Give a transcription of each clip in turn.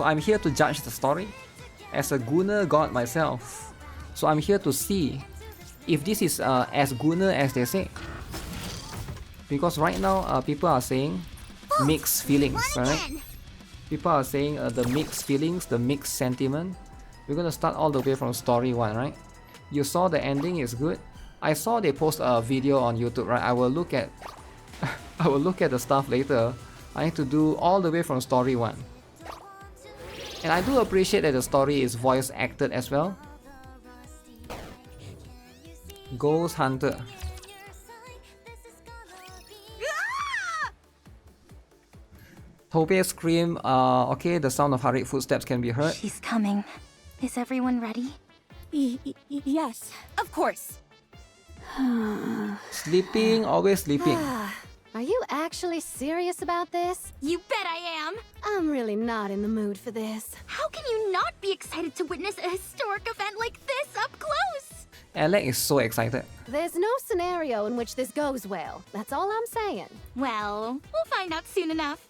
So I'm here to judge the story as a Gunner god myself. So I'm here to see if this is as Gunner as they say. Because right now people are saying mixed feelings, right? People are saying the mixed feelings, the mixed sentiment. We're gonna start all the way from story 1, right? You saw the ending is good. I saw they post a video on YouTube, right? I will look at I will look at the stuff later. I need to do all the way from story 1. And I do appreciate that the story is voice acted as well. Ghost Hunter. Tobey scream, okay, the sound of hurried footsteps can be heard. She's coming. Is everyone ready? Yes. Of course. Sleeping, always sleeping. Are you actually serious about this? You bet I am. I'm really not in the mood for this. How can you not be excited to witness a historic event like this up close? Alec is so excited. There's no scenario in which this goes well. That's all I'm saying. Well, we'll find out soon enough.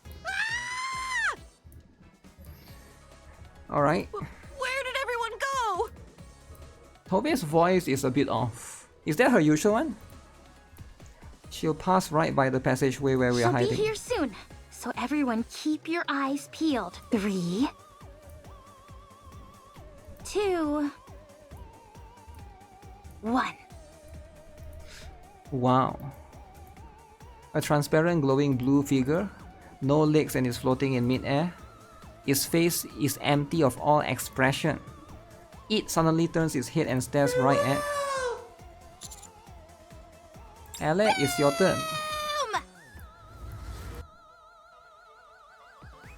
Alright. Where did everyone go? Tobey's voice is a bit off. Is that her usual one? She'll pass right by the passageway where we are hiding. She'll be here soon. So everyone keep your eyes peeled. 3, 2, 1. Wow. A transparent glowing blue figure, no legs and is floating in mid-air. Its face is empty of all expression. It suddenly turns its head and stares right at... Alec, it's your turn.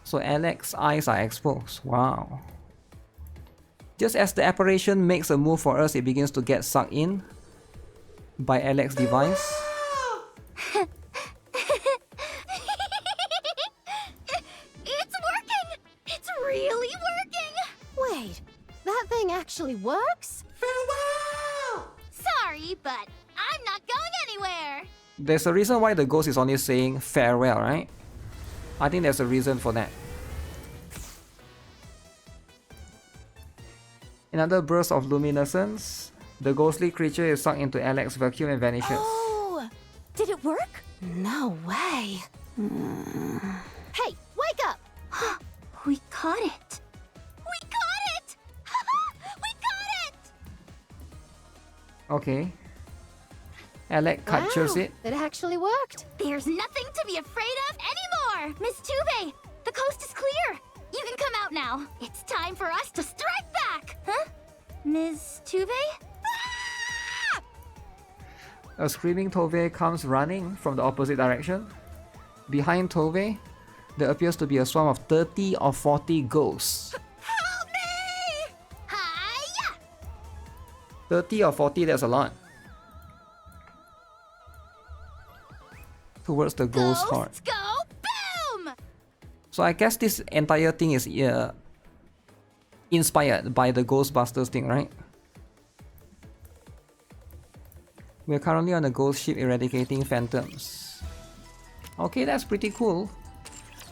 So Alec's eyes are exposed. Wow. Just as the apparition makes a move for us, it begins to get sucked in by Alec's device. It's working! It's really working! Wait, that thing actually works? Farewell! Sorry, but I'm not going anywhere! There's a reason why the ghost is only saying farewell, right? I think there's a reason for that. Another burst of luminescence. The ghostly creature is sucked into Alec's vacuum and vanishes. Oh! Did it work? No way. Hey, wake up! We caught it! We caught it! We got it! Okay. Alec captures it. It actually worked. There's nothing to be afraid of anymore! Miss Tube, the coast is clear! You can come out now. It's time for us to strike back! Huh? Ms. Tube? A screaming Tove comes running from the opposite direction. Behind Tove, there appears to be a swarm of 30 or 40 ghosts. Help me! Hiya! 30 or 40, that's a lot. Towards the ghost horde. Ghosts go boom! So I guess this entire thing is inspired by the Ghostbusters thing, right? We're currently on a ghost ship eradicating phantoms. Okay, that's pretty cool.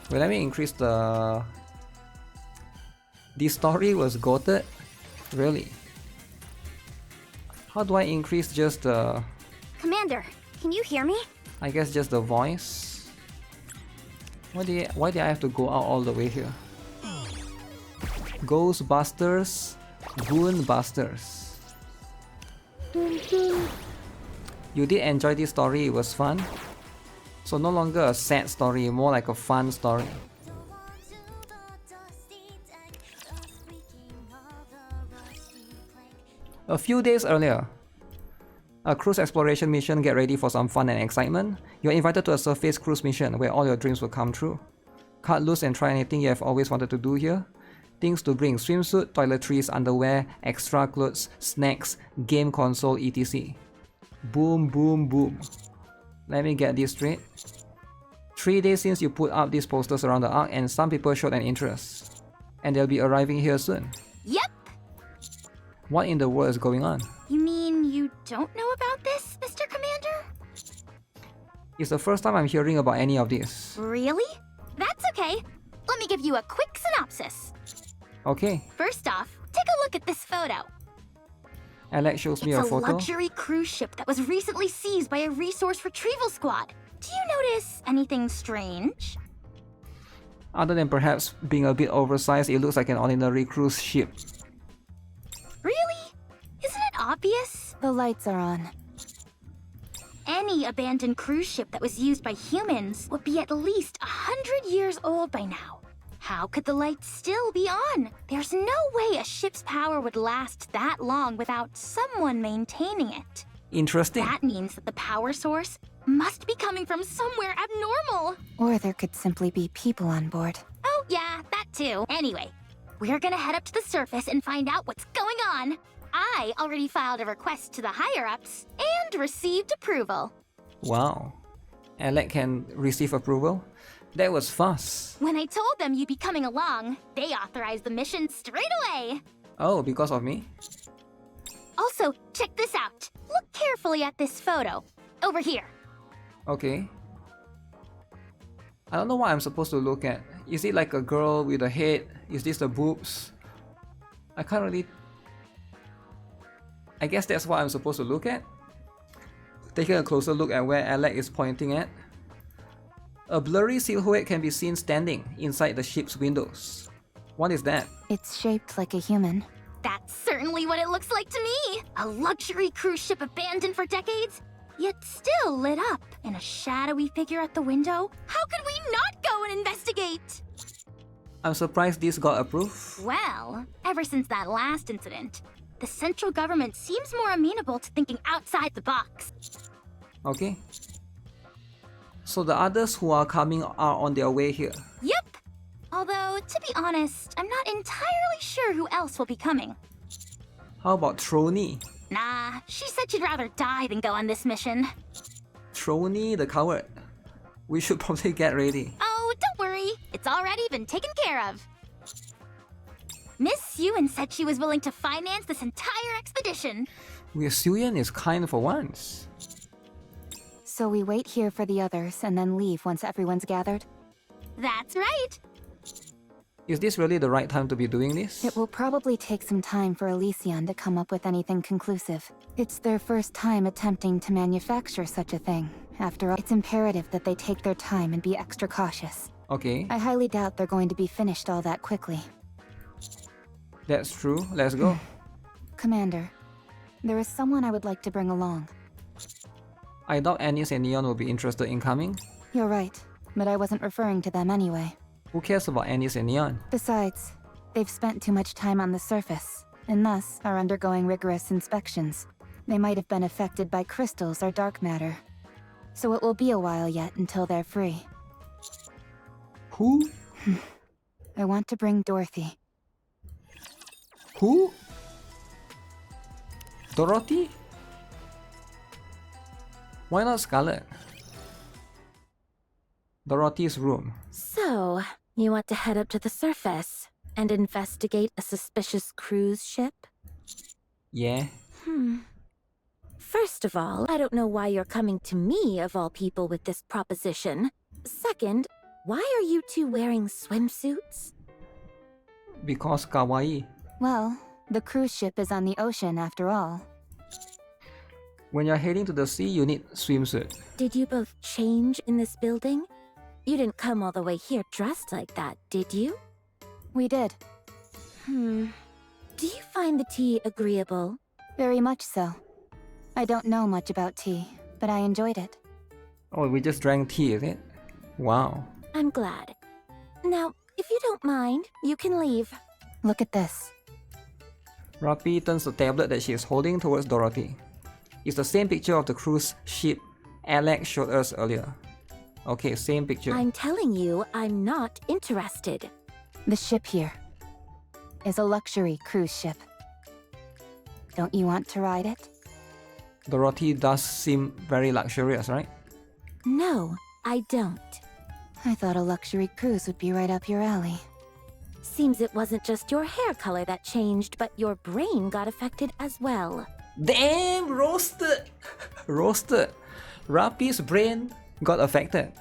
Well, let me increase the... This story was goated? Really? How do I increase just the... Commander, can you hear me? I guess just the voice? Why did I have to go out all the way here? Ghostbusters, Goonbusters. You did enjoy this story, it was fun. So no longer a sad story, more like a fun story. A few days earlier, a cruise exploration mission. Get ready for some fun and excitement. You're invited to a surface cruise mission where all your dreams will come true. Cut loose and try anything you have always wanted to do here. Things to bring: swimsuit, toiletries, underwear, extra clothes, snacks, game console, etc. Boom, boom, boom. Let me get this straight. 3 days since you put up these posters around the ark and some people showed an interest. And they'll be arriving here soon. Yep! What in the world is going on? You mean you don't know about this, Mr. Commander? It's the first time I'm hearing about any of this. Really? That's okay. Let me give you a quick synopsis. Okay, First off, take a look at this photo. Alex shows me It's a a photo. luxury cruise ship that was recently seized by a resource retrieval squad. Do you notice anything strange? Other than perhaps being a bit oversized, it looks like an ordinary cruise ship. Really? Isn't it obvious? The lights are on. Any abandoned cruise ship that was used by humans would be at least 100 years old by now. How could the lights still be on? There's no way a ship's power would last that long without someone maintaining it. Interesting. That means that the power source must be coming from somewhere abnormal. Or there could simply be people on board. Oh, yeah, that too. Anyway, we're gonna head up to the surface and find out what's going on. I already filed a request to the higher-ups and received approval. Wow. Alex can receive approval? That was fast. When I told them you'd be coming along, they authorized the mission straight away. Oh, because of me? Also, check this out. Look carefully at this photo. Over here. Okay. I don't know what I'm supposed to look at. Is it like a girl with a head? Is this the boobs? I can't really... I guess that's what I'm supposed to look at. Taking a closer look at where Alex is pointing at. A blurry silhouette can be seen standing inside the ship's windows. What is that? It's shaped like a human. That's certainly what it looks like to me. A luxury cruise ship abandoned for decades, yet still lit up. And a shadowy figure at the window? How could we not go and investigate? I'm surprised this got approved. Well, ever since that last incident, the central government seems more amenable to thinking outside the box. Okay. So the others who are coming are on their way here. Yep. Although, to be honest, I'm not entirely sure who else will be coming. How about Trony? Nah, she said she'd rather die than go on this mission. Trony the coward. We should probably get ready. Oh, don't worry. It's already been taken care of. Miss Ewan said she was willing to finance this entire expedition. Miss Suyen is kind for once. So we wait here for the others and then leave once everyone's gathered? That's right. Is this really the right time to be doing this? It will probably take some time for Elysion to come up with anything conclusive. It's their first time attempting to manufacture such a thing. After all, it's imperative that they take their time and be extra cautious. Okay, I highly doubt they're going to be finished all that quickly. that's true. Let's go. Commander, there is someone I would like to bring along. I doubt Anis and Neon will be interested in coming. You're right, but I wasn't referring to them anyway. Who cares about Anis and Neon? Besides, they've spent too much time on the surface, and thus are undergoing rigorous inspections. They might have been affected by crystals or dark matter. So it will be a while yet until they're free. Who? I want to bring Dorothy. Who? Dorothy? Why not Scarlet? Dorothy's room. So, you want to head up to the surface and investigate a suspicious cruise ship? Yeah. First of all, I don't know why you're coming to me, of all people, with this proposition. Second, why are you two wearing swimsuits? Because kawaii. Well, the cruise ship is on the ocean after all. When you're heading to the sea, you need swimsuit. Did you both change in this building? You didn't come all the way here dressed like that, did you? We did. Do you find the tea agreeable? Very much so. I don't know much about tea, but I enjoyed it. Oh, we just drank tea, is it? Wow. I'm glad. Now, if you don't mind, you can leave. Look at this. Rapi turns the tablet that she is holding towards Dorothy. It's the same picture of the cruise ship Alex showed us earlier. Okay, same picture. I'm telling you, I'm not interested. The ship here is a luxury cruise ship. Don't you want to ride it? Dorothy does seem very luxurious, right? No, I don't. I thought a luxury cruise would be right up your alley. Seems it wasn't just your hair color that changed, but your brain got affected as well. Damn, roasted! Roasted. Rapi's brain got affected.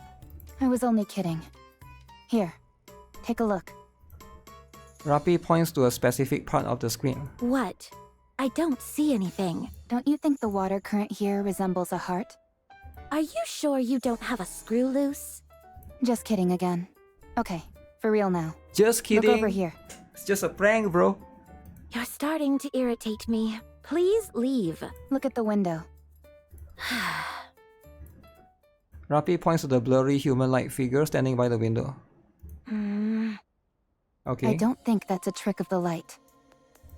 I was only kidding. Here, take a look. Rapi points to a specific part of the screen. What? I don't see anything. Don't you think the water current here resembles a heart? Are you sure you don't have a screw loose? Just kidding again. Okay, for real now. Just kidding. Look over here. It's just a prank, bro. You're starting to irritate me. Please leave. Look at the window. Rapi points to the blurry human-like figure standing by the window. Okay. I don't think that's a trick of the light.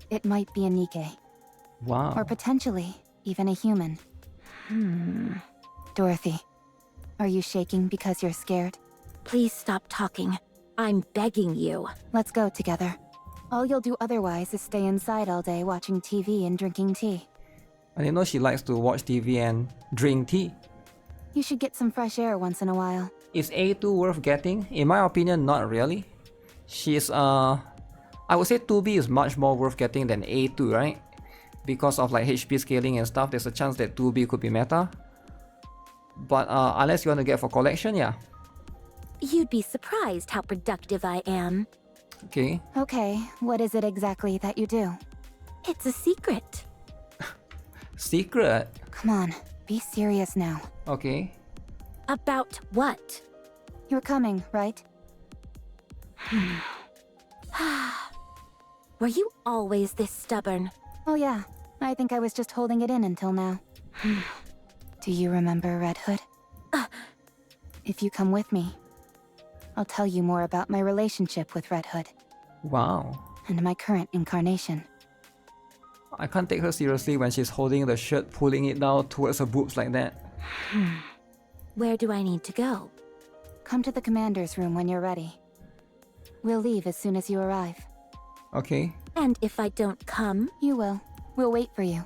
It might be a NIKKE. Wow. Or potentially, even a human. Dorothy, are you shaking because you're scared? Please stop talking. I'm begging you. Let's go together. All you'll do otherwise is stay inside all day watching TV and drinking tea. I didn't know she likes to watch TV and drink tea. You should get some fresh air once in a while. Is A2 worth getting? In my opinion, not really. She's I would say 2B is much more worth getting than A2, right? Because of like HP scaling and stuff, there's a chance that 2B could be meta. But unless you want to get for collection, yeah. You'd be surprised how productive I am. Okay. Okay, what is it exactly that you do? It's a secret. Secret? Come on, be serious now. Okay. About what? You're coming, right? Were you always this stubborn? Oh yeah, I think I was just holding it in until now. Do you remember Red Hood? If you come with me, I'll tell you more about my relationship with Red Hood. Wow. And my current incarnation. I can't take her seriously when she's holding the shirt, pulling it down towards her boobs like that. Where do I need to go? Come to the commander's room when you're ready. We'll leave as soon as you arrive. Okay. And if I don't come? You will. We'll wait for you.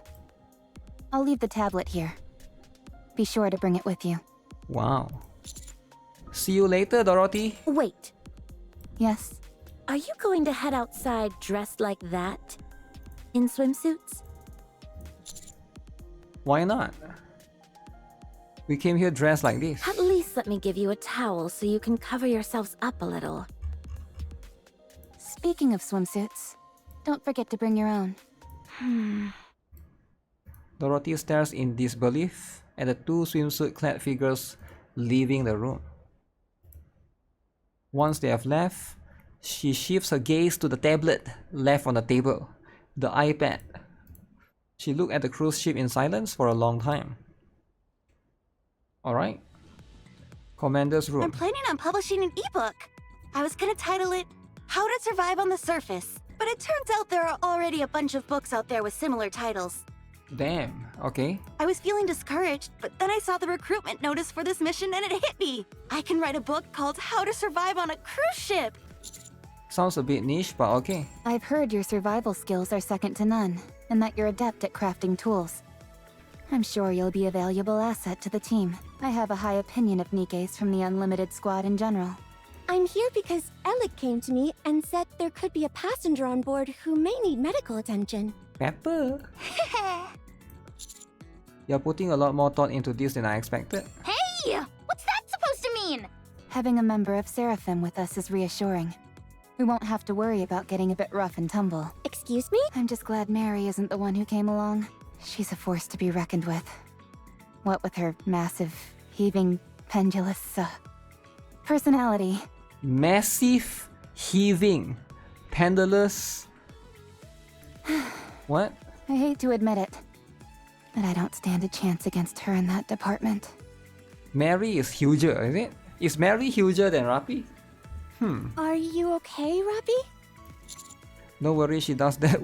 I'll leave the tablet here. Be sure to bring it with you. Wow. See you later, Dorothy. Wait. Yes? Are you going to head outside dressed like that? In swimsuits? Why not? We came here dressed like this. At least let me give you a towel so you can cover yourselves up a little. Speaking of swimsuits, don't forget to bring your own. Dorothy stares in disbelief at the two swimsuit-clad figures leaving the room. Once they have left, she shifts her gaze to the tablet left on the table, the iPad. She looked at the cruise ship in silence for a long time. Alright. Commander's room. I'm planning on publishing an ebook. I was gonna title it How to Survive on the Surface, but it turns out there are already a bunch of books out there with similar titles. Damn, okay. I was feeling discouraged, but then I saw the recruitment notice for this mission and it hit me. I can write a book called How to Survive on a Cruise Ship. Sounds a bit niche, but okay. I've heard your survival skills are second to none, and that you're adept at crafting tools. I'm sure you'll be a valuable asset to the team. I have a high opinion of NIKKEs from the Unlimited Squad in general. I'm here because Alec came to me and said there could be a passenger on board who may need medical attention. Pepper. You're putting a lot more thought into this than I expected. Hey! What's that supposed to mean? Having a member of Seraphim with us is reassuring. We won't have to worry about getting a bit rough and tumble. Excuse me? I'm just glad Mary isn't the one who came along. She's a force to be reckoned with. What with her massive, heaving, pendulous, personality. Massive, heaving, pendulous. What? I hate to admit it, but I don't stand a chance against her in that department. Mary is huger, is it? Is Mary huger than Rapi? Are you okay, Rappy? No worry, she does that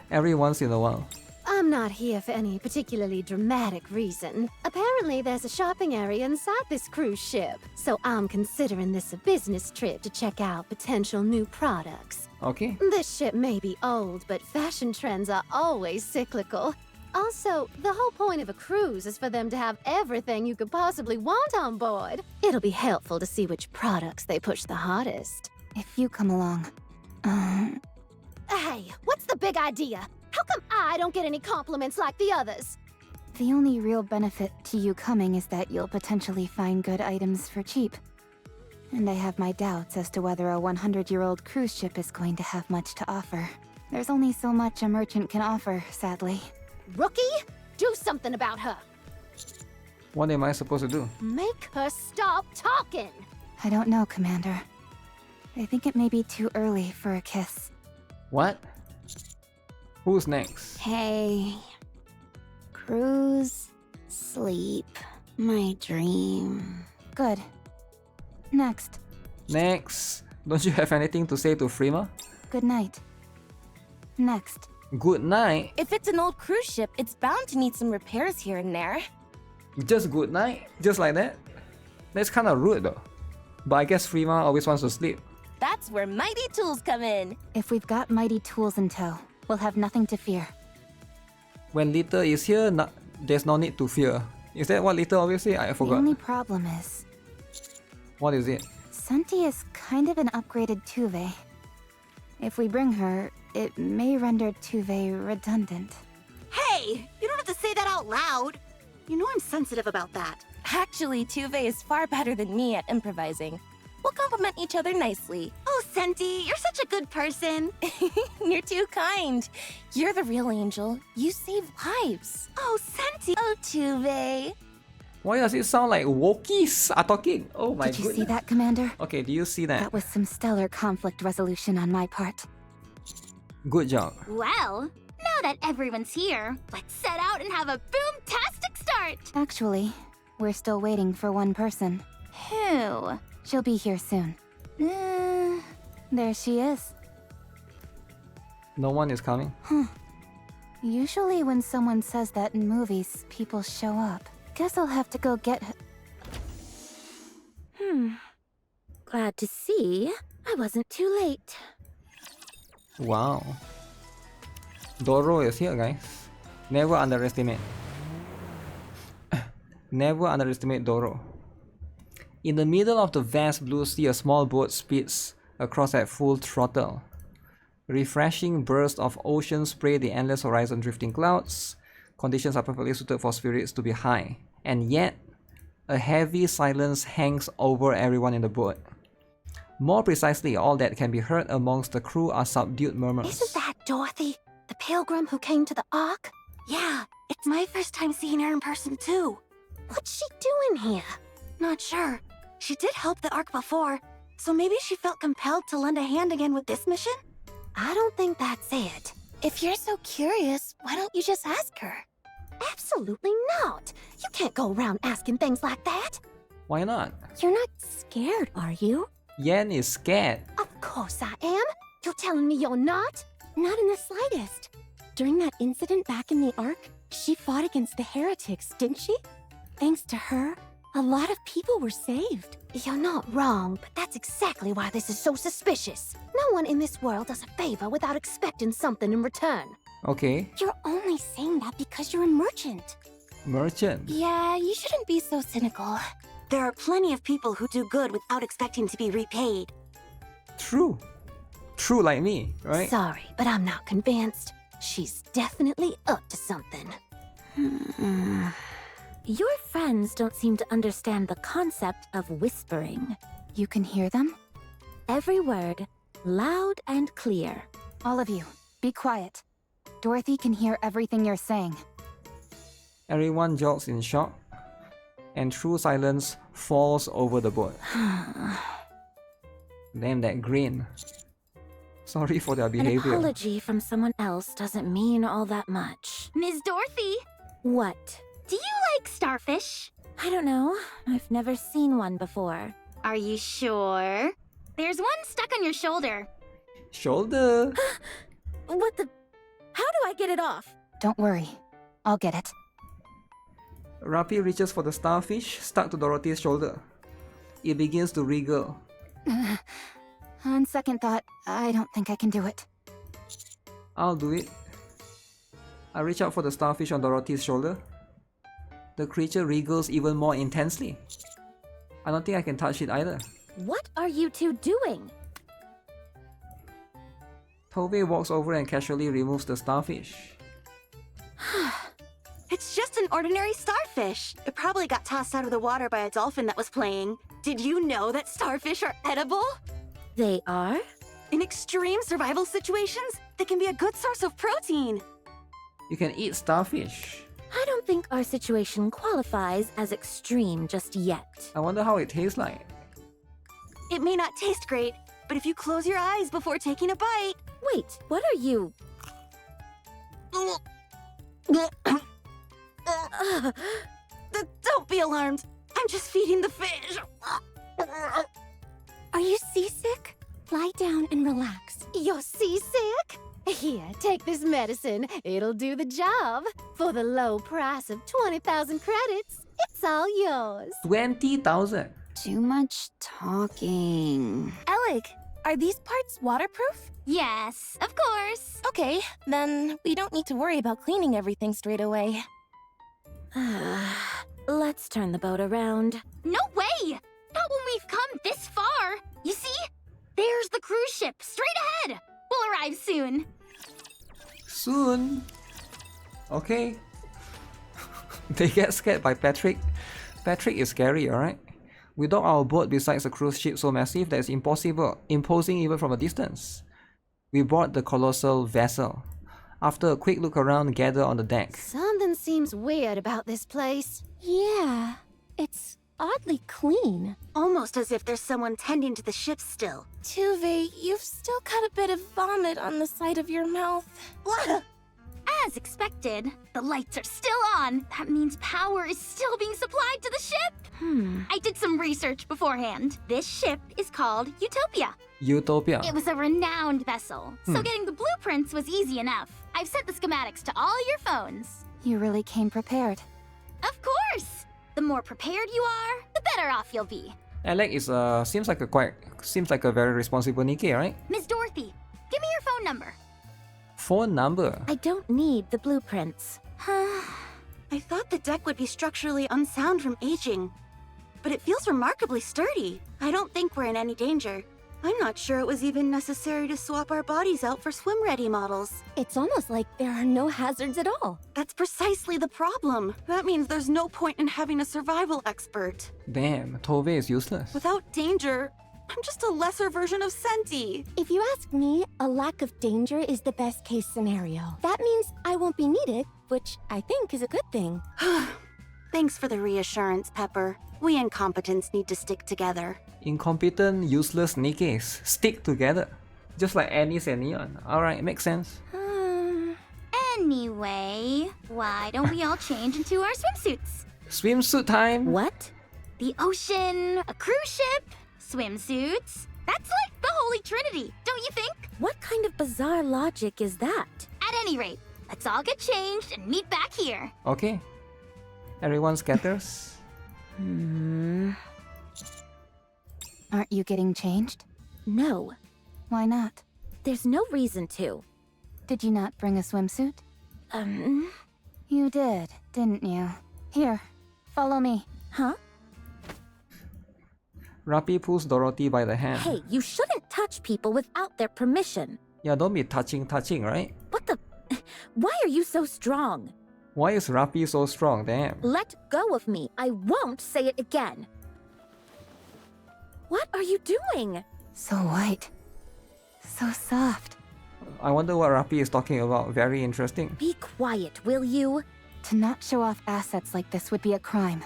every once in a while. I'm not here for any particularly dramatic reason. Apparently, there's a shopping area inside this cruise ship, so I'm considering this a business trip to check out potential new products. Okay. This ship may be old, but fashion trends are always cyclical. Also, the whole point of a cruise is for them to have everything you could possibly want on board. It'll be helpful to see which products they push the hardest. If you come along, Hey, what's the big idea? How come I don't get any compliments like the others? the only real benefit to you coming is that you'll potentially find good items for cheap. And I have my doubts as to whether a 100-year-old cruise ship is going to have much to offer. There's only so much a merchant can offer, sadly. Rookie, do something about her. What am I supposed to do? Make her stop talking. I don't know, Commander. I think it may be too early for a kiss. What? Who's next? Hey. Cruise. Sleep. My dream. Good. Next. Next. Don't you have anything to say to Frima? Good night. Next. Good night? If it's an old cruise ship, it's bound to need some repairs here and there. Just good night? Just like that? That's kinda rude though. But I guess Frima always wants to sleep. That's where mighty tools come in. If we've got mighty tools in tow, we'll have nothing to fear. When Lita is here, there's no need to fear. Is that what Lita always say? I The forgot. only problem is, What is it? Senti is kind of an upgraded Tuve. If we bring her, it may render Tuve redundant. Hey! You don't have to say that out loud! You know I'm sensitive about that. Actually, Tuve is far better than me at improvising. We'll complement each other nicely. Oh, Senti, you're such a good person. You're too kind. You're the real angel. You save lives. Oh, Senti. Oh, Tuve. Why does it sound like Wokies are talking? Oh my Did you goodness. see that, Commander? Okay, do you see that? That was some stellar conflict resolution on my part. Good job. Well, now that everyone's here, let's set out and have a boom-tastic start! Actually, we're still waiting for one person. Who? She'll be here soon. There she is. No one is coming. Usually when someone says that in movies, people show up. Guess I'll have to go get her. Glad to see I wasn't too late. Wow. Doro is here, guys. Never underestimate. Never underestimate Doro. In the middle of the vast blue sea, a small boat speeds across at full throttle. Refreshing bursts of ocean spray the endless horizon, drifting clouds. Conditions are perfectly suited for spirits to be high. And yet, a heavy silence hangs over everyone in the boat. More precisely, all that can be heard amongst the crew are subdued murmurs. Isn't that Dorothy, the pilgrim who came to the Ark? Yeah, it's my first time seeing her in person, too. What's she doing here? Not sure. She did help the Ark before, so maybe she felt compelled to lend a hand again with this mission? I don't think that's it. If you're so curious, why don't you just ask her? Absolutely not. You can't go around asking things like that. Why not? You're not scared, are you? Yen is scared. Of course I am. You're telling me you're not? Not in the slightest. During that incident back in the Ark, she fought against the heretics, didn't she? Thanks to her, a lot of people were saved. You're not wrong, but that's exactly why this is so suspicious. No one in this world does a favor without expecting something in return. Okay. You're only saying that because you're a merchant. Merchant. Yeah, you shouldn't be so cynical. There are plenty of people who do good without expecting to be repaid. True. True like me, right? Sorry, but I'm not convinced. She's definitely up to something. Your friends don't seem to understand the concept of whispering. You can hear them? Every word, loud and clear. All of you, be quiet. Dorothy can hear everything you're saying. Everyone jolts in shock, and true silence falls over the boat. Damn that grin. Sorry for their An behavior. apology from someone else doesn't mean all that much. Ms. Dorothy, What? do you like starfish? I don't know. I've never seen one before. Are you sure? There's one stuck on your shoulder. Shoulder. What the? How do I get it off? Don't worry, I'll get it. Rapi reaches for the starfish stuck to Dorothy's shoulder. It begins to wriggle. On second thought, I don't think I can do it. I'll do it. I reach out for the starfish on Dorothy's shoulder. The creature wriggles even more intensely. I don't think I can touch it either. What are you two doing? Tove walks over and casually removes the starfish. It's just an ordinary starfish. It probably got tossed out of the water by a dolphin that was playing. Did you know that starfish are edible? They are? In extreme survival situations, they can be a good source of protein. You can eat starfish. I don't think our situation qualifies as extreme just yet. I wonder how it tastes like. It may not taste great, but if you close your eyes before taking a bite... Wait, what are you? Don't be alarmed. I'm just feeding the fish. Are you seasick? Lie down and relax. You're seasick? Here, take this medicine. It'll do the job. For the low price of 20,000 credits, it's all yours. 20,000. Too much talking. Alec, are these parts waterproof? Yes, of course. Okay, then we don't need to worry about cleaning everything straight away. Let's turn the boat around. No way! Not when we've come this far. You see? There's the cruise ship, straight ahead. We'll arrive soon. Soon. Okay. They get scared by Patrick. Patrick is scary, alright? We dock our boat beside a cruise ship so massive that it's imposing even from a distance. We board the colossal vessel. After a quick look around, gather on the deck. Something seems weird about this place. Yeah, it's oddly clean. Almost as if there's someone tending to the ship still. Tuve, you've still got a bit of vomit on the side of your mouth. As expected, the lights are still on. That means power is still being supplied to the ship. I did some research beforehand. This ship is called Utopia. Utopia. It was a renowned vessel, so getting the blueprints was easy enough. I've sent the schematics to all your phones. You really came prepared. Of course! The more prepared you are, the better off you'll be. Alec is seems like a very responsible NIKKE, right? Miss Dorothy, give me your phone number. Phone number. I don't need the blueprints. I thought the deck would be structurally unsound from aging, but it feels remarkably sturdy. I don't think we're in any danger. I'm not sure it was even necessary to swap our bodies out for swim-ready models. It's almost like there are no hazards at all. That's precisely the problem. That means there's no point in having a survival expert. Damn, Tove is useless. Without danger, I'm just a lesser version of Senti. If you ask me, a lack of danger is the best case scenario. That means I won't be needed, which I think is a good thing. Thanks for the reassurance, Pepper. We incompetents need to stick together. Incompetent, useless NIKKEs stick together. Just like Annie's and Neon. Alright, makes sense. Anyway, why don't we all change into our swimsuits? Swimsuit time! What? The ocean, a cruise ship, swimsuits. That's like the Holy Trinity, don't you think? What kind of bizarre logic is that? At any rate, let's all get changed and meet back here. Okay. Everyone scatters. Aren't you getting changed? No, Why not? there's no reason to. Did you not bring a swimsuit? You did, didn't you? Here, follow me. Huh? Rappi pulls Dorothy by the hand. Hey, you shouldn't touch people without their permission. Yeah, don't be touching, right? What the? Why are you so strong? Why is Rappi so strong, damn? Let go of me. I won't say it again. What are you doing? So white. So soft. I wonder what Rappi is talking about. Very interesting. Be quiet, will you? To not show off assets like this would be a crime.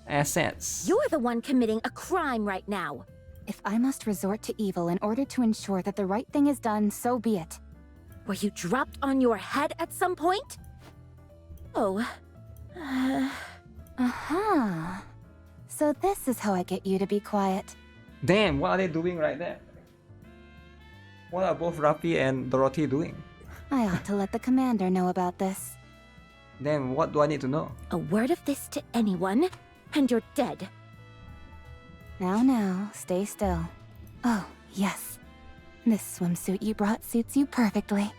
Assets. You're the one committing a crime right now. If I must resort to evil in order to ensure that the right thing is done, so be it. Were you dropped on your head at some point? Oh. Uh-huh. So this is how I get you to be quiet. Damn, what are they doing right there? What are both Rappi and Dorothy doing? I ought to let the commander know about this. Then what do I need to know? A word of this to anyone, and you're dead. Now, stay still. Oh, yes. This swimsuit you brought suits you perfectly.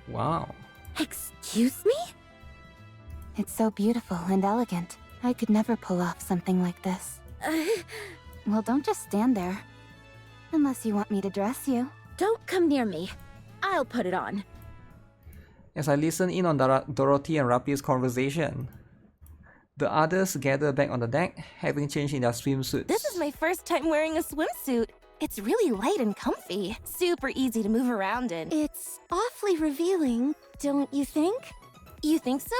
Wow. Excuse me? It's so beautiful and elegant. I could never pull off something like this. Well, don't just stand there. Unless you want me to dress you. Don't come near me. I'll put it on. As I listen in on Dorothy and Rappi's conversation, The others gather back on the deck, having changed in their swimsuits. This is my first time wearing a swimsuit. It's really light and comfy. Super easy to move around in. It's awfully revealing, don't you think? You think so?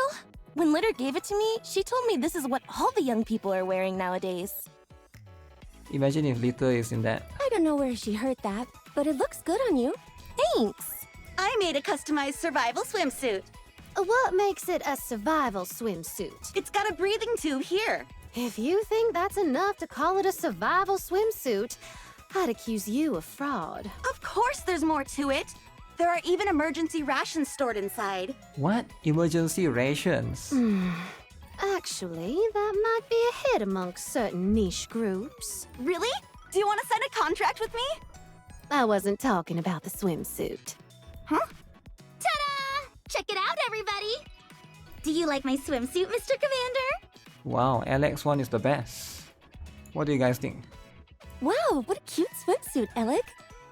When Litter gave it to me, she told me this is what all the young people are wearing nowadays. Imagine if Litter is in that. I don't know where she heard that, but it looks good on you. Thanks. I made a customized survival swimsuit. What makes it a survival swimsuit? It's got a breathing tube here. If you think that's enough to call it a survival swimsuit, I'd accuse you of fraud. Of course there's more to it. There are even emergency rations stored inside. What? Emergency rations? Actually, that might be a hit amongst certain niche groups. Really? Do you want to sign a contract with me? I wasn't talking about the swimsuit. Ta-da! Check it out, everybody! Do you like my swimsuit, Mr. Commander? Wow, Alex one is the best. What do you guys think? Wow, what a cute swimsuit, Alec.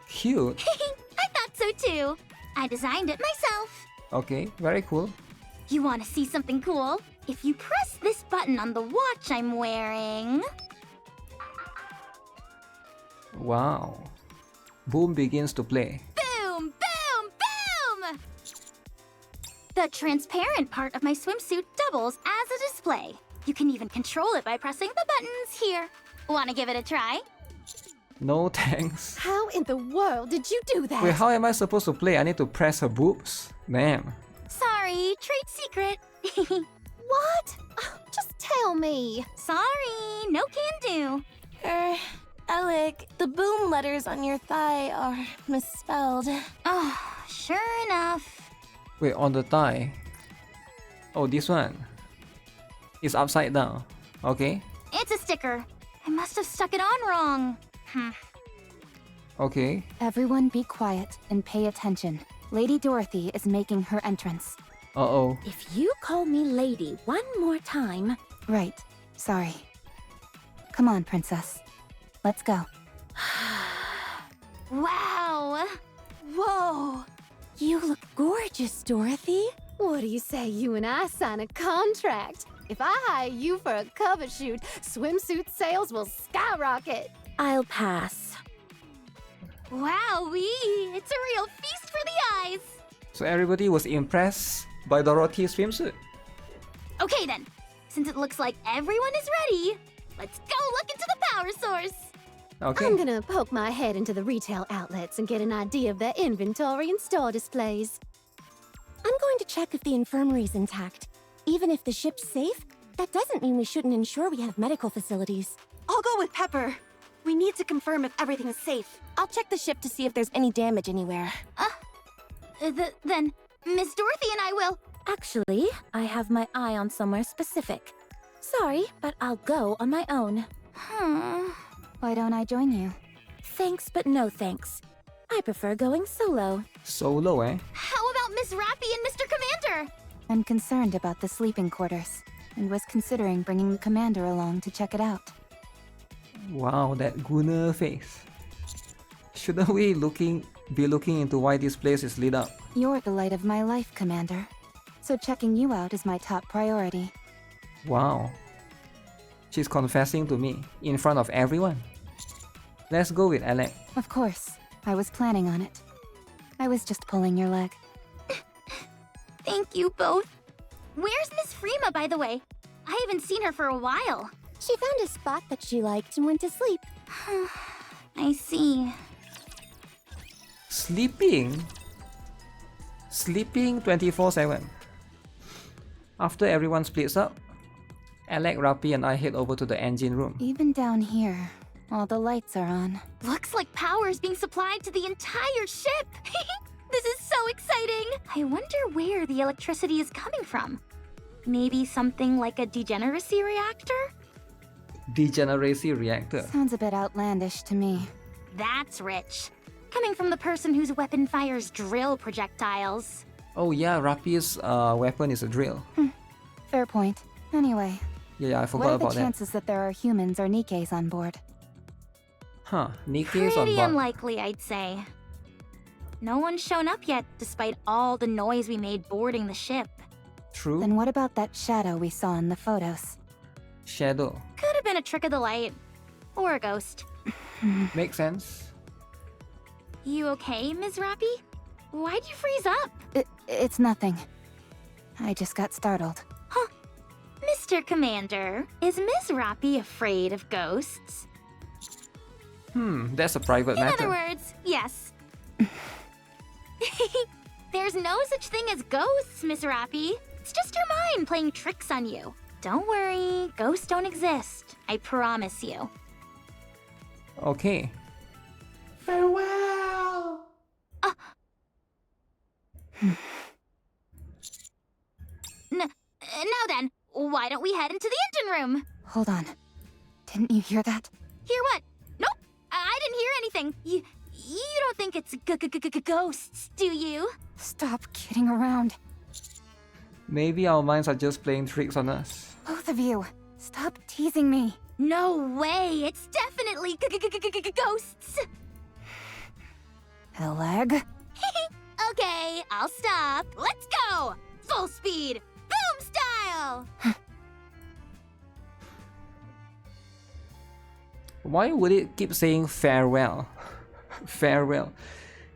Cute? I thought so too. I designed it myself. Okay, very cool. You want to see something cool? If you press this button on the watch I'm wearing... Wow. Boom begins to play. Boom! Boom! Boom! The transparent part of my swimsuit doubles as a display. You can even control it by pressing the buttons here. Want to give it a try? No thanks. How in the world did you do that? Wait, how am I supposed to play? I need to press her boobs? Damn. Sorry, trade secret. What? Just tell me. Sorry, no can do. Alec, the boom letters on your thigh are misspelled. Oh, sure enough. Wait, on the thigh. Oh, this one. It's upside down. Okay. It's a sticker. I must have stuck it on wrong. Okay. Everyone be quiet and pay attention. Lady Dorothy is making her entrance. Uh-oh. If you call me lady one more time... Right. Sorry. Come on, princess. Let's go. Wow. Whoa! You look gorgeous, Dorothy. What do you say you and I sign a contract? If I hire you for a cover shoot, swimsuit sales will skyrocket. I'll pass. Wowee! It's a real feast for the eyes. So everybody was impressed by Dorothy's swimsuit. Okay then. Since it looks like everyone is ready, let's go look into the power source. Okay. I'm gonna poke my head into the retail outlets and get an idea of their inventory and store displays. I'm going to check if the infirmary's intact. Even if the ship's safe, that doesn't mean we shouldn't ensure we have medical facilities. I'll go with Pepper. We need to confirm if everything is safe. I'll check the ship to see if there's any damage anywhere. Then Miss Dorothy and I will... Actually, I have my eye on somewhere specific. Sorry, but I'll go on my own. Why don't I join you? Thanks, but no thanks. I prefer going solo. Solo, eh? How about Miss Rappy and Mr. Commander? I'm concerned about the sleeping quarters, and was considering bringing the commander along to check it out. Wow, that Gunner face. Shouldn't we be looking into why this place is lit up? You're the light of my life, Commander. So checking you out is my top priority. Wow. She's confessing to me in front of everyone. Let's go with Alec. Of course, I was planning on it. I was just pulling your leg. Thank you both. Where's Miss Freema, by the way? I haven't seen her for a while. She found a spot that she liked and went to sleep. I see. Sleeping? Sleeping 24/7. After everyone splits up, Alec, Rappy, and I head over to the engine room. Even down here, all the lights are on. Looks like power is being supplied to the entire ship. This is so exciting. I wonder where the electricity is coming from. Maybe something like a degeneracy reactor? Degeneracy reactor. Sounds a bit outlandish to me. That's rich. Coming from the person whose weapon fires drill projectiles. Oh yeah, Rappy's weapon is a drill. Fair point. Anyway, Yeah, I what forgot are the about that. chances that there are humans or NIKKEs on board? Huh, NIKKE's on Pretty board. unlikely, I'd say. No one's shown up yet, despite all the noise we made boarding the ship. True. Then what about that shadow we saw in the photos? Shadow. Could have been a trick of the light. Or a ghost. Makes sense. You okay, Ms. Rappy? Why'd you freeze up? It's nothing. I just got startled. Huh. Mr. Commander, is Ms. Rappy afraid of ghosts? That's a private In matter. other words, yes. There's no such thing as ghosts, Miss Rappy. It's just your mind playing tricks on you. Don't worry, ghosts don't exist. I promise you. Okay. Farewell! Now then, why don't we head into the engine room? Hold on. Didn't you hear that? Hear what? Nope, I didn't hear anything. You don't think it's ghosts, do you? Stop kidding around. Maybe our minds are just playing tricks on us. Both of you, stop teasing me. No way, it's definitely ghosts. Eleg? Okay, I'll stop. Let's go! Full speed! Boom style! Why would it keep saying farewell? Farewell.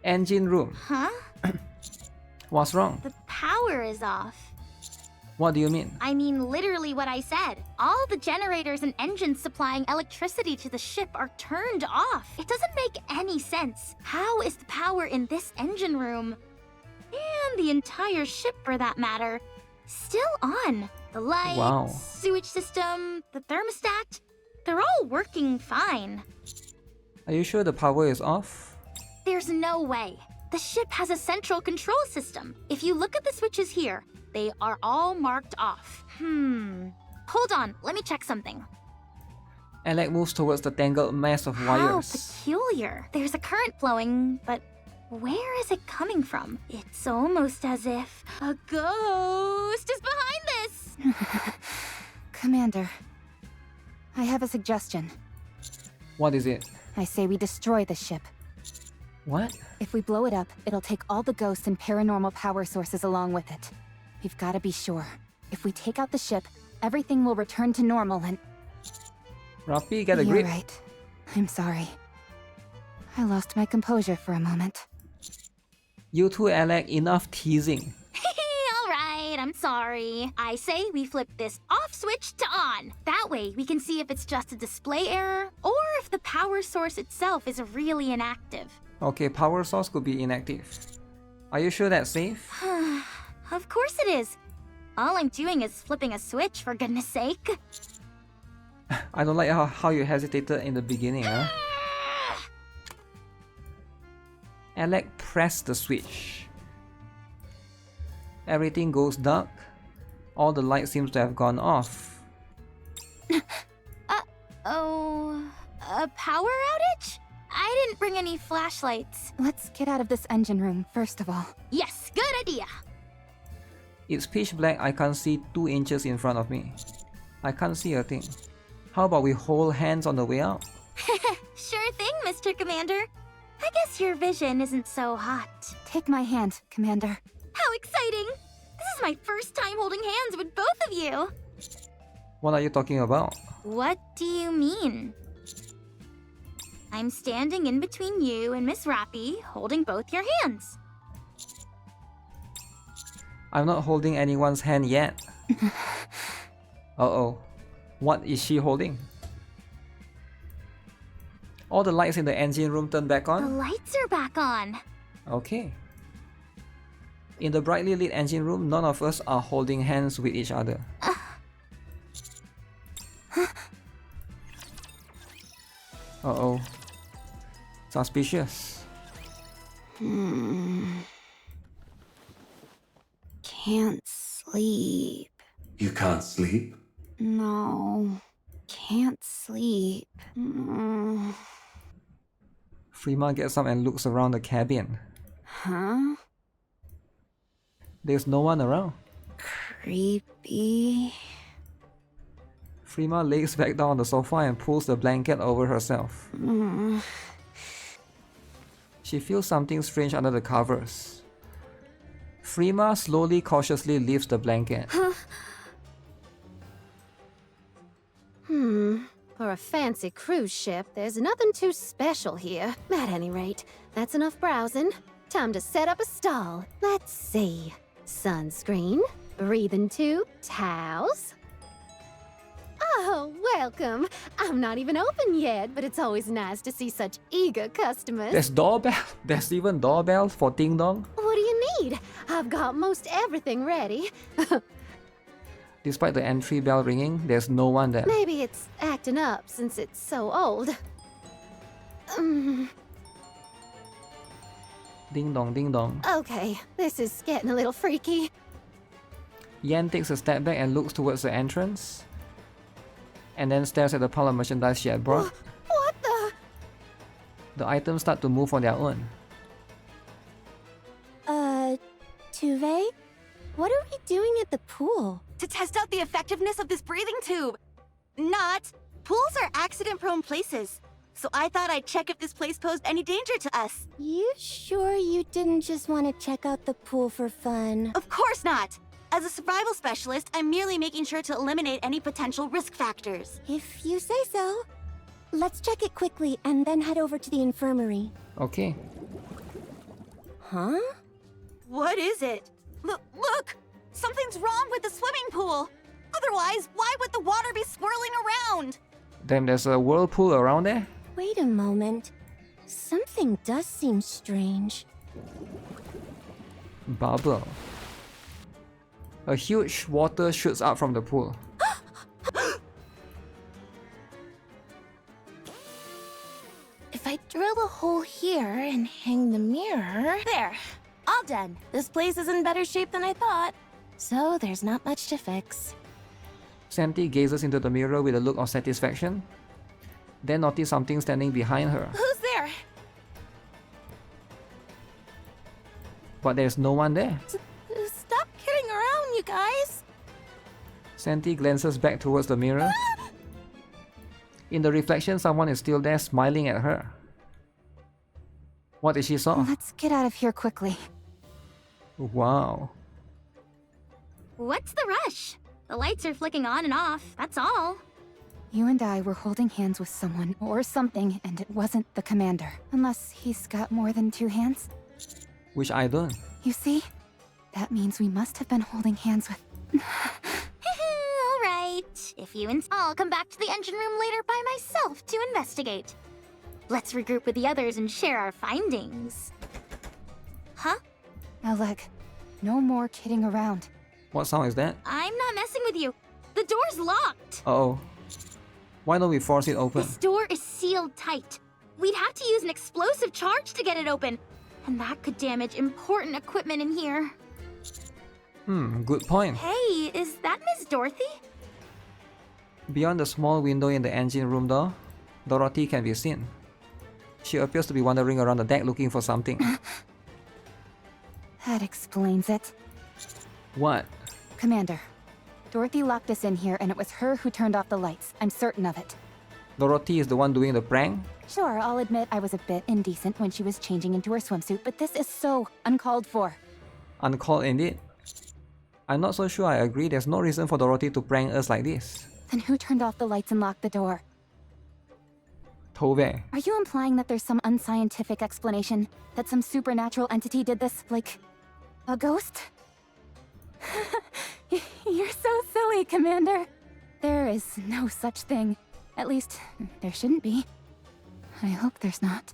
Engine room. Huh? What's wrong? The power is off. What do you mean? I mean literally what I said. All the generators and engines supplying electricity to the ship are turned off. It doesn't make any sense. How is the power in this engine room, and the entire ship for that matter, still on? The lights, Wow. sewage system, the thermostat, they're all working fine. Are you sure the power is off? There's no way. The ship has a central control system. If you look at the switches here, they are all marked off. Hold on, let me check something. Alec moves towards the tangled mass of How wires. peculiar. There's a current flowing, but where is it coming from? It's almost as if a ghost is behind this. Commander, I have a suggestion. What is it? I say we destroy the ship. What? If we blow it up, it'll take all the ghosts and paranormal power sources along with it. We've gotta be sure. If we take out the ship, everything will return to normal and... Rappy, get a You're grip. right. I'm sorry. I lost my composure for a moment. You two, Alec, enough teasing. All right, I'm sorry. I say we flip this off switch to on. That way we can see if it's just a display error or if the power source itself is really inactive. Okay, power source could be inactive. Are you sure that's safe? Of course it is. All I'm doing is flipping a switch, for goodness sake. I don't like how you hesitated in the beginning, huh? Alec pressed the switch. Everything goes dark. All the lights seems to have gone off. Oh, a power outage? I didn't bring any flashlights. Let's get out of this engine room, first of all. Yes, good idea. It's pitch black, I can't see 2 inches in front of me. I can't see a thing. How about we hold hands on the way out? Sure thing, Mr. Commander. I guess your vision isn't so hot. Take my hand, Commander. How exciting! This is my first time holding hands with both of you. What are you talking about? What do you mean? I'm standing in between you and Miss Rappy, holding both your hands. I'm not holding anyone's hand yet. Uh-oh. What is she holding? All the lights in the engine room turn back The on? lights are back on. Okay. In the brightly lit engine room, none of us are holding hands with each other. Uh-oh. Suspicious. Can't sleep. You can't sleep? No. Can't sleep. Freema gets up and looks around the cabin. Huh? There's no one around. Creepy. Freema lays back down on the sofa and pulls the blanket over herself. She feels something strange under the covers. Freema slowly, cautiously lifts the blanket. a fancy cruise ship, there's nothing too special here. At any rate, that's enough browsing. Time to set up a stall. Let's see. Sunscreen, breathing tube, towels. Oh, welcome. I'm not even open yet, but it's always nice to see such eager customers. There's doorbell. There's even doorbells for Ding Dong. What do you need? I've got most everything ready. Despite the entry bell ringing, there's no one there. Maybe it's acting up since it's so old. Ding dong, ding dong. Okay, this is getting a little freaky. Yan takes a step back and looks towards the entrance. And then stares at the pile of merchandise she had brought. What the? The items start to move on their own. Tuve? What are we doing at the pool? To test out the effectiveness of this breathing tube. Not. Pools are accident-prone places. So I thought I'd check if this place posed any danger to us. You sure you didn't just want to check out the pool for fun? Of course not. As a survival specialist, I'm merely making sure to eliminate any potential risk factors. If you say so. Let's check it quickly and then head over to the infirmary. Okay. Huh? What is it? Look! Something's wrong with the swimming pool. Otherwise, why would the water be swirling around? Damn, there's a whirlpool around there? Wait a moment. Something does seem strange. Bubble. A huge water shoots out from the pool. If I drill a hole here and hang the mirror... There! All done. This place is in better shape than I thought. So there's not much to fix. Santi gazes into the mirror with a look of satisfaction. Then notices something standing behind her. Who's there? But there's no one there. Stop kidding around, you guys! Santi glances back towards the mirror. In the reflection, someone is still there smiling at her. What did she saw? Let's get out of here quickly. Wow. What's the rush? The lights are flicking on and off, that's all. You and I were holding hands with someone or something, and it wasn't the commander. Unless he's got more than 2 hands. Which I don't. You see? That means we must have been holding hands with... Alright. If you I'll come back to the engine room later by myself to investigate. Let's regroup with the others and share our findings. Huh? Oleg, no more kidding around. What sound is that? I'm not messing with you. The door's locked. Uh-oh. Why don't we force it open? This door is sealed tight. We'd have to use an explosive charge to get it open. And that could damage important equipment in here. Good point. Hey, is that Miss Dorothy? Beyond the small window in the engine room door, Dorothy can be seen. She appears to be wandering around the deck looking for something. That explains it. What? Commander, Dorothy locked us in here and it was her who turned off the lights. I'm certain of it. Dorothy is the one doing the prank? Sure, I'll admit I was a bit indecent when she was changing into her swimsuit, but this is so uncalled for. Uncalled indeed. I'm not so sure I agree. There's no reason for Dorothy to prank us like this. Then who turned off the lights and locked the door? Tove. Are you implying that there's some unscientific explanation? That some supernatural entity did this, like... a ghost? You're so silly, Commander. There is no such thing. At least, there shouldn't be. I hope there's not.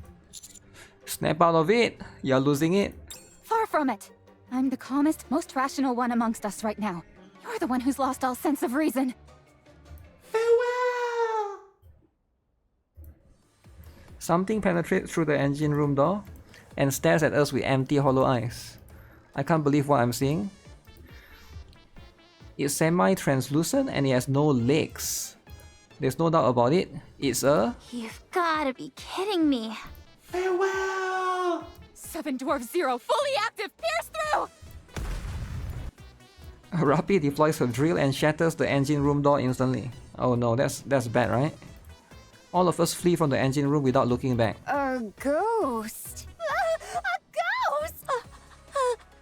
Snap out of it! You're losing it. Far from it! I'm the calmest, most rational one amongst us right now. You're the one who's lost all sense of reason. Farewell! Something penetrates through the engine room door and stares at us with empty, hollow eyes. I can't believe what I'm seeing. It's semi-translucent and it has no legs. There's no doubt about it. It's a... You've gotta be kidding me. Farewell! 7 Dwarf 0, fully active! Pierce through! Rapi deploys her drill and shatters the engine room door instantly. Oh no, that's bad, right? All of us flee from the engine room without looking back. A ghost! A ghost!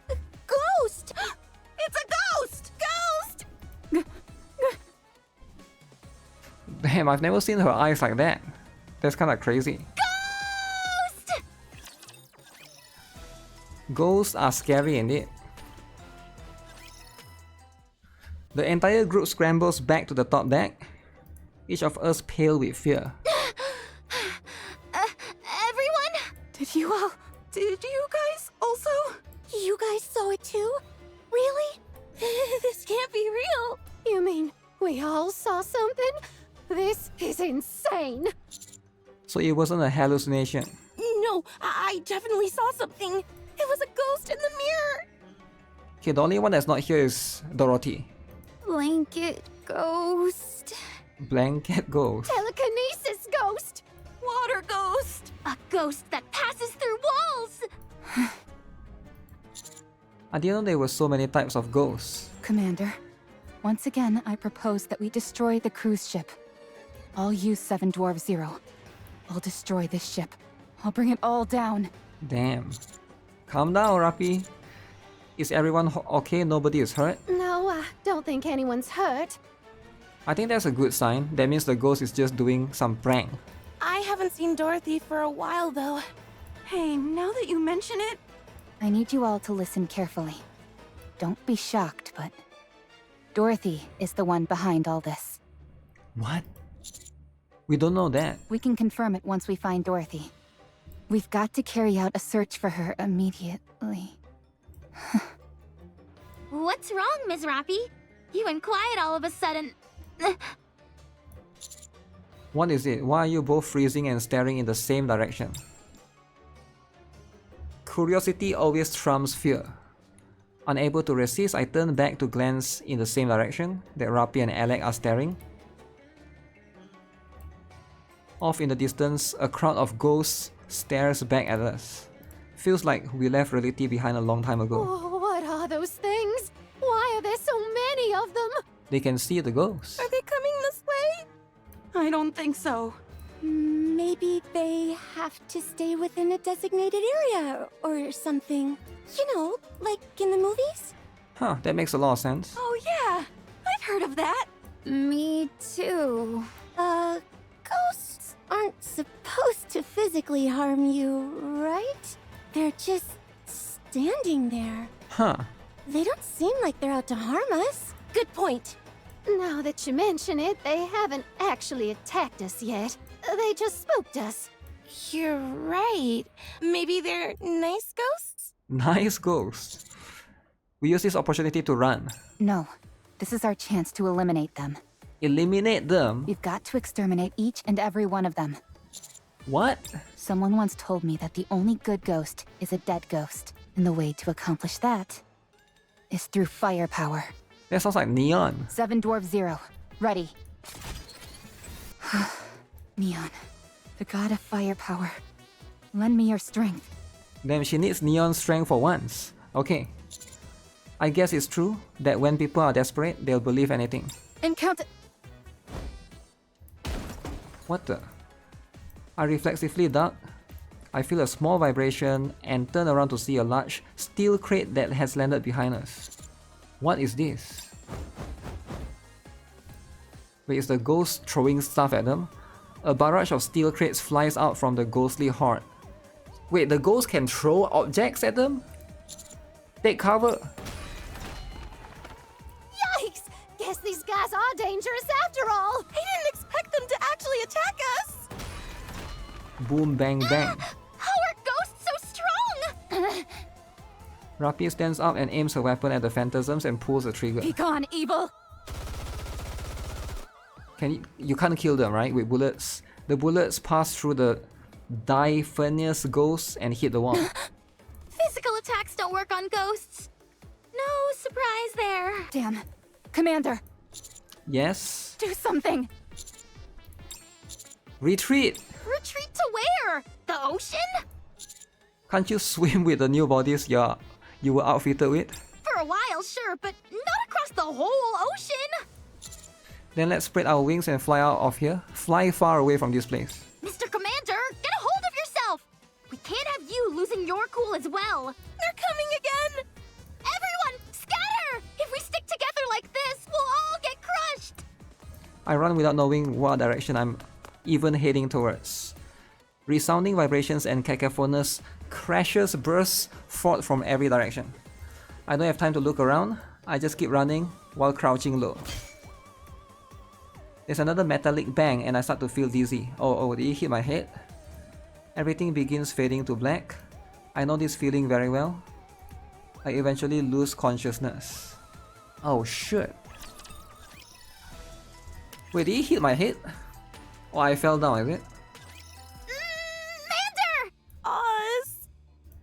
A ghost! It's a ghost! Ghost! Damn, I've never seen her eyes like that. That's kinda crazy. Ghost! Ghosts are scary indeed. The entire group scrambles back to the top deck, each of us pale with fear. Everyone? Did you guys also? You guys saw it too? Really? This can't be real. You mean we all saw something? This is insane. So it wasn't a hallucination. No, I definitely saw something. It was a ghost in the mirror. Okay, the only one that's not here is Dorothy. Blanket ghost. Blanket ghost. Telekinesis ghost. Water ghost. A ghost that passes through walls! I didn't know there were so many types of ghosts. Commander, once again, I propose that we destroy the cruise ship. I'll use 7 Dwarf Zero. I'll destroy this ship. I'll bring it all down. Damn. Calm down, Rappi. Is everyone okay? Nobody is hurt? No, I don't think anyone's hurt. I think that's a good sign. That means the ghost is just doing some prank. I haven't seen Dorothy for a while, though. Hey, now that you mention it, I need you all to listen carefully. Don't be shocked, but Dorothy is the one behind all this. What? We don't know that. We can confirm it once we find Dorothy. We've got to carry out a search for her immediately. What's wrong, Ms. Rappy? You went quiet all of a sudden. What is it? Why are you both freezing and staring in the same direction? Curiosity always trumps fear. Unable to resist, I turn back to glance in the same direction that Rappi and Alec are staring. Off in the distance, a crowd of ghosts stares back at us. Feels like we left reality behind a long time ago. Oh, what are those things? Why are there so many of them? They can see the ghosts. Are they coming this way? I don't think so. Maybe they have to stay within a designated area or something. You know, like in the movies? Huh, that makes a lot of sense. Oh yeah, I've heard of that. Me too. Ghosts aren't supposed to physically harm you, right? They're just standing there. Huh. They don't seem like they're out to harm us. Good point. Now that you mention it, they haven't actually attacked us yet. They just spooked us. You're right. Maybe they're nice ghosts? Nice ghosts. We use this opportunity to run. No, this is our chance to eliminate them. Eliminate them? We've got to exterminate each and every one of them. What? Someone once told me that the only good ghost is a dead ghost. And the way to accomplish that is through firepower. That sounds like Neon. 7 Dwarf Zero. Ready. Neon, the god of firepower. Lend me your strength. Damn, she needs Neon strength for once. Okay. I guess it's true that when people are desperate, they'll believe anything. Encounter. What the? I reflexively duck. I feel a small vibration and turn around to see a large steel crate that has landed behind us. What is this? Wait, is the ghost throwing stuff at them? A barrage of steel crates flies out from the ghostly horde. Wait, the ghost can throw objects at them? Take cover! Yikes! Guess these guys are dangerous after all! I didn't expect them to actually attack us. Boom bang bang. How are ghosts so strong? Rappi stands up and aims her weapon at the phantasms and pulls the trigger. Be gone, evil! You can't kill them, right? With bullets. The bullets pass through the diaphanous ghosts and hit the wall. Physical attacks don't work on ghosts. No surprise there. Damn. Commander, Yes? do something! Retreat! Retreat to where? The ocean? Can't you swim with the new bodies you were outfitted with? For a while, sure, but not across the whole ocean. Then let's spread our wings and fly out of here. Fly far away from this place. Mr. Commander, get a hold of yourself! We can't have you losing your cool as well. They're coming again. Everyone, scatter! If we stick together like this, we'll all get crushed. I run without knowing what direction I'm even heading towards. Resounding vibrations and cacophonous crashes burst forth from every direction. I don't have time to look around, I just keep running while crouching low. There's another metallic bang and I start to feel dizzy. Oh, did it hit my head? Everything begins fading to black. I know this feeling very well. I eventually lose consciousness. Oh shit. Wait, did it hit my head? Oh, I fell down, is it? Commander! Oz!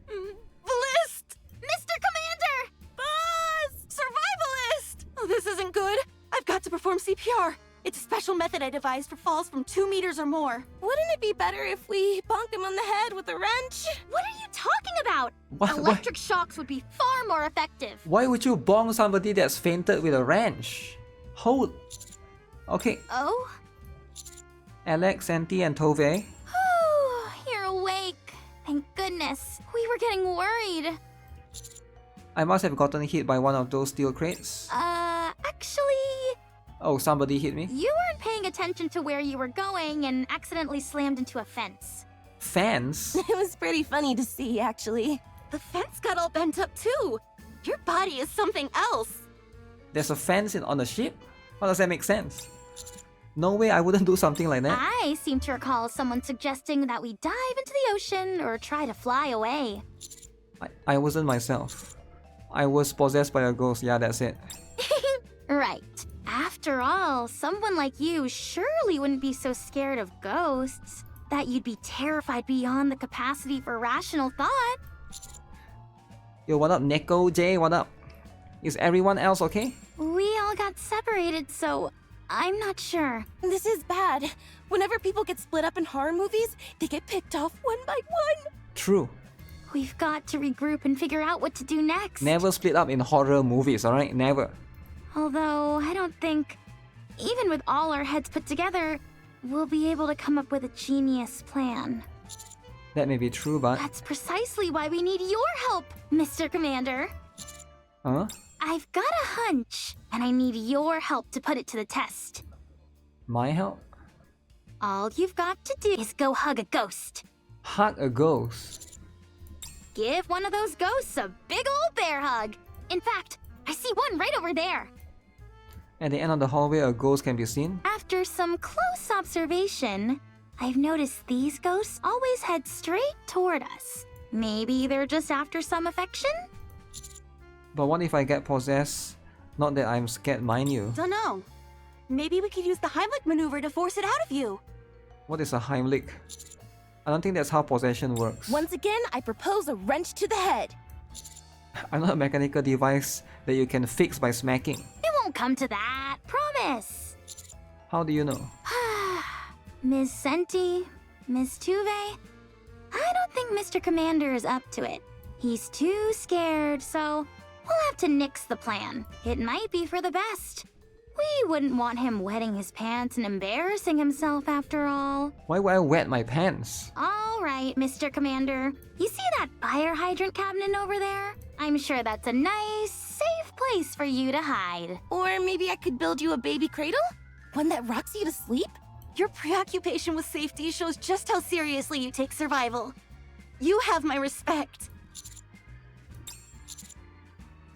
Blist! Mr. Commander! Buzz! Survivalist! Oh, this isn't good. I've got to perform CPR. It's a special method I devised for falls from 2 meters or more. Wouldn't it be better if we bonk him on the head with a wrench? What are you talking about? What? Electric shocks would be far more effective. Why would you bong somebody that's fainted with a wrench? Hold. Okay, Oh? Alex, Santi, and Tove. You're awake. Thank goodness. We were getting worried. I must have gotten hit by one of those steel crates. Actually, Oh, somebody hit me. you weren't paying attention to where you were going and accidentally slammed into a fence. Fans? It was pretty funny to see, actually. The fence got all bent up too. Your body is something else. There's a fence on the ship? How does that make sense? No way, I wouldn't do something like that. I seem to recall someone suggesting that we dive into the ocean or try to fly away. I wasn't myself. I was possessed by a ghost, yeah, that's it. Right. After all, someone like you surely wouldn't be so scared of ghosts that you'd be terrified beyond the capacity for rational thought. Yo, what up, Nico? Jay, what up? Is everyone else okay? We all got separated, so I'm not sure. This is bad. Whenever people get split up in horror movies, they get picked off one by one. True. We've got to regroup and figure out what to do next. Never split up in horror movies, alright? Never. Although, I don't think, even with all our heads put together, we'll be able to come up with a genius plan. That may be true, but... That's precisely why we need your help, Mr. Commander. Huh? I've got a hunch, and I need your help to put it to the test. My help? All you've got to do is go hug a ghost. Hug a ghost? Give one of those ghosts a big old bear hug. In fact, I see one right over there. At the end of the hallway, a ghost can be seen? After some close observation, I've noticed these ghosts always head straight toward us. Maybe they're just after some affection? But what if I get possessed? Not that I'm scared, mind you. Dunno. Maybe we could use the Heimlich maneuver to force it out of you. What is a Heimlich? I don't think that's how possession works. Once again, I propose a wrench to the head. I'm not a mechanical device that you can fix by smacking. It won't come to that, promise. How do you know? Ms. Senti, Ms. Tuve, I don't think Mr. Commander is up to it. He's too scared, so we'll have to nix the plan. It might be for the best. We wouldn't want him wetting his pants and embarrassing himself after all. Why would I wet my pants? All right, Mr. Commander. You see that fire hydrant cabinet over there? I'm sure that's a nice, safe place for you to hide. Or maybe I could build you a baby cradle? One that rocks you to sleep? Your preoccupation with safety shows just how seriously you take survival. You have my respect.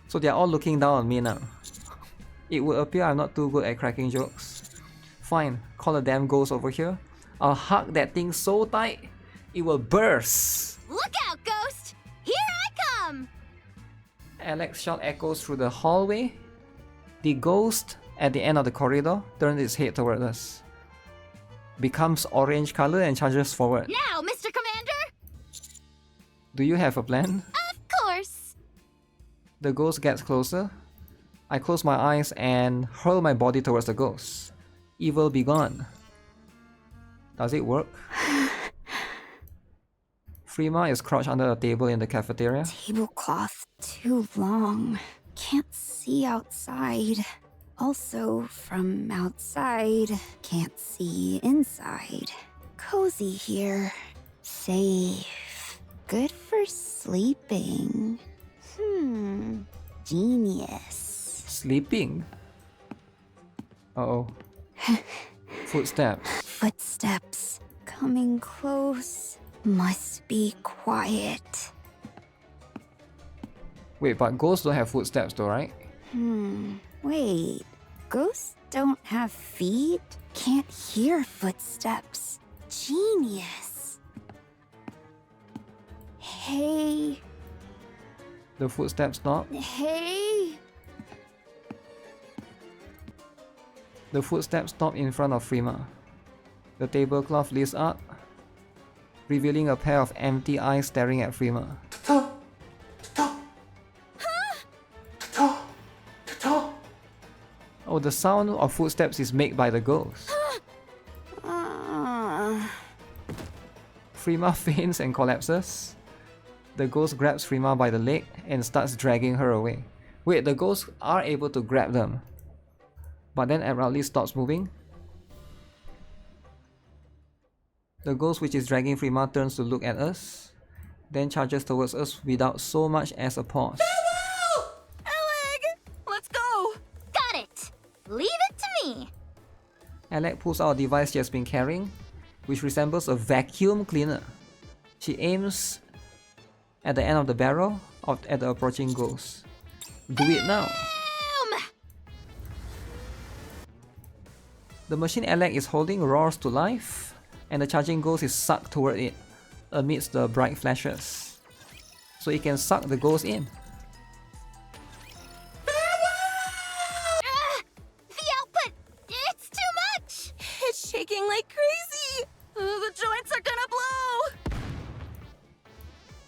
So they're all looking down on me now. It would appear I'm not too good at cracking jokes. Fine, call a damn ghost over here. I'll hug that thing so tight, it will burst. Look out, Ghost! Here I come! Alex's shout echoes through the hallway. The ghost at the end of the corridor turns its head toward us, becomes orange color and charges forward. Now, Mr. Commander! Do you have a plan? Of course! The ghost gets closer. I close my eyes and hurl my body towards the ghost. Evil be gone. Does it work? Freema is crouched under a table in the cafeteria. Tablecloth too long. Can't see outside. Also, from outside, can't see inside. Cozy here. Safe. Good for sleeping. Genius. Sleeping? Uh-oh. Footsteps. Footsteps. Coming close. Must be quiet. Wait, but ghosts don't have footsteps though, right? Wait. Ghosts don't have feet? Can't hear footsteps. Genius. Hey. The footsteps stop. Hey. The footsteps stop in front of Freema. The tablecloth lifts up, revealing a pair of empty eyes staring at Freema. Oh, the sound of footsteps is made by the ghost. Freema faints and collapses. The ghost grabs Freema by the leg and starts dragging her away. Wait, the ghosts are able to grab them, but then abruptly stops moving. The ghost which is dragging Freema turns to look at us, then charges towards us without so much as a pause. Let's go! Got it! Leave it to me! Alec pulls out a device she has been carrying, which resembles a vacuum cleaner. She aims at the end of the barrel at the approaching ghost. Do it now! Boom! The machine Alec is holding roars to life, and the charging ghost is sucked toward it amidst the bright flashes. So it can suck the ghost in. The output! It's too much! It's shaking like crazy! The joints are gonna blow!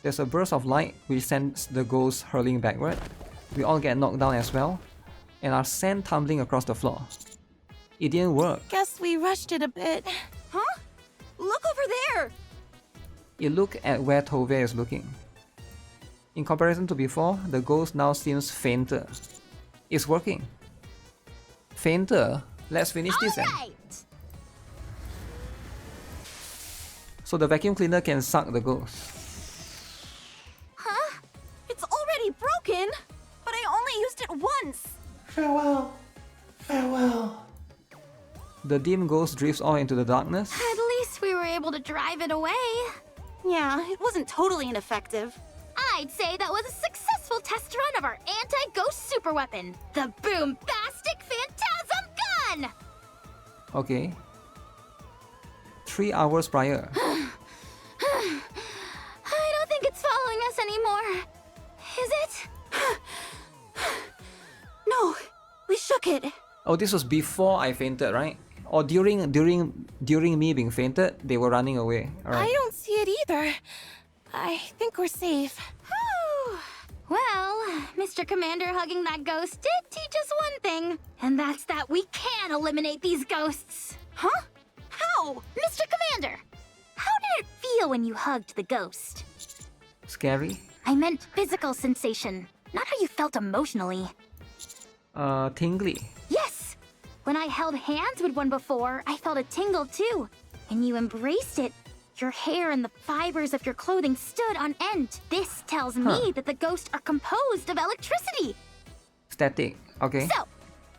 There's a burst of light which sends the ghost hurling backward. We all get knocked down as well, and are sent tumbling across the floor. It didn't work. Guess we rushed it a bit. Huh? Look over there! You look at where Tove is looking. In comparison to before, the ghost now seems fainter. It's working. Fainter? Let's finish this then. Alright! So the vacuum cleaner can suck the ghost. Huh? It's already broken! But I only used it once! Farewell. Farewell. The dim ghost drifts off into the darkness. At least we were able to drive it away. Yeah, it wasn't totally ineffective. I'd say that was a successful test run of our anti-ghost superweapon, the Boombastic Phantasm Gun! Okay. 3 hours prior. I don't think it's following us anymore. Is it? No, we shook it. Oh, this was before I fainted, right? Or during me being fainted, they were running away. I Alright. don't see it either. I think we're safe. Whew. Well, Mr. Commander hugging that ghost did teach us one thing, and that's that we can eliminate these ghosts. Huh? How? Mr. Commander, how did it feel when you hugged the ghost? Scary. I meant physical sensation, not how you felt emotionally. Tingly. Yes! When I held hands with one before, I felt a tingle too. And you embraced it. Your hair and the fibers of your clothing stood on end. This tells me that the ghosts are composed of electricity. Static. Okay. So,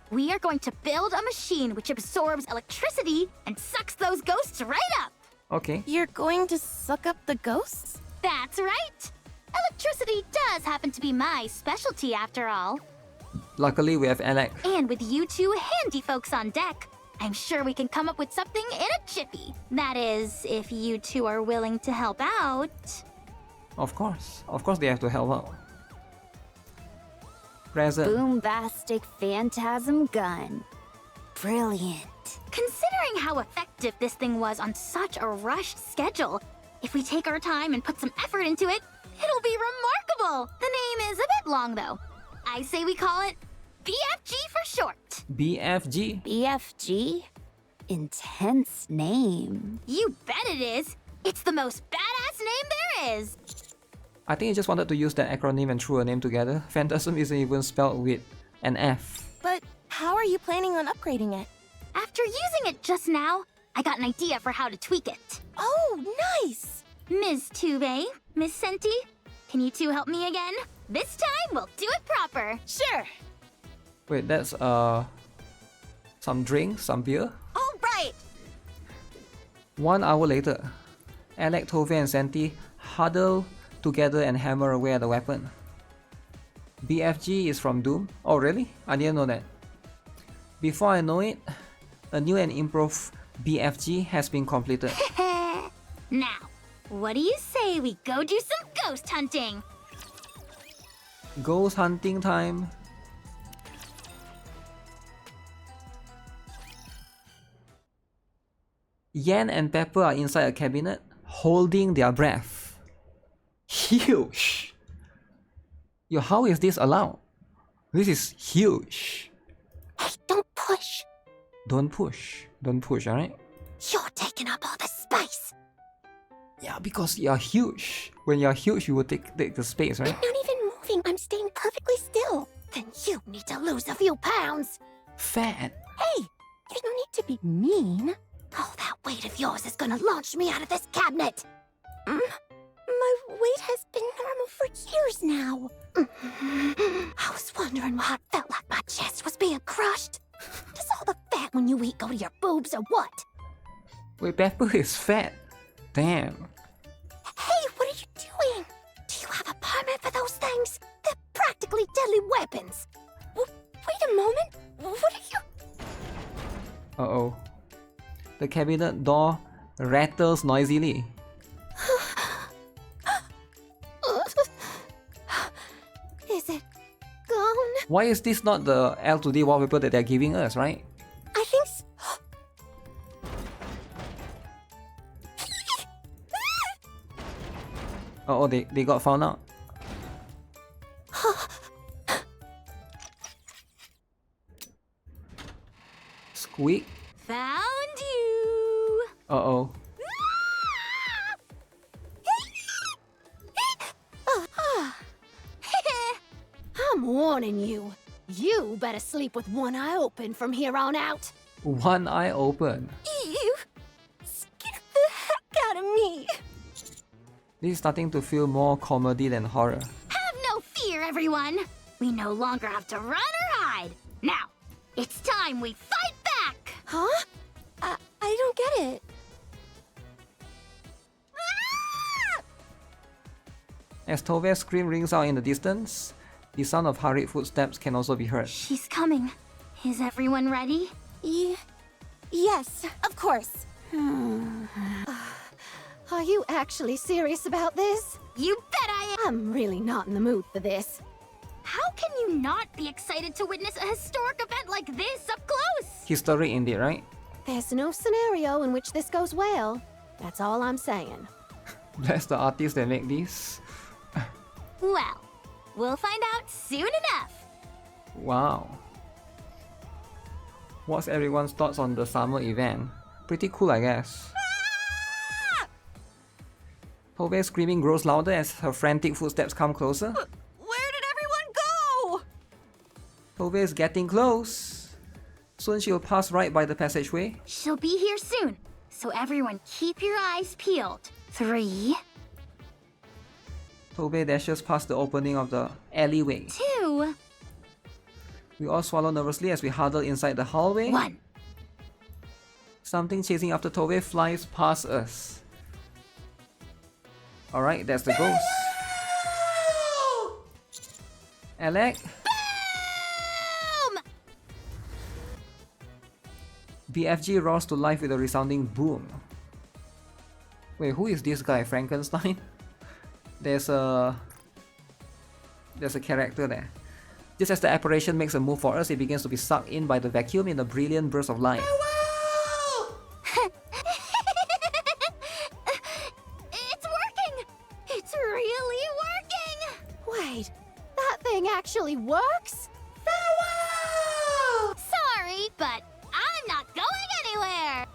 we are going to build a machine which absorbs electricity and sucks those ghosts right up. Okay. You're going to suck up the ghosts? That's right. Electricity does happen to be my specialty after all. Luckily, we have Alec. And with you two handy folks on deck, I'm sure we can come up with something in a jiffy. That is, if you two are willing to help out. Of course. Of course they have to help out. Present. Boombastic Phantasm Gun. Brilliant. Considering how effective this thing was on such a rushed schedule, if we take our time and put some effort into it, it'll be remarkable. The name is a bit long though. I say we call it BFG for short. BFG. BFG? Intense name. You bet it is. It's the most badass name there is. I think he just wanted to use that acronym and threw a name together. Phantasm isn't even spelled with an F. But how are you planning on upgrading it? After using it just now, I got an idea for how to tweak it. Oh, nice! Ms. Tube, Miss Senti, can you two help me again? This time we'll do it proper. Sure. Wait, that's some drink, some beer. 1 hour later, Alec, Tove and Santi huddle together and hammer away at the weapon. BFG is from Doom? Oh really? I didn't know that. Before I know it, a new and improved BFG has been completed. Now, what do you say we go do some ghost hunting? Ghost hunting time. Yan and Pepper are inside a cabinet, holding their breath. Huge! Yo, how is this allowed? This is huge. Hey, don't push. Don't push. Don't push, alright? You're taking up all the space. Yeah, because you're huge. When you're huge, you will take the space, right? I'm not even moving. I'm staying perfectly still. Then you need to lose a few pounds. Fat. Hey, there's no need to be mean. All that weight of yours is gonna launch me out of this cabinet. My weight has been normal for years now. I was wondering why it felt like my chest was being crushed. Does all the fat when you eat go to your boobs or what? Wait, Pepper is fat. Damn. Hey, what are you doing? Do you have a permit for those things? They're practically deadly weapons. Wait a moment. What are you... Uh-oh. The cabinet door rattles noisily. Is it gone? Why is this not the L2D wallpaper that they're giving us, right? I think so. Oh, they got found out. Squeak. Found you! Uh-oh. I'm warning you. You better sleep with one eye open from here on out. One eye open. You scared the heck out of me. This is starting to feel more comedy than horror. Have no fear, everyone! We no longer have to run or hide. Now, it's time we fight back! Huh? I don't get it. As Tove's scream rings out in the distance, the sound of hurried footsteps can also be heard. She's coming. Is everyone ready? Yes, of course. Are you actually serious about this? You bet I am! I'm really not in the mood for this. How can you not be excited to witness a historic event like this up close? Historic indeed, right? There's no scenario in which this goes well. That's all I'm saying. Bless the artists that make this. Well, we'll find out soon enough. Wow. What's everyone's thoughts on the summer event? Pretty cool, I guess. Tove's screaming grows louder as her frantic footsteps come closer. Where did everyone go? Tove is getting close. Soon she'll pass right by the passageway. She'll be here soon, so everyone keep your eyes peeled. 3, Tove dashes past the opening of the alleyway. 2, We all swallow nervously as we huddle inside the hallway. 1. Something chasing after Tove flies past us. Alright, that's the ghost. Alec? Boom! BFG roars to life with a resounding boom. Wait, who is this guy? Frankenstein? There's a character there. Just as the apparition makes a move for us, it begins to be sucked in by the vacuum in a brilliant burst of light. It's working! It's really working! Wait, that thing actually works? Sorry, but I'm not going anywhere!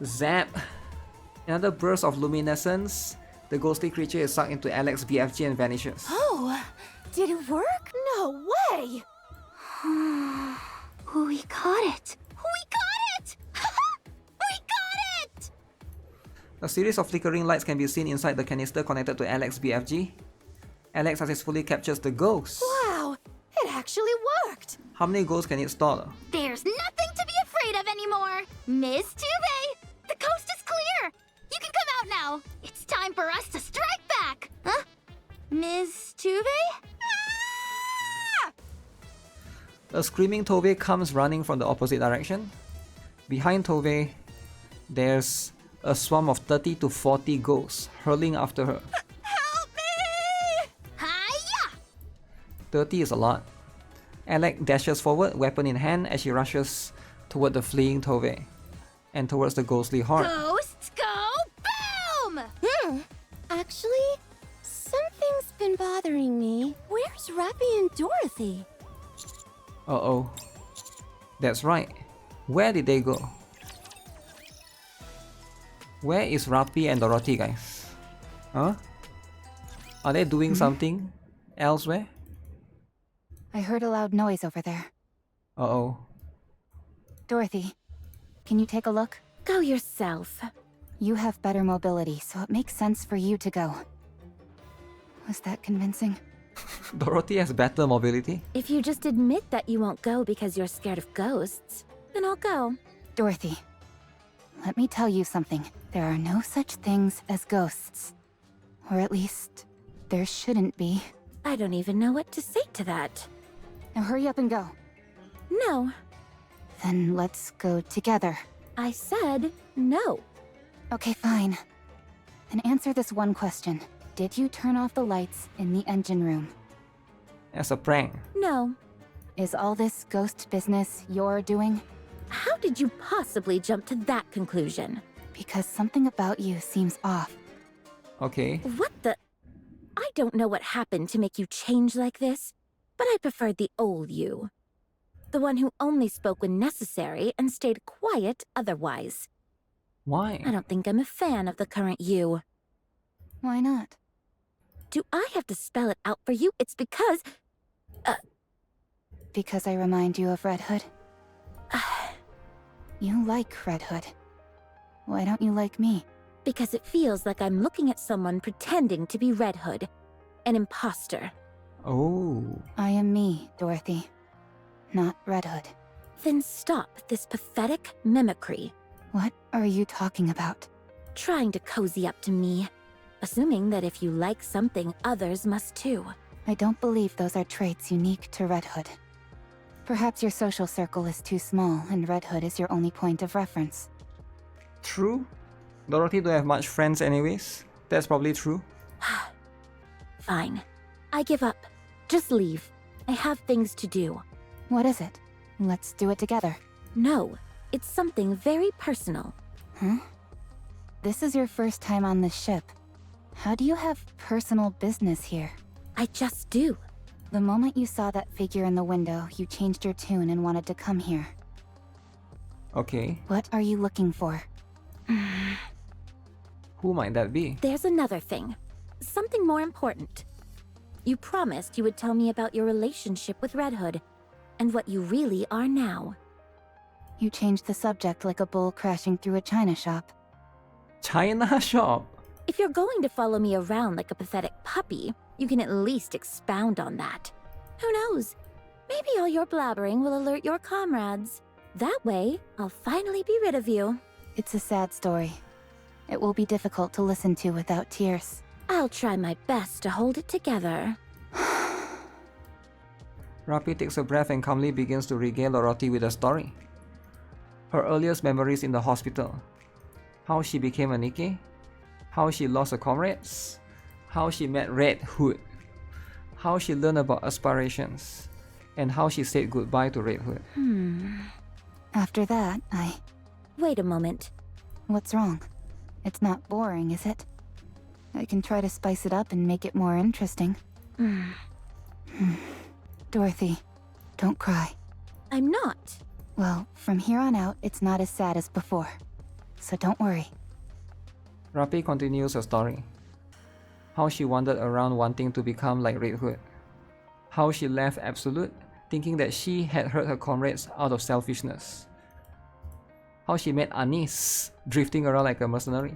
Zap! Another burst of luminescence. The ghostly creature is sucked into Alec's BFG and vanishes. Oh, did it work? No way! We got it! We got it! We got it! A series of flickering lights can be seen inside the canister connected to Alec's BFG. Alex successfully captures the ghost. Wow, it actually worked! How many ghosts can it store? There's nothing to be afraid of anymore! Miss Tube! The coast is clear! You can come out now! It's time for us to strike back! Huh? Ms. Tube? Ah! A screaming Tove comes running from the opposite direction. Behind Tove, there's a swarm of 30 to 40 ghosts hurling after her. Help me! Hiya! 30 is a lot. Alec dashes forward, weapon in hand, as she rushes toward the fleeing Tove and towards the ghostly horde. Ghosts go boom! Actually, something's been bothering me. Where's Rappy and Dorothy? Uh-oh. That's right. Where did they go? Where is Rappy and Dorothy, guys? Huh? Are they doing something elsewhere? I heard a loud noise over there. Uh-oh. Dorothy, can you take a look? Go yourself. You have better mobility, so it makes sense for you to go. Was that convincing? Dorothy has better mobility? If you just admit that you won't go because you're scared of ghosts, then I'll go. Dorothy, let me tell you something. There are no such things as ghosts. Or at least, there shouldn't be. I don't even know what to say to that. Now hurry up and go. No. Then let's go together. I said no. Okay, fine. Then answer this one question. Did you turn off the lights in the engine room? As a prank. No. Is all this ghost business your doing? How did you possibly jump to that conclusion? Because something about you seems off. Okay. What the? I don't know what happened to make you change like this, but I preferred the old you. The one who only spoke when necessary and stayed quiet otherwise. Why? I don't think I'm a fan of the current you. Why not? Do I have to spell it out for you? It's because... Because I remind you of Red Hood? You like Red Hood. Why don't you like me? Because it feels like I'm looking at someone pretending to be Red Hood. An imposter. Oh. I am me, Dorothy. Not Red Hood. Then stop this pathetic mimicry. What are you talking about? Trying to cozy up to me. Assuming that if you like something, others must too. I don't believe those are traits unique to Red Hood. Perhaps your social circle is too small, and Red Hood is your only point of reference. True. Dorothy don't have much friends anyways. That's probably true. Fine. I give up. Just leave. I have things to do. What is it? Let's do it together. No. It's something very personal. Huh? This is your first time on this ship. How do you have personal business here? I just do. The moment you saw that figure in the window, you changed your tune and wanted to come here. Okay. What are you looking for? Who might that be? There's another thing. Something more important. You promised you would tell me about your relationship with Red Hood, and what you really are now. You changed the subject like a bull crashing through a china shop. China shop? If you're going to follow me around like a pathetic puppy, you can at least expound on that. Who knows? Maybe all your blabbering will alert your comrades. That way, I'll finally be rid of you. It's a sad story. It will be difficult to listen to without tears. I'll try my best to hold it together. Rappy takes a breath and calmly begins to regale Dorothy with a story. Her earliest memories in the hospital. How she became a NIKKE. How she lost her comrades. How she met Red Hood. How she learned about aspirations. And how she said goodbye to Red Hood. After that, Wait a moment. What's wrong? It's not boring, is it? I can try to spice it up and make it more interesting. Dorothy, don't cry. I'm not. Well, from here on out, it's not as sad as before. So don't worry. Rappy continues her story. How she wandered around wanting to become like Red Hood. How she left Absolute, thinking that she had hurt her comrades out of selfishness. How she met Anis, drifting around like a mercenary.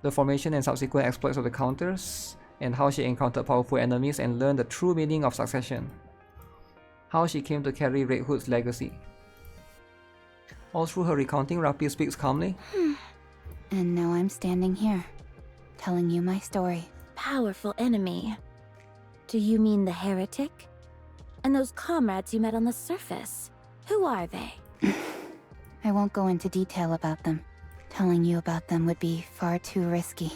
The formation and subsequent exploits of the Counters, and how she encountered powerful enemies and learned the true meaning of succession. How she came to carry Red Hood's legacy. All through her recounting, Rapi speaks calmly. And now I'm standing here, telling you my story. Powerful enemy. Do you mean the heretic? And those comrades you met on the surface? Who are they? I won't go into detail about them. Telling you about them would be far too risky.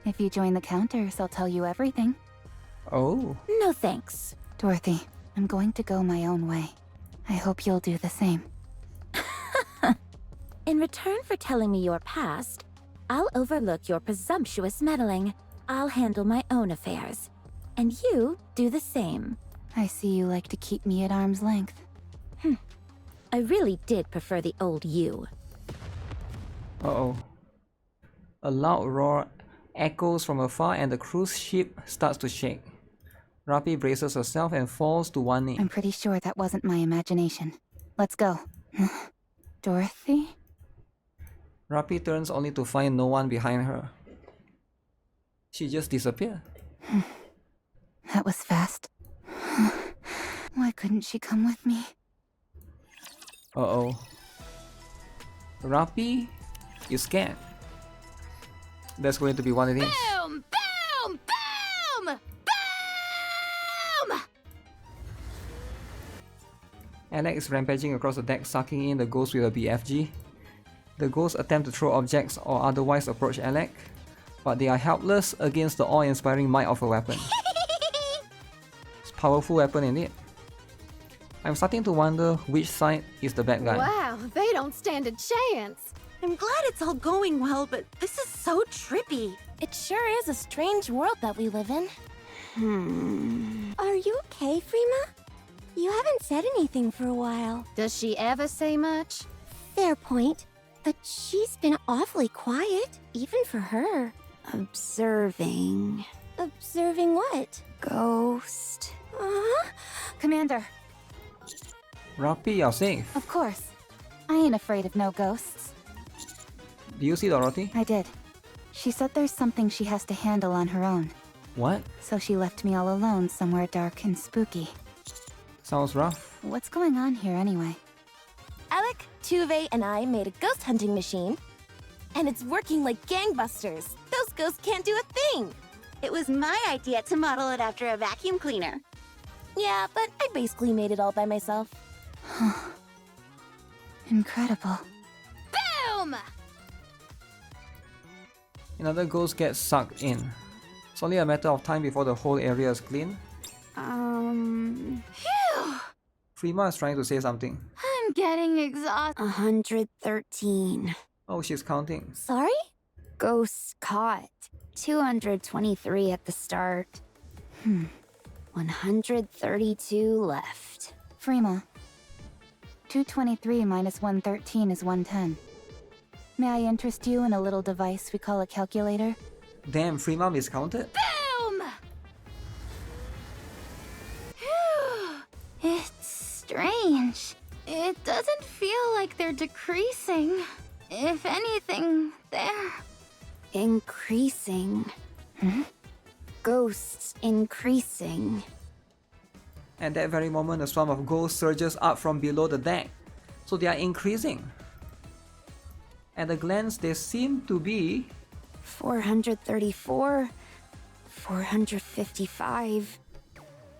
If you join the Counters, I'll tell you everything. Oh. No thanks. Dorothy, I'm going to go my own way. I hope you'll do the same. In return for telling me your past, I'll overlook your presumptuous meddling. I'll handle my own affairs. And you do the same. I see you like to keep me at arm's length. I really did prefer the old you. Uh-oh. A loud roar echoes from afar and the cruise ship starts to shake. Rapi braces herself and falls to one knee. I'm pretty sure that wasn't my imagination. Let's go. Dorothy? Rapi turns only to find no one behind her. She just disappeared. That was fast. Why couldn't she come with me? Uh-oh. Rapi, you scared. That's going to be one of these. Boom! Boom! Boom! Boom! Alec is rampaging across the deck, sucking in the ghost with a BFG. The ghosts attempt to throw objects or otherwise approach Alec, but they are helpless against the awe-inspiring might of a weapon. It's a powerful weapon indeed. I'm starting to wonder which side is the bad guy. Wow, they don't stand a chance. I'm glad it's all going well, but this is so trippy. It sure is a strange world that we live in. Are you okay, Freema? You haven't said anything for a while. Does she ever say much? Fair point. But she's been awfully quiet, even for her. Observing. Observing what? Ghost. Commander, Rapi, you're safe. of course. I ain't afraid of no ghosts. Do you see Dorothy? I did. She said there's something she has to handle on her own. What? So she left me all alone somewhere dark and spooky. Sounds rough. What's going on here anyway? Alec, Tuve, and I made a ghost hunting machine, and it's working like gangbusters. Those ghosts can't do a thing. It was my idea to model it after a vacuum cleaner. Yeah, but I basically made it all by myself. Incredible. Boom! Another ghost gets sucked in. It's only a matter of time before the whole area is clean. Phew! Freema is trying to say something. I'm getting exhausted. 113. Oh, she's counting. Sorry? Ghosts caught. 223 at the start. 132 left. Freema. 223 minus 113 is 110. May I interest you in a little device we call a calculator? Damn, Freema miscounted? Boom! Phew. It's strange. It doesn't feel like they're decreasing. If anything, they're... Increasing. Ghosts increasing. At that very moment, a swarm of ghosts surges up from below the deck. So they are increasing. At a glance, they seem to be... 434. 455.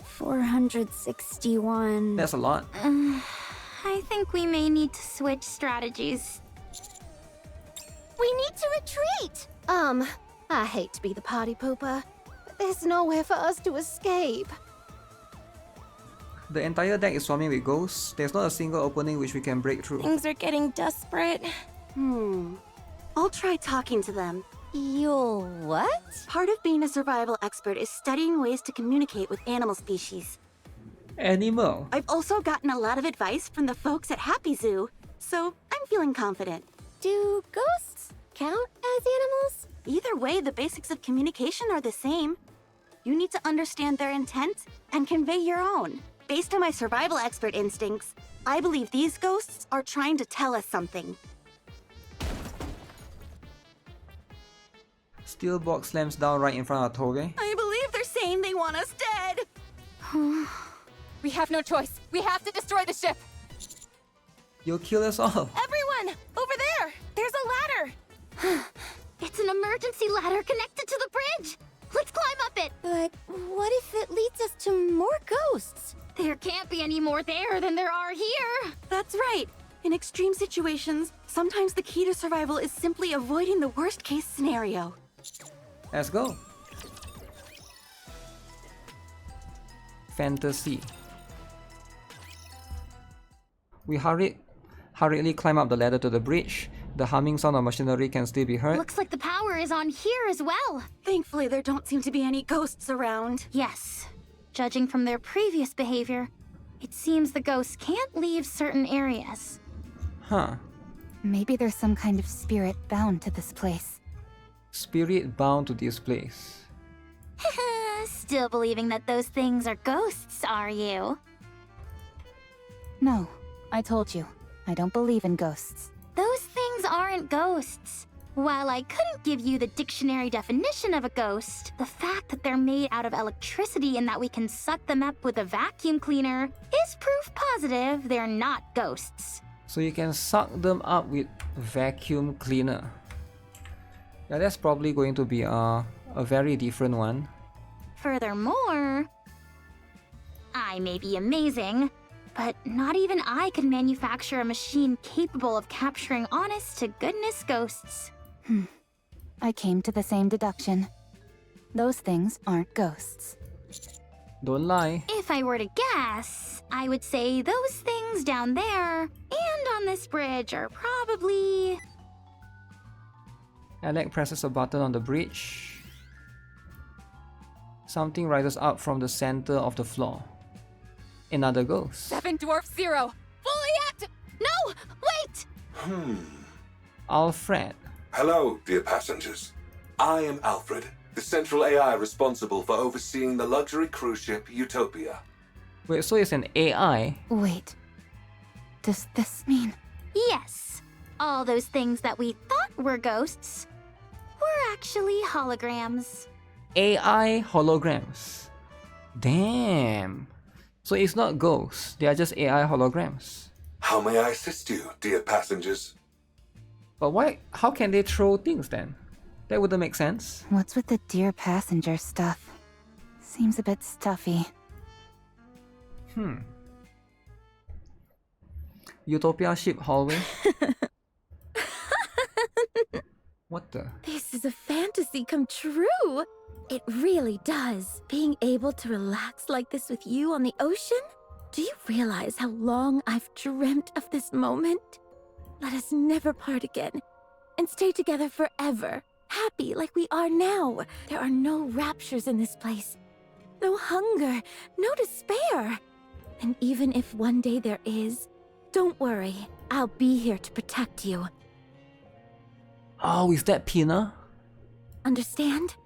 461. That's a lot. I think we may need to switch strategies. We need to retreat! I hate to be the party pooper, but there's nowhere for us to escape. The entire deck is swarming with ghosts. There's not a single opening which we can break through. Things are getting desperate. I'll try talking to them. You'll what? Part of being a survival expert is studying ways to communicate with animal species. Animal. I've also gotten a lot of advice from the folks at Happy Zoo, so I'm feeling confident. Do ghosts count as animals? Either way, the basics of communication are the same. You need to understand their intent and convey your own. Based on my survival expert instincts, I believe these ghosts are trying to tell us something. Steel box slams down right in front of Toge. I believe they're saying they want us dead! We have no choice. We have to destroy the ship. You'll kill us all. Everyone! Over there! There's a ladder! It's an emergency ladder connected to the bridge. Let's climb up it. But what if it leads us to more ghosts? There can't be any more there than there are here. That's right. In extreme situations, sometimes the key to survival is simply avoiding the worst-case scenario. Let's go. Fantasy. We hurriedly climb up the ladder to the bridge. The humming sound of machinery can still be heard. Looks like the power is on here as well. Thankfully, there don't seem to be any ghosts around. Yes. Judging from their previous behavior, it seems the ghosts can't leave certain areas. Huh. Maybe there's some kind of spirit bound to this place. Spirit bound to this place. Still believing that those things are ghosts, are you? No, I told you. I don't believe in ghosts. Those things aren't ghosts. While I couldn't give you the dictionary definition of a ghost, the fact that they're made out of electricity and that we can suck them up with a vacuum cleaner is proof positive they're not ghosts. So you can suck them up with vacuum cleaner. Yeah, that's probably going to be a very different one. Furthermore, I may be amazing, but not even I could manufacture a machine capable of capturing honest-to-goodness ghosts. I came to the same deduction. Those things aren't ghosts. Don't lie. If I were to guess, I would say those things down there and on this bridge are probably... Alec presses a button on the bridge. Something rises up from the center of the floor. Another ghost. 7 Dwarf 0! Fully act! No! Wait! Alfred. Hello, dear passengers. I am Alfred, the central AI responsible for overseeing the luxury cruise ship Utopia. Wait, so it's an AI? Wait. Does this mean... Yes. All those things that we thought were ghosts were actually holograms. AI holograms. Damn. So it's not ghosts, they are just AI holograms. How may I assist you, dear passengers? But why? How can they throw things then? That wouldn't make sense. What's with the dear passenger stuff? Seems a bit stuffy. Utopia ship hallway. What the? This is a fantasy come true. It really does. Being able to relax like this with you on the ocean? Do you realize how long I've dreamt of this moment? Let us never part again and stay together forever, happy like we are now. There are no raptures in this place, no hunger, no despair. And even if one day there is, don't worry, I'll be here to protect you. Oh, is that Pina? Understand?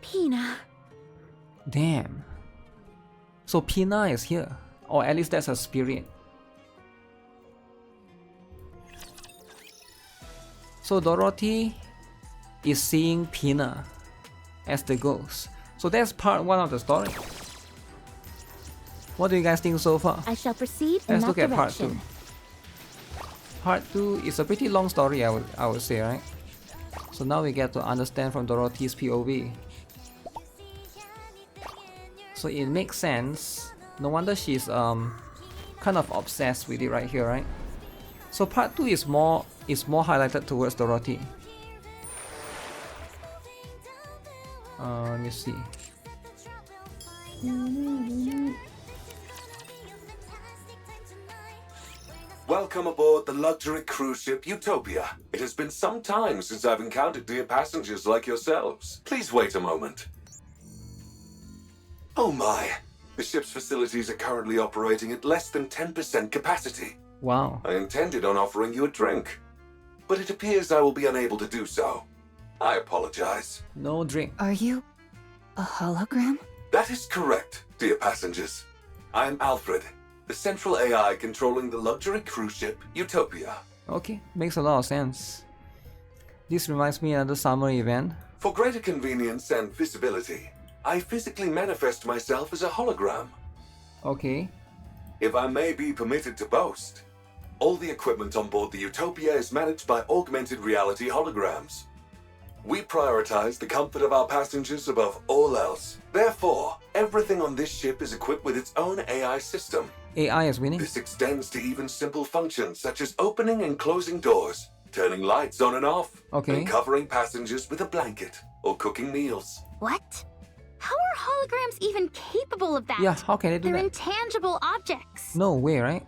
Pina. Damn. So Pina is here. Or at least that's her spirit. So Dorothy is seeing Pina as the ghost. So that's part 1 of the story. What do you guys think so far? I shall proceed in Let's that look at part direction. 2. Part 2 is a pretty long story, I would say, right? So now we get to understand from Dorothy's POV. So it makes sense. No wonder she's kind of obsessed with it right here, right? So part 2 is more highlighted towards Dorothy. Let me see. Welcome aboard the luxury cruise ship Utopia. It has been some time since I've encountered dear passengers like yourselves. Please wait a moment. Oh my. The ship's facilities are currently operating at less than 10% capacity. Wow. I intended on offering you a drink, but it appears I will be unable to do so. I apologize. No drink. Are you a hologram? That is correct, dear passengers. I am Alfred, the central AI controlling the luxury cruise ship Utopia. Okay, makes a lot of sense. This reminds me of another summer event. For greater convenience and visibility, I physically manifest myself as a hologram. Okay. If I may be permitted to boast, All the equipment on board the Utopia is managed by augmented reality holograms. We prioritize the comfort of our passengers above all else. Therefore, everything on this ship is equipped with its own AI system. AI is winning. This extends to even simple functions such as opening and closing doors, turning lights on and off, Okay. and covering passengers with a blanket or cooking meals. What? How are holograms even capable of that? Yeah, how can they do They're that? intangible objects. No way, right?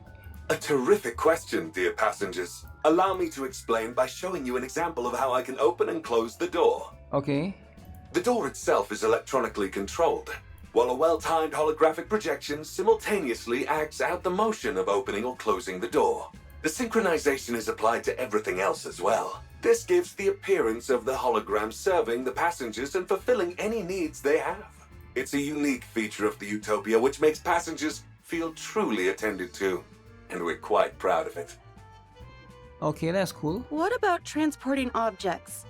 A terrific question, dear passengers. Allow me to explain by showing you an example of how I can open and close the door. Okay. The door itself is electronically controlled, while a well-timed holographic projection simultaneously acts out the motion of opening or closing the door. The synchronization is applied to everything else as well. This gives the appearance of the hologram serving the passengers and fulfilling any needs they have. It's a unique feature of the Utopia which makes passengers feel truly attended to, and we're quite proud of it. Okay, that's cool. What about transporting objects?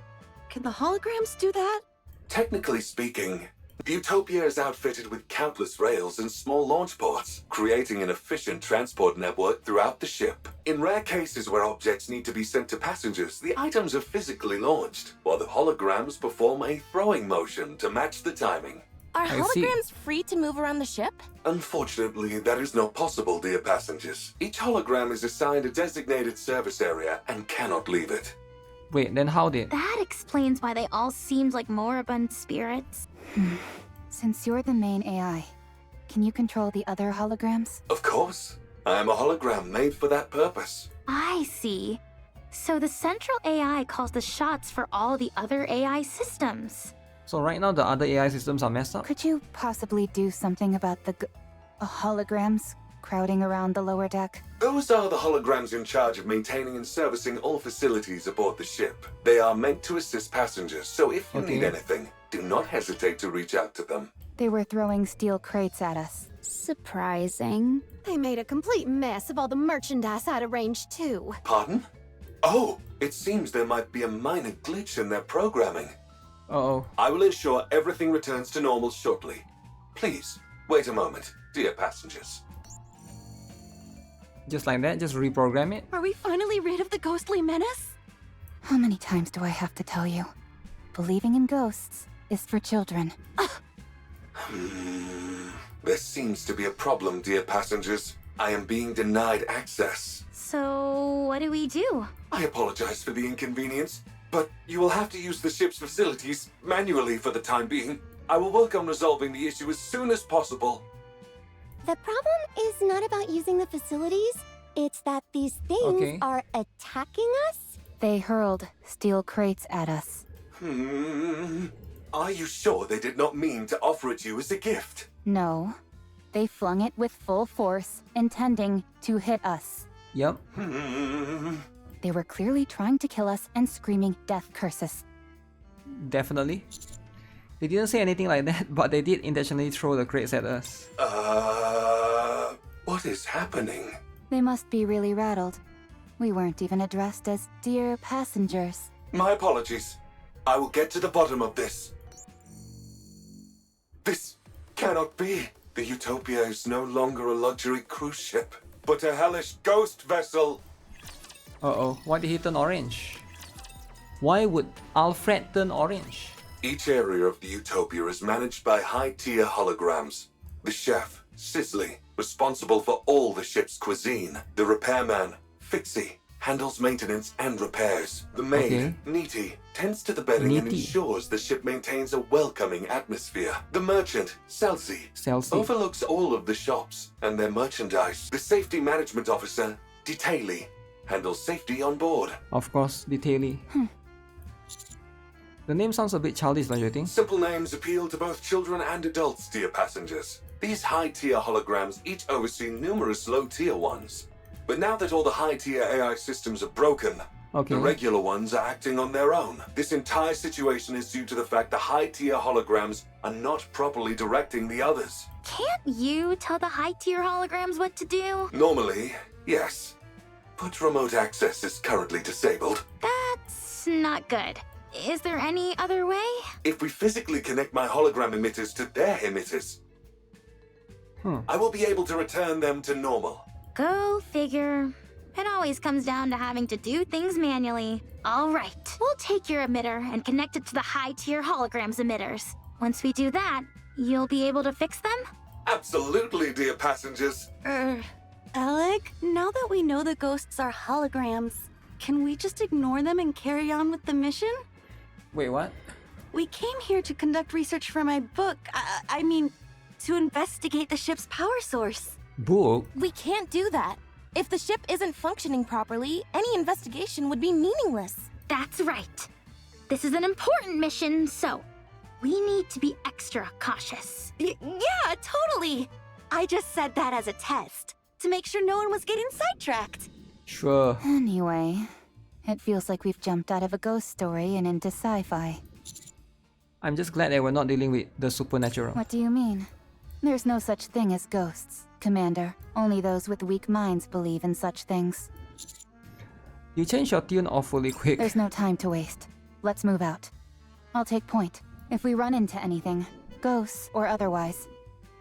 Can the holograms do that? Technically speaking, the Utopia is outfitted with countless rails and small launch ports, creating an efficient transport network throughout the ship. In rare cases where objects need to be sent to passengers, the items are physically launched, while the holograms perform a throwing motion to match the timing. Are I see. holograms free to move around the ship? Unfortunately, that is not possible, dear passengers. Each hologram is assigned a designated service area and cannot leave it. Wait, then how did? That explains why they all seemed like moribund spirits. Since you're the main AI, can you control the other holograms? Of course, I am a hologram made for that purpose. I see. So the central AI calls the shots for all the other AI systems. So right now the other AI systems are messed up? Could you possibly do something about the holograms crowding around the lower deck? Those are the holograms in charge of maintaining and servicing all facilities aboard the ship. They are meant to assist passengers, so if you need Okay. anything, do not hesitate to reach out to them. They were throwing steel crates at us. Surprising. They made a complete mess of all the merchandise I'd arranged too. Pardon? Oh, it seems there might be a minor glitch in their programming. Uh-oh. I will ensure everything returns to normal shortly. Please, wait a moment, dear passengers. Just like that, just reprogram it? Are we finally rid of the ghostly menace? How many times do I have to tell you? Believing in ghosts is for children. There seems to be a problem, dear passengers. I am being denied access. So what do we do? I apologize for the inconvenience, but you will have to use the ship's facilities manually for the time being. I will work on resolving the issue as soon as possible. The problem is not about using the facilities. It's that these things Okay. are attacking us. They hurled steel crates at us. Are you sure they did not mean to offer it you as a gift? No, they flung it with full force, intending to hit us. Yep. They were clearly trying to kill us and screaming death curses. Definitely. They didn't say anything like that, but they did intentionally throw the crates at us. What is happening? They must be really rattled. We weren't even addressed as dear passengers. My apologies. I will get to the bottom of this. This cannot be. The Utopia is no longer a luxury cruise ship, but a hellish ghost vessel. Uh-oh, why did he turn orange? Why would Alfred turn orange? Each area of the Utopia is managed by high-tier holograms. The chef, Sisley, responsible for all the ship's cuisine. The repairman, Fixie, handles maintenance and repairs. The maid, Okay. Neaty, tends to the bedding and Neaty. ensures the ship maintains a welcoming atmosphere. The merchant, Celsi, Celsi. overlooks all of the shops and their merchandise. The safety management officer, Detaily, handles safety on board. Of course, Detaily. The name sounds a bit childish, don't you think? Simple names appeal to both children and adults, dear passengers. These high-tier holograms each oversee numerous low-tier ones. But now that all the high-tier AI systems are broken, Okay. the regular ones are acting on their own. This entire situation is due to the fact the high-tier holograms are not properly directing the others. Can't you tell the high-tier holograms what to do? Normally, yes. But remote access is currently disabled. That's not good. Is there any other way? If we physically connect my hologram emitters to their emitters, I will be able to return them to normal. Go figure. It always comes down to having to do things manually. All right, we'll take your emitter and connect it to the high-tier holograms emitters. Once we do that, you'll be able to fix them? Absolutely, dear passengers. Alec, now that we know the ghosts are holograms, can we just ignore them and carry on with the mission? Wait, what? We came here to conduct research for my book. I mean, to investigate the ship's power source. Book? We can't do that. If the ship isn't functioning properly, any investigation would be meaningless. That's right. This is an important mission, so we need to be extra cautious. Yeah, totally. I just said that as a test, to make sure no one was getting sidetracked. Sure. Anyway, it feels like we've jumped out of a ghost story and into sci-fi. I'm just glad that we're not dealing with the supernatural. What do you mean? There's no such thing as ghosts, Commander. Only those with weak minds believe in such things. You changed your tune awfully quick. There's no time to waste. Let's move out. I'll take point. If we run into anything, ghosts or otherwise,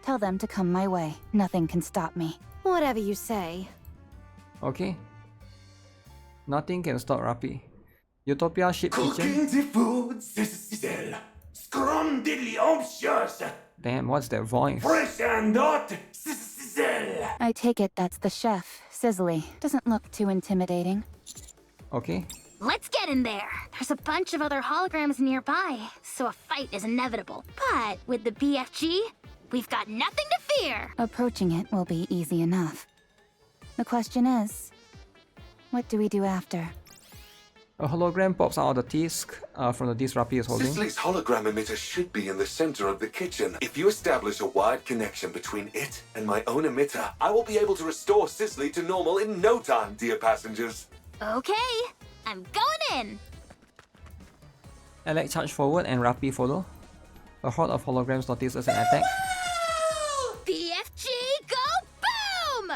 tell them to come my way. Nothing can stop me. Whatever you say. Okay. Nothing can stop Rapi. Utopia ship kitchen. Cooking the food, sizzle. Scrum delicious. Damn, what's that voice? Fresh and hot, sizzle. I take it that's the chef, Sizzly. Doesn't look too intimidating. Okay. Let's get in there. There's a bunch of other holograms nearby, so a fight is inevitable. But with the BFG, we've got nothing to fear. Approaching it will be easy enough. The question is, what do we do after? A hologram pops out of the disc from the disc Rapi is holding. Sisley's hologram emitter should be in the center of the kitchen. If you establish a wide connection between it and my own emitter, I will be able to restore Sisley to normal in no time, dear passengers. Okay, I'm going in. Alec charge forward and Rapi follow. A horde of holograms notices an attack. BFG, go boom!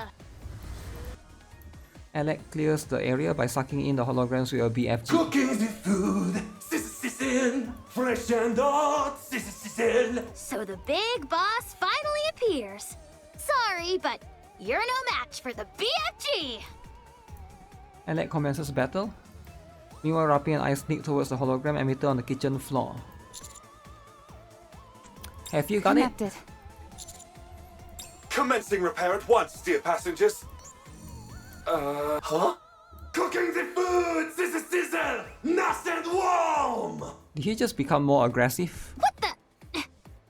Alec clears the area by sucking in the holograms with a BFG. Cooking the food, sizzle. Fresh and hot, sizzle. So the big boss finally appears. Sorry, but you're no match for the BFG. Alec commences battle. Meanwhile, Rapi and I sneak towards the hologram emitter on the kitchen floor. Have you got it? Connected. Commencing repair at once, dear passengers. Huh? Cooking the food, sizzle. Nice and warm. Did he just become more aggressive? What the?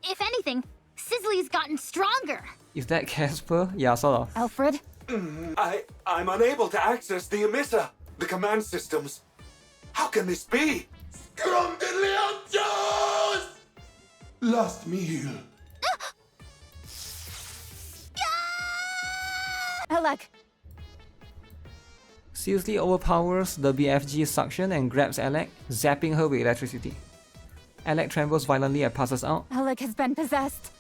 If anything, Sizzly's gotten stronger. Is that Casper? Yeah, sort of. Alfred? I'm unable to access the emitter, the command systems. How can this be? Scrum delicious. Last meal. Alec! Sizzly overpowers the BFG suction and grabs Alec, zapping her with electricity. Alec trembles violently and passes out. Alec has been possessed.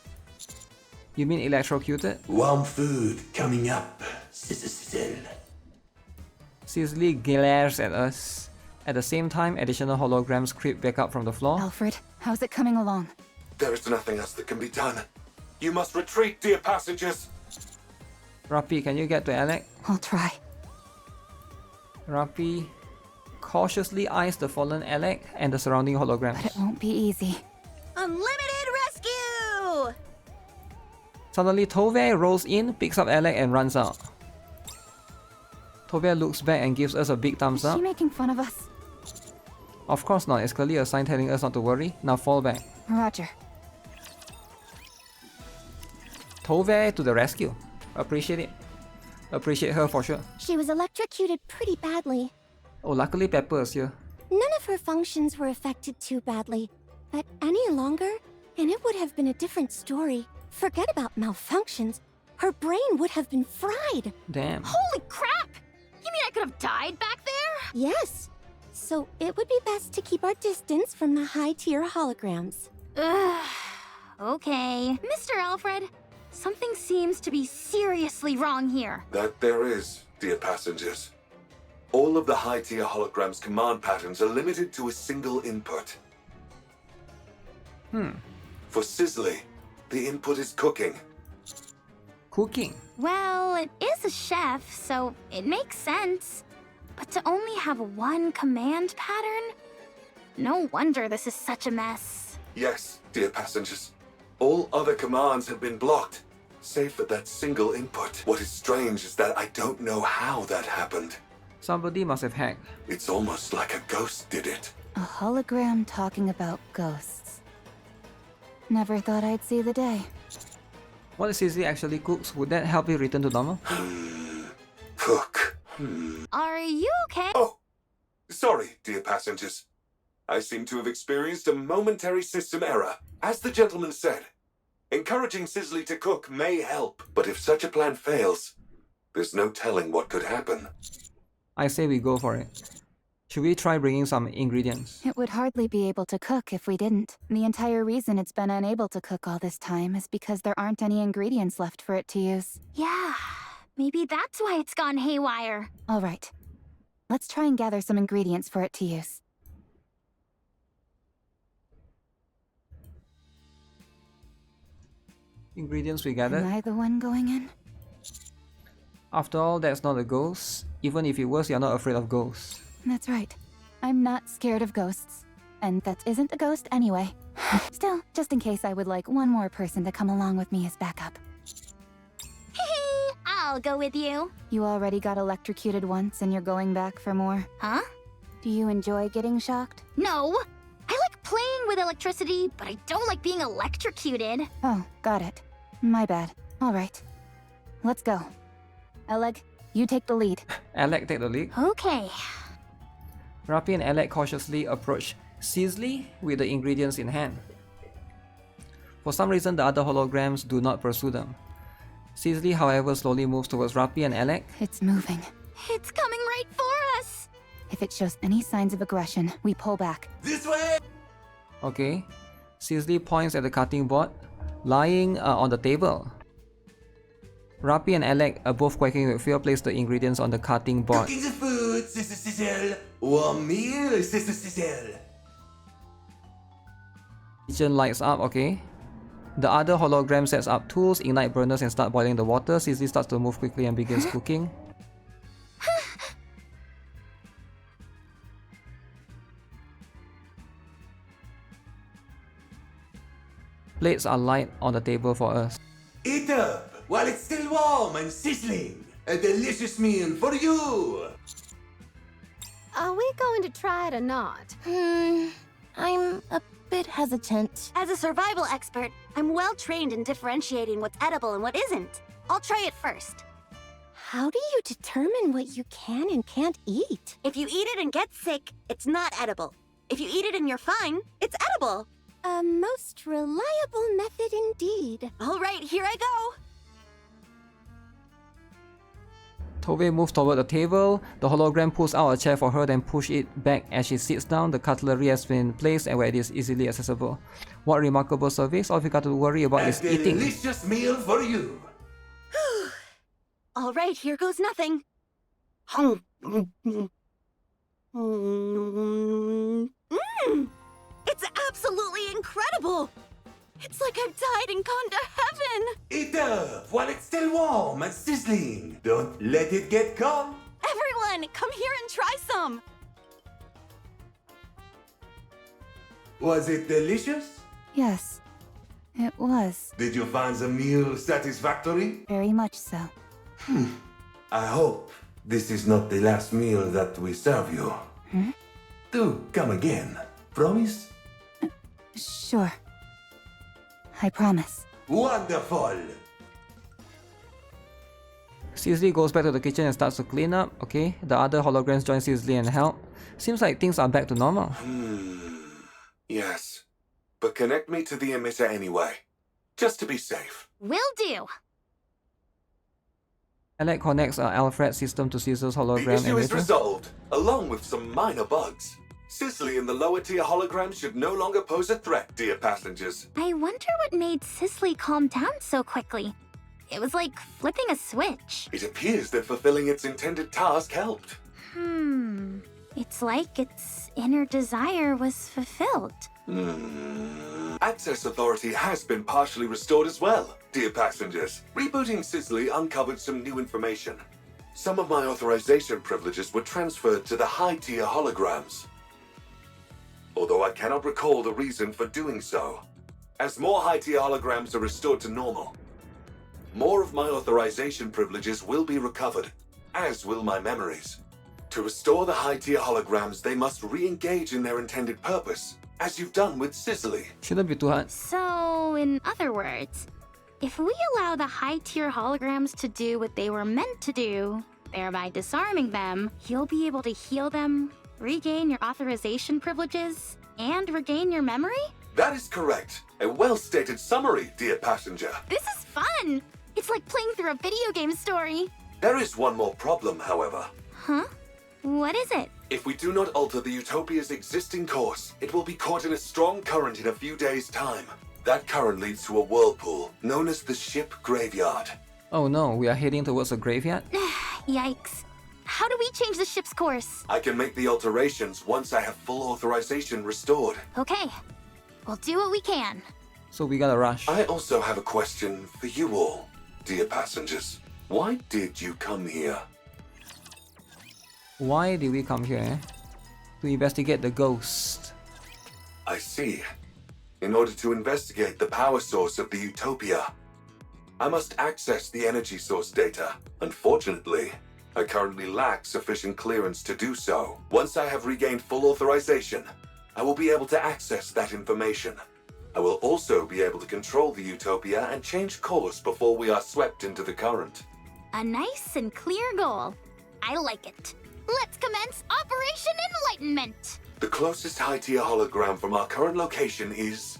You mean electrocuted? Warm food coming up, sizzle. Sizzly glares at us. At the same time, additional holograms creep back up from the floor. Alfred, how's it coming along? There is nothing else that can be done. You must retreat, dear passengers. Rapi, can you get to Alec? I'll try. Rapi cautiously eyes the fallen Alec and the surrounding But holograms. it won't be easy. Unlimited rescue! Suddenly, Tove rolls in, picks up Alec and runs out. Tove looks back and gives us a big thumbs Is up. she making fun of us? Of course not, it's clearly a sign telling us not to worry. Now fall back. Roger. Tove to the rescue. Appreciate it. Appreciate her for sure. She was electrocuted pretty badly. Oh, luckily Pepper is here. None of her functions were affected too badly. But any longer, and it would have been a different story. Forget about malfunctions. Her brain would have been fried. Damn. Holy crap! You mean I could have died back there? Yes. So it would be best to keep our distance from the high-tier holograms. Ugh. Okay. Mr. Alfred, something seems to be seriously wrong here. That there is, dear passengers. All of the high-tier holograms' command patterns are limited to a single input. For Sizzly, the input is cooking. Cooking. Well, it is a chef, so it makes sense. But to only have one command pattern? No wonder this is such a mess. Yes, dear passengers. All other commands have been blocked, save for that single input. What is strange is that I don't know how that happened. Somebody must have hacked. It's almost like a ghost did it. A hologram talking about ghosts. Never thought I'd see the day. What if Sizzly actually cooks? Would that help you return to normal? Cook. Are you okay? Oh, sorry, dear passengers. I seem to have experienced a momentary system error. As the gentleman said, encouraging Sizzly to cook may help, but if such a plan fails, there's no telling what could happen. I say we go for it. Should we try bringing some ingredients? It would hardly be able to cook if we didn't. The entire reason it's been unable to cook all this time is because there aren't any ingredients left for it to use. Yeah, maybe that's why it's gone haywire. All right. Let's try and gather some ingredients for it to use. Ingredients we Am gathered. I the one going in? After all, that's not a ghost. Even if it was, you're not afraid of ghosts. That's right. I'm not scared of ghosts. And that isn't a ghost anyway. Still, just in case, I would like one more person to come along with me as backup. I'll go with you. You already got electrocuted once and you're going back for more. Huh? Do you enjoy getting shocked? No. I like playing with electricity, but I don't like being electrocuted. Oh, got it. My bad. All right. Let's go. Oleg, you take the lead. Alec, take the lead. Okay. Rappy and Alec cautiously approach Sizzly with the ingredients in hand. For some reason, the other holograms do not pursue them. Sizzly, however, slowly moves towards Rappy and Alec. It's moving. It's coming right for us. If it shows any signs of aggression, we pull back. This way! Okay. Sizzly points at the cutting board, lying on the table. Rappy and Alec, both quaking with fear, place the ingredients on the cutting board. Cooking the food, Sister Sizzle. Warm meal, Sister Sizzle. Kitchen lights up, okay. The other hologram sets up tools, ignite burners and start boiling the water. Sizzly starts to move quickly and begins cooking. Plates are light on the table for us. Eat up while it's still warm and sizzling. A delicious meal for you. Are we going to try it or not? I'm a bit hesitant. As a survival expert, I'm well trained in differentiating what's edible and what isn't. I'll try it first. How do you determine what you can and can't eat? If you eat it and get sick, it's not edible. If you eat it and you're fine, it's edible. A most reliable method indeed. All right, here I go. Tove moves toward the table. The hologram pulls out a chair for her, then push it back as she sits down. The cutlery has been placed and where it is easily accessible. What remarkable service! All you got to worry about is A eating. delicious meal for you. All right, here goes nothing. It's absolutely incredible. It's like I've died and gone to heaven. Eat up while it's still warm and sizzling. Don't let it get cold. Everyone, come here and try some. Was it delicious? Yes, it was. Did you find the meal satisfactory? Very much so. I hope this is not the last meal that we serve you. Do come again. Promise? Sure. I promise. Wonderful! Sizzly goes back to the kitchen and starts to clean up. Okay, the other holograms join Sizzly and help. Seems like things are back to normal. Yes. But connect me to the emitter anyway. Just to be safe. Will do. Alec connects Alfred's system to Sizzle's The hologram issue is emitter. resolved, along with some minor bugs. Sizzly and the lower tier holograms should no longer pose a threat, dear passengers. I wonder what made Sizzly calm down so quickly. It was like flipping a switch. It appears that fulfilling its intended task helped. It's like its inner desire was fulfilled. Access authority has been partially restored as well, dear passengers. Rebooting Sisley uncovered some new information. Some of my authorization privileges were transferred to the high-tier holograms, although I cannot recall the reason for doing so. As more high-tier holograms are restored to normal, more of my authorization privileges will be recovered, as will my memories. To restore the high-tier holograms, they must re-engage in their intended purpose, as you've done with Sisley. Shouldn't be too hard. So, in other words, if we allow the high-tier holograms to do what they were meant to do, thereby disarming them, you'll be able to heal them, regain your authorization privileges, and regain your memory? That is correct. A well-stated summary, dear passenger. This is fun! It's like playing through a video game story. There is one more problem, however. Huh? What is it? If we do not alter the Utopia's existing course, it will be caught in a strong current in a few days' time. That current leads to a whirlpool, known as the ship graveyard. Oh no, we are heading towards a graveyard? Yikes. How do we change the ship's course? I can make the alterations once I have full authorization restored. Okay. We'll do what we can. So we gotta rush. I also have a question for you all, dear passengers. Why did you come here? Why did we come here, eh? To investigate the ghost. I see. In order to investigate the power source of the Utopia, I must access the energy source data. Unfortunately, I currently lack sufficient clearance to do so. Once I have regained full authorization, I will be able to access that information. I will also be able to control the Utopia and change course before we are swept into the current. A nice and clear goal. I like it. Let's commence Operation Enlightenment! The closest high-tier hologram from our current location is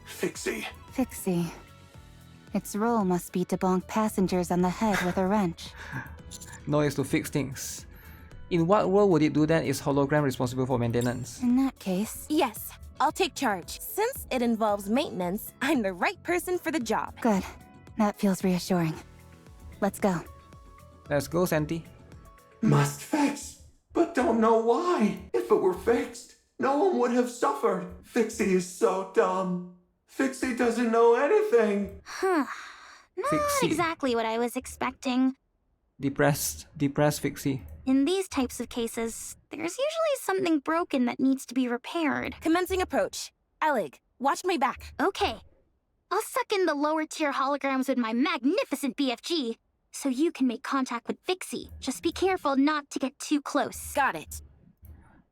Fixie. Fixie. Its role must be to bonk passengers on the head with a wrench. No, it's to fix things. In what world would it do that? Is hologram responsible for maintenance? In that case... Yes, I'll take charge. Since it involves maintenance, I'm the right person for the job. Good. That feels reassuring. Let's go. Let's go, Santi. Must fix, but don't know why. If it were fixed, no one would have suffered. Fixie is so dumb. Fixie doesn't know anything. Huh. Not Fixie. exactly what I was expecting. Depressed Fixie. In these types of cases, there's usually something broken that needs to be repaired. Commencing approach. Alec, watch my back. Okay. I'll suck in the lower tier holograms with my magnificent BFG, so you can make contact with Fixie. Just be careful not to get too close. Got it.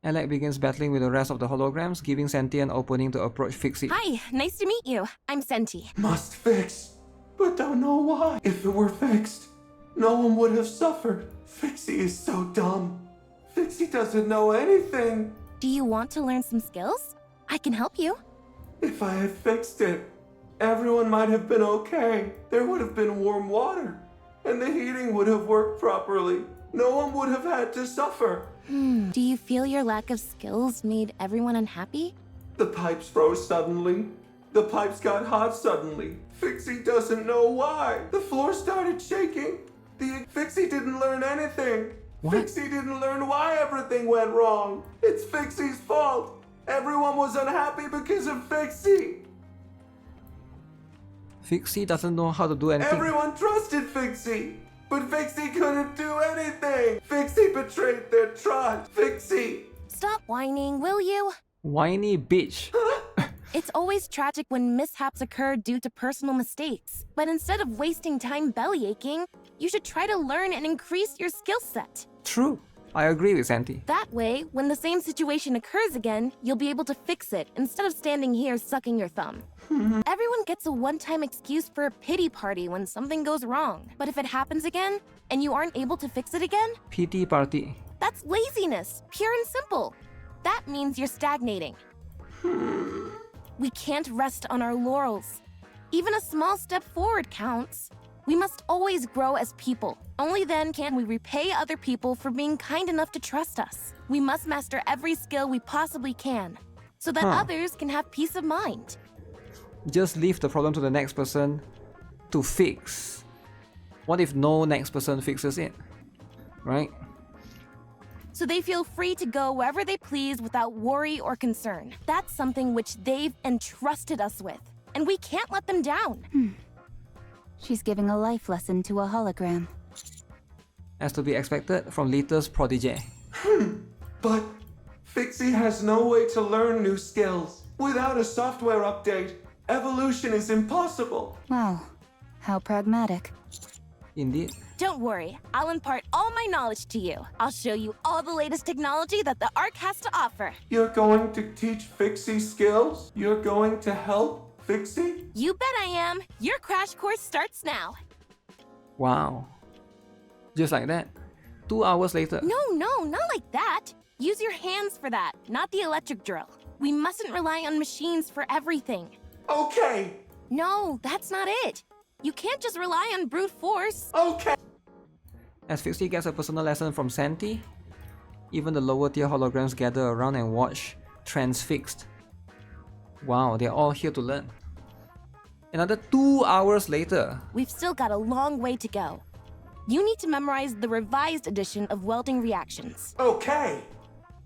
Alec begins battling with the rest of the holograms, giving Santi an opening to approach Fixie. Hi, nice to meet you. I'm Senti. Must fix, but don't know why. If it were fixed, no one would have suffered. Fixie is so dumb. Fixie doesn't know anything. Do you want to learn some skills? I can help you. If I had fixed it, everyone might have been okay. There would have been warm water, and the heating would have worked properly. No one would have had to suffer. Do you feel your lack of skills made everyone unhappy? The pipes froze suddenly. The pipes got hot suddenly. Fixie doesn't know why. The floor started shaking. Fixie didn't learn anything. What? Fixie didn't learn why everything went wrong. It's Fixie's fault. Everyone was unhappy because of Fixie. Fixie doesn't know how to do anything. Everyone trusted Fixie, but Fixie couldn't do anything. Fixie betrayed their trust. Fixie. Stop whining, will you? Whiny bitch. It's always tragic when mishaps occur due to personal mistakes. But instead of wasting time bellyaching, you should try to learn and increase your skill set. True. I agree with Santi. That way, when the same situation occurs again, you'll be able to fix it instead of standing here sucking your thumb. Everyone gets a one-time excuse for a pity party when something goes wrong. But if it happens again, and you aren't able to fix it again, PT party. that's laziness, pure and simple. That means you're stagnating. We can't rest on our laurels. Even a small step forward counts. We must always grow as people. Only then can we repay other people for being kind enough to trust us. We must master every skill we possibly can, so that others can have peace of mind. Just leave the problem to the next person to fix. What if no next person fixes it? Right? so they feel free to go wherever they please without worry or concern. That's something which they've entrusted us with, and we can't let them down. She's giving a life lesson to a hologram. As to be expected from Lita's protege. But Fixie has no way to learn new skills. Without a software update, evolution is impossible. Wow, how pragmatic. Indeed. Don't worry, I'll impart all my knowledge to you. I'll show you all the latest technology that the Ark has to offer. You're going to teach Fixie skills? You're going to help Fixie? You bet I am. Your crash course starts now. Wow. Just like that. 2 hours later. No, not like that. Use your hands for that, not the electric drill. We mustn't rely on machines for everything. Okay. No, that's not it. You can't just rely on brute force. Okay. As Fixie gets a personal lesson from Santi, even the lower tier holograms gather around and watch, transfixed. Wow, they're all here to learn. Another 2 hours later. We've still got a long way to go. You need to memorize the revised edition of welding reactions. Okay.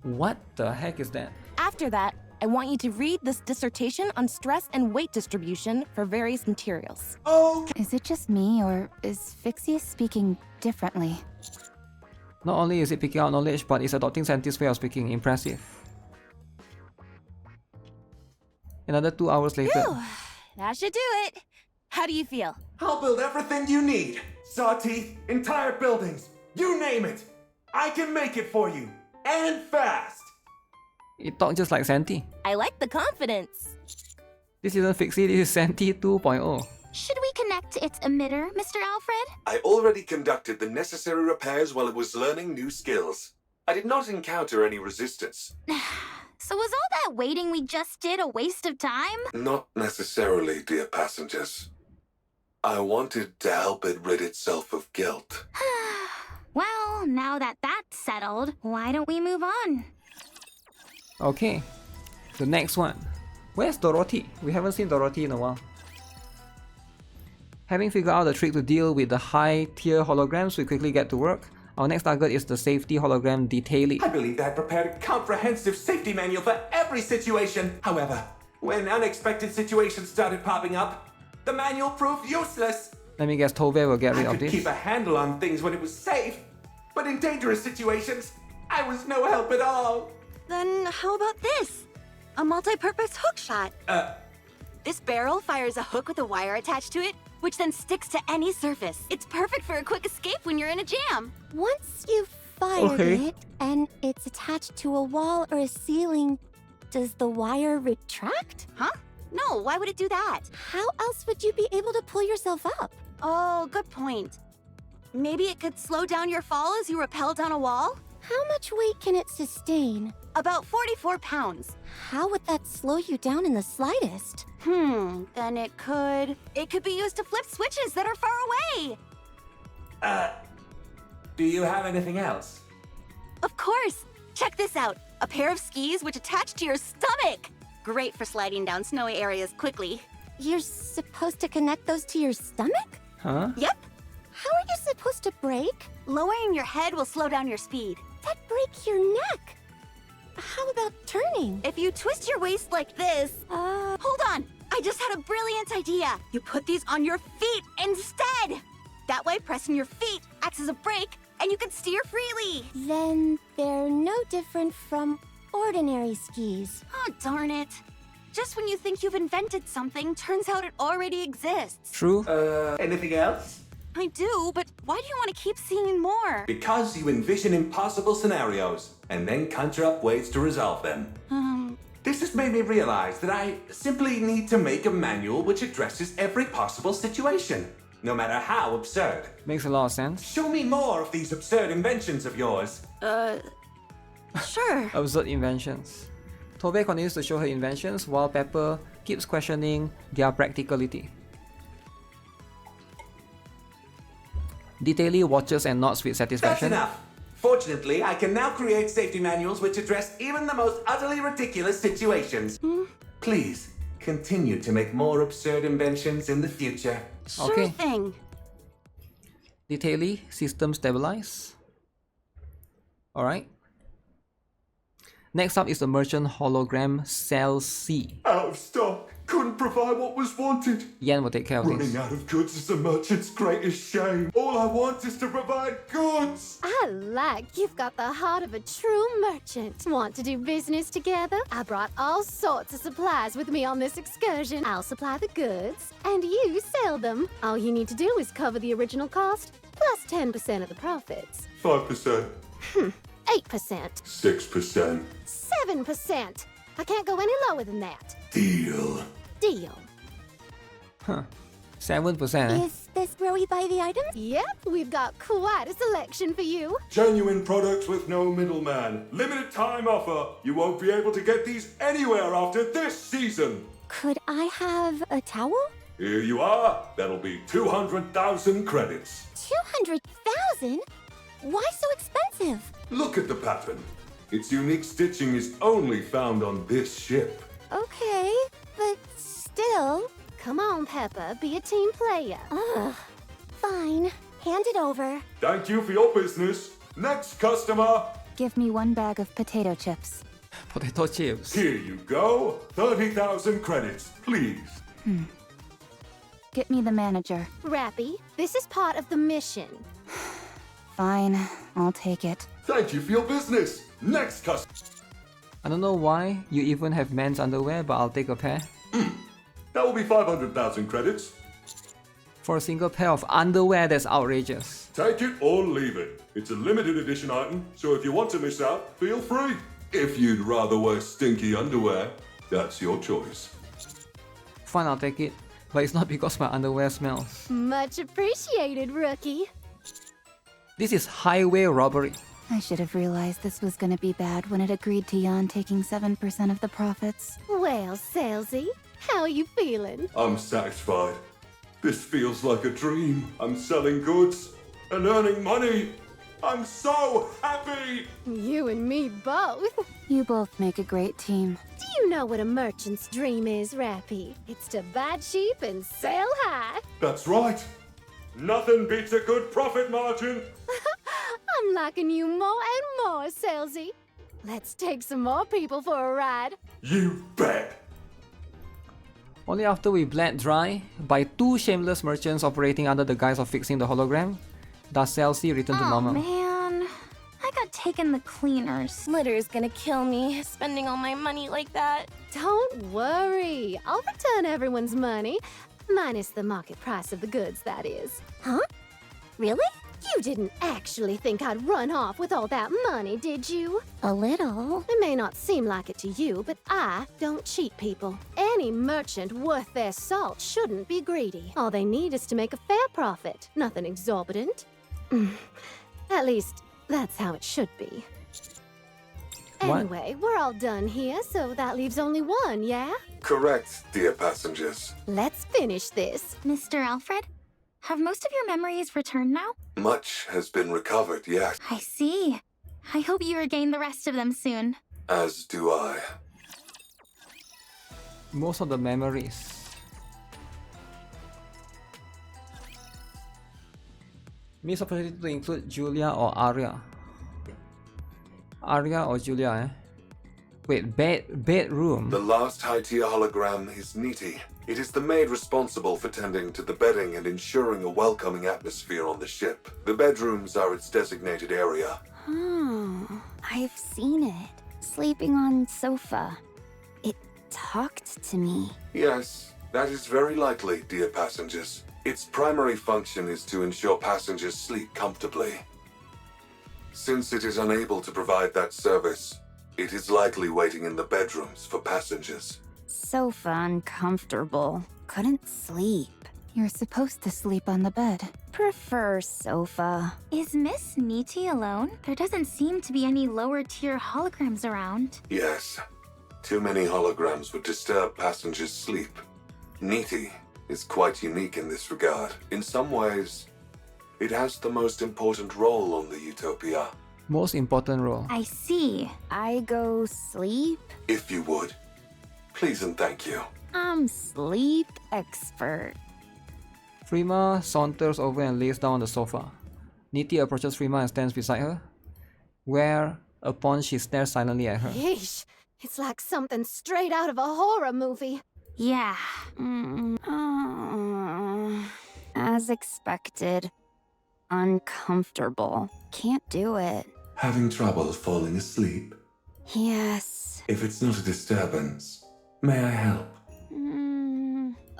What the heck is that? After that, I want you to read this dissertation on stress and weight distribution for various materials. Okay. Is it just me, or is Fixie speaking differently? Not only is it picking out knowledge, but it's adopting Santi's way of speaking. Impressive. Another 2 hours later. Phew, that should do it. How do you feel? I'll build everything you need. Saw teeth, entire buildings, you name it. I can make it for you. And fast. It talked just like Santi. I like the confidence. This isn't Fixie, this is Santi 2.0. Should we connect to its emitter, Mr. Alfred? I already conducted the necessary repairs while it was learning new skills. I did not encounter any resistance. So was all that waiting we just did a waste of time? Not necessarily, dear passengers. I wanted to help it rid itself of guilt. Well, now that that's settled, why don't we move on? Okay, the next one. Where's Dorothy? We haven't seen Dorothy in a while. Having figured out the trick to deal with the high tier holograms, we quickly get to work. Our next target is the safety hologram detailee. I believe I had prepared a comprehensive safety manual for every situation. However, when unexpected situations started popping up, the manual proved useless. Let me guess, Tove will get rid I of could this. keep a handle on things when it was safe, but in dangerous situations, I was no help at all. Then how about this? A multi-purpose hook shot. This barrel fires a hook with a wire attached to it, which then sticks to any surface. It's perfect for a quick escape when you're in a jam. Once you've fired Okay. it and it's attached to a wall or a ceiling, does the wire retract? Huh? No, why would it do that? How else would you be able to pull yourself up? Oh, good point. Maybe it could slow down your fall as you rappel down a wall? How much weight can it sustain? About 44 pounds. How would that slow you down in the slightest? Then it could be used to flip switches that are far away. Do you have anything else? Of course. Check this out. A pair of skis which attach to your stomach. Great for sliding down snowy areas quickly. You're supposed to connect those to your stomach? Huh? Yep. How are you supposed to brake? Lowering your head will slow down your speed. That'd break your neck. How about turning? If you twist your waist like this... Hold on! I just had a brilliant idea! You put these on your feet instead! That way, pressing your feet acts as a brake, and you can steer freely! Then they're no different from ordinary skis. Oh, darn it. Just when you think you've invented something, turns out it already exists. True. Anything else? I do, but why do you want to keep seeing more? Because you envision impossible scenarios and then conjure up ways to resolve them. This has made me realize that I simply need to make a manual which addresses every possible situation, no matter how absurd. Makes a lot of sense. Show me more of these absurd inventions of yours. Sure. Absurd inventions. Tove continues to show her inventions while Pepper keeps questioning their practicality. Detailee watches and nods with That's satisfaction. enough. Fortunately, I can now create safety manuals which address even the most utterly ridiculous situations. Please, continue to make more absurd inventions in the future. Sure Okay. thing. Detailee, system stabilize. Alright. Next up is the merchant hologram Cell C. Out of stock. Couldn't provide what was wanted. Yan will take care of Running this. out of goods is the merchant's greatest shame. All I want is to provide goods. I like you've got the heart of a true merchant. Want to do business together? I brought all sorts of supplies with me on this excursion. I'll supply the goods, and you sell them. All you need to do is cover the original cost, plus 10% of the profits. 5%. 8%. 6%. 7%. I can't go any lower than that. Deal. Deal. 7%, eh? Is this where we buy the items? Yep, we've got quite a selection for you. Genuine products with no middleman. Limited time offer. You won't be able to get these anywhere after this season. Could I have a towel? Here you are. That'll be 200,000 credits. 200,000? Why so expensive? Look at the pattern. Its unique stitching is only found on this ship. Okay, but still. Come on, Peppa, be a team player. Ugh. Fine. Hand it over. Thank you for your business. Next customer. Give me 1 bag of potato chips. Potato chips. Here you go. 30,000 credits, please. Get me the manager. Rappy, this is part of the mission. Fine, I'll take it. Thank you for your business. Next customer. I don't know why you even have men's underwear, but I'll take a pair. That will be 500,000 credits. For a single pair of underwear, that's outrageous. Take it or leave it. It's a limited edition item, so if you want to miss out, feel free. If you'd rather wear stinky underwear, that's your choice. Fine, I'll take it. But it's not because my underwear smells. Much appreciated, rookie. This is highway robbery. I should have realized this was gonna be bad when it agreed to Jan taking 7% of the profits. Well, Salesy, how are you feeling? I'm satisfied. This feels like a dream. I'm selling goods and earning money. I'm so happy! You and me both. You both make a great team. Do you know what a merchant's dream is, Rappy? It's to buy cheap and sell high. That's right. Nothing beats a good profit margin. I'm liking you more and more, Salesy. Let's take some more people for a ride. You bet. Only after we bled dry by 2 shameless merchants operating under the guise of fixing the hologram, does Celsi return to normal. Man, I got taken the cleaners. Litter's gonna kill me, spending all my money like that. Don't worry. I'll return everyone's money. Minus the market price of the goods, that is. Huh? Really? You didn't actually think I'd run off with all that money, did you? A little. It may not seem like it to you, but I don't cheat people. Any merchant worth their salt shouldn't be greedy. All they need is to make a fair profit, nothing exorbitant. At least, that's how it should be. What? Anyway, we're all done here, so that leaves only one, yeah? Correct, dear passengers. Let's finish this. Mr. Alfred, have most of your memories returned now? Much has been recovered, yes. I see. I hope you regain the rest of them soon. As do I. Most of the memories. Missed opportunity to include Julia or Arya. Arya or Julia, eh? Wait, bedroom. The last high-tier hologram is NIKKE. It is the maid responsible for tending to the bedding and ensuring a welcoming atmosphere on the ship. The bedrooms are its designated area. I've seen it. Sleeping on sofa. It talked to me. Yes, that is very likely, dear passengers. Its primary function is to ensure passengers sleep comfortably. Since it is unable to provide that service, it is likely waiting in the bedrooms for passengers. Sofa uncomfortable. Couldn't sleep. You're supposed to sleep on the bed. Prefer sofa. Is Miss NIKKE alone? There doesn't seem to be any lower tier holograms around. Yes, too many holograms would disturb passengers' sleep. NIKKE is quite unique in this regard. In some ways, it has the most important role on the Utopia. Most important role. I see. I go sleep. If you would, please and thank you. I'm sleep expert. Frima saunters over and lays down on the sofa. NIKKE approaches Frima and stands beside her. Where upon she stares silently at her. Yeesh. It's like something straight out of a horror movie. Yeah. As expected. Uncomfortable. Can't do it. Having trouble falling asleep? Yes. If it's not a disturbance, may I help?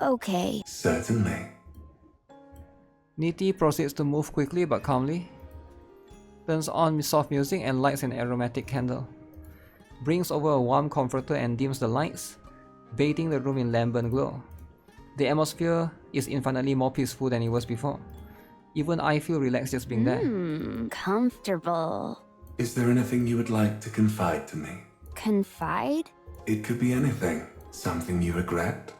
Okay. Certainly. NIKKE proceeds to move quickly but calmly, turns on soft music and lights an aromatic candle, brings over a warm comforter and dims the lights, bathing the room in lambent glow. The atmosphere is infinitely more peaceful than it was before. Even I feel relaxed just being there. Comfortable. Is there anything you would like to confide to me? Confide? It could be anything. Something you regret,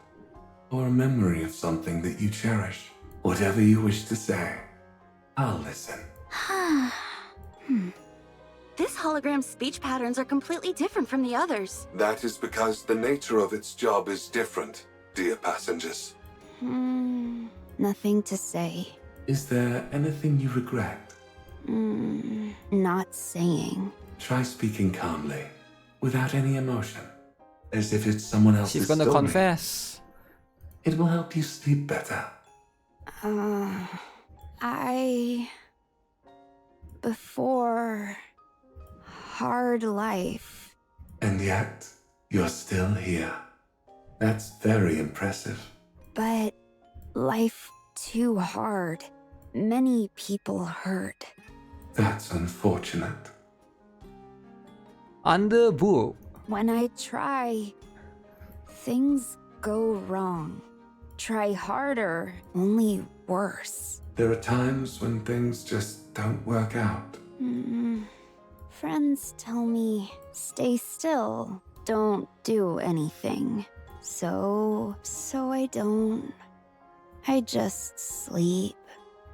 or a memory of something that you cherish. Whatever you wish to say, I'll listen. This hologram's speech patterns are completely different from the others. That is because the nature of its job is different, dear passengers. Nothing to say. Is there anything you regret? Not saying. Try speaking calmly, without any emotion, as if it's someone else's She's gonna story. confess. It will help you sleep better. Before hard life. And yet, you're still here. That's very impressive. But life too hard. Many people hurt. That's unfortunate. Under boob. When I try, things go wrong. Try harder, only worse. There are times when things just don't work out. Friends tell me, stay still, don't do anything. So I don't. I just sleep.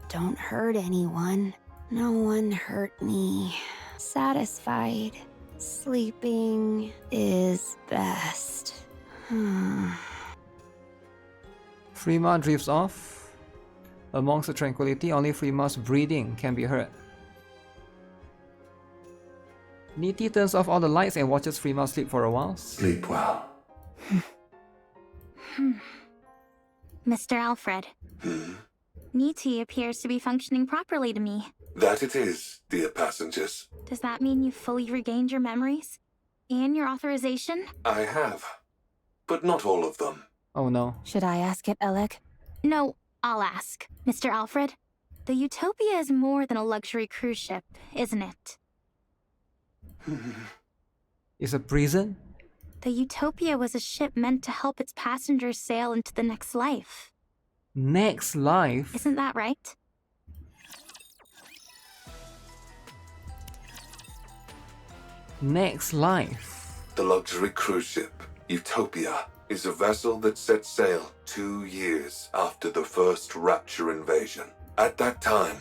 Don't hurt anyone. No one hurt me. Satisfied. Sleeping is best. Freema drifts off. Amongst the tranquility, only Freema's breathing can be heard. NIKKE turns off all the lights and watches Freema sleep for a while. Sleep well. Mr. Alfred. NIKKE appears to be functioning properly to me. That it is, dear passengers. Does that mean you've fully regained your memories? And your authorization? I have, but not all of them. Oh no. Should I ask it, Alec? No, I'll ask. Mr. Alfred, the Utopia is more than a luxury cruise ship, isn't it? It's a prison? The Utopia was a ship meant to help its passengers sail into the next life. Next life? Isn't that right? Next life? The luxury cruise ship, Utopia, is a vessel that set sail 2 years after the first Rapture invasion. At that time,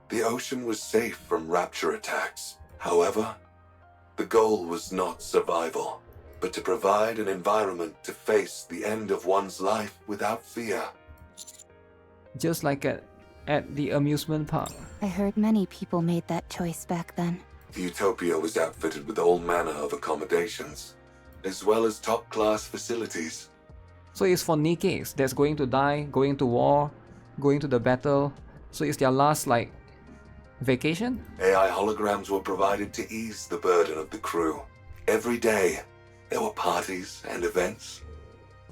the ocean was safe from Rapture attacks. However, the goal was not survival, but to provide an environment to face the end of one's life without fear. Just like at the amusement park. I heard many people made that choice back then. The Utopia was outfitted with all manner of accommodations, as well as top-class facilities. So it's for NIKKEs that's going to die, going to war, going to the battle. So it's their last, like, vacation? AI holograms were provided to ease the burden of the crew. Every day, there were parties and events.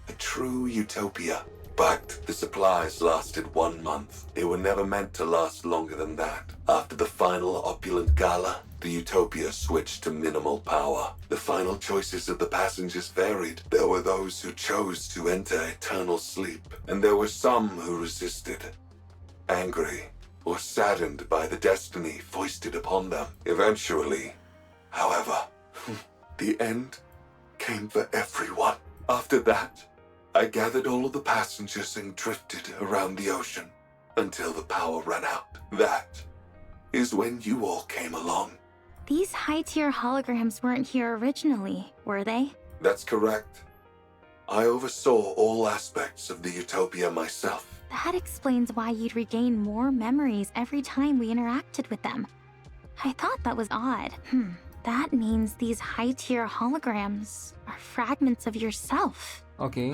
A true utopia. But the supplies lasted 1 month. They were never meant to last longer than that. After the final opulent gala, the Utopia switched to minimal power. The final choices of the passengers varied. There were those who chose to enter eternal sleep, and there were some who resisted, angry or saddened by the destiny foisted upon them. Eventually, however, the end came for everyone. After that, I gathered all of the passengers and drifted around the ocean until the power ran out. That is when you all came along. These high-tier holograms weren't here originally, were they? That's correct. I oversaw all aspects of the Utopia myself. That explains why you'd regain more memories every time we interacted with them. I thought that was odd. That means these high-tier holograms are fragments of yourself. Okay.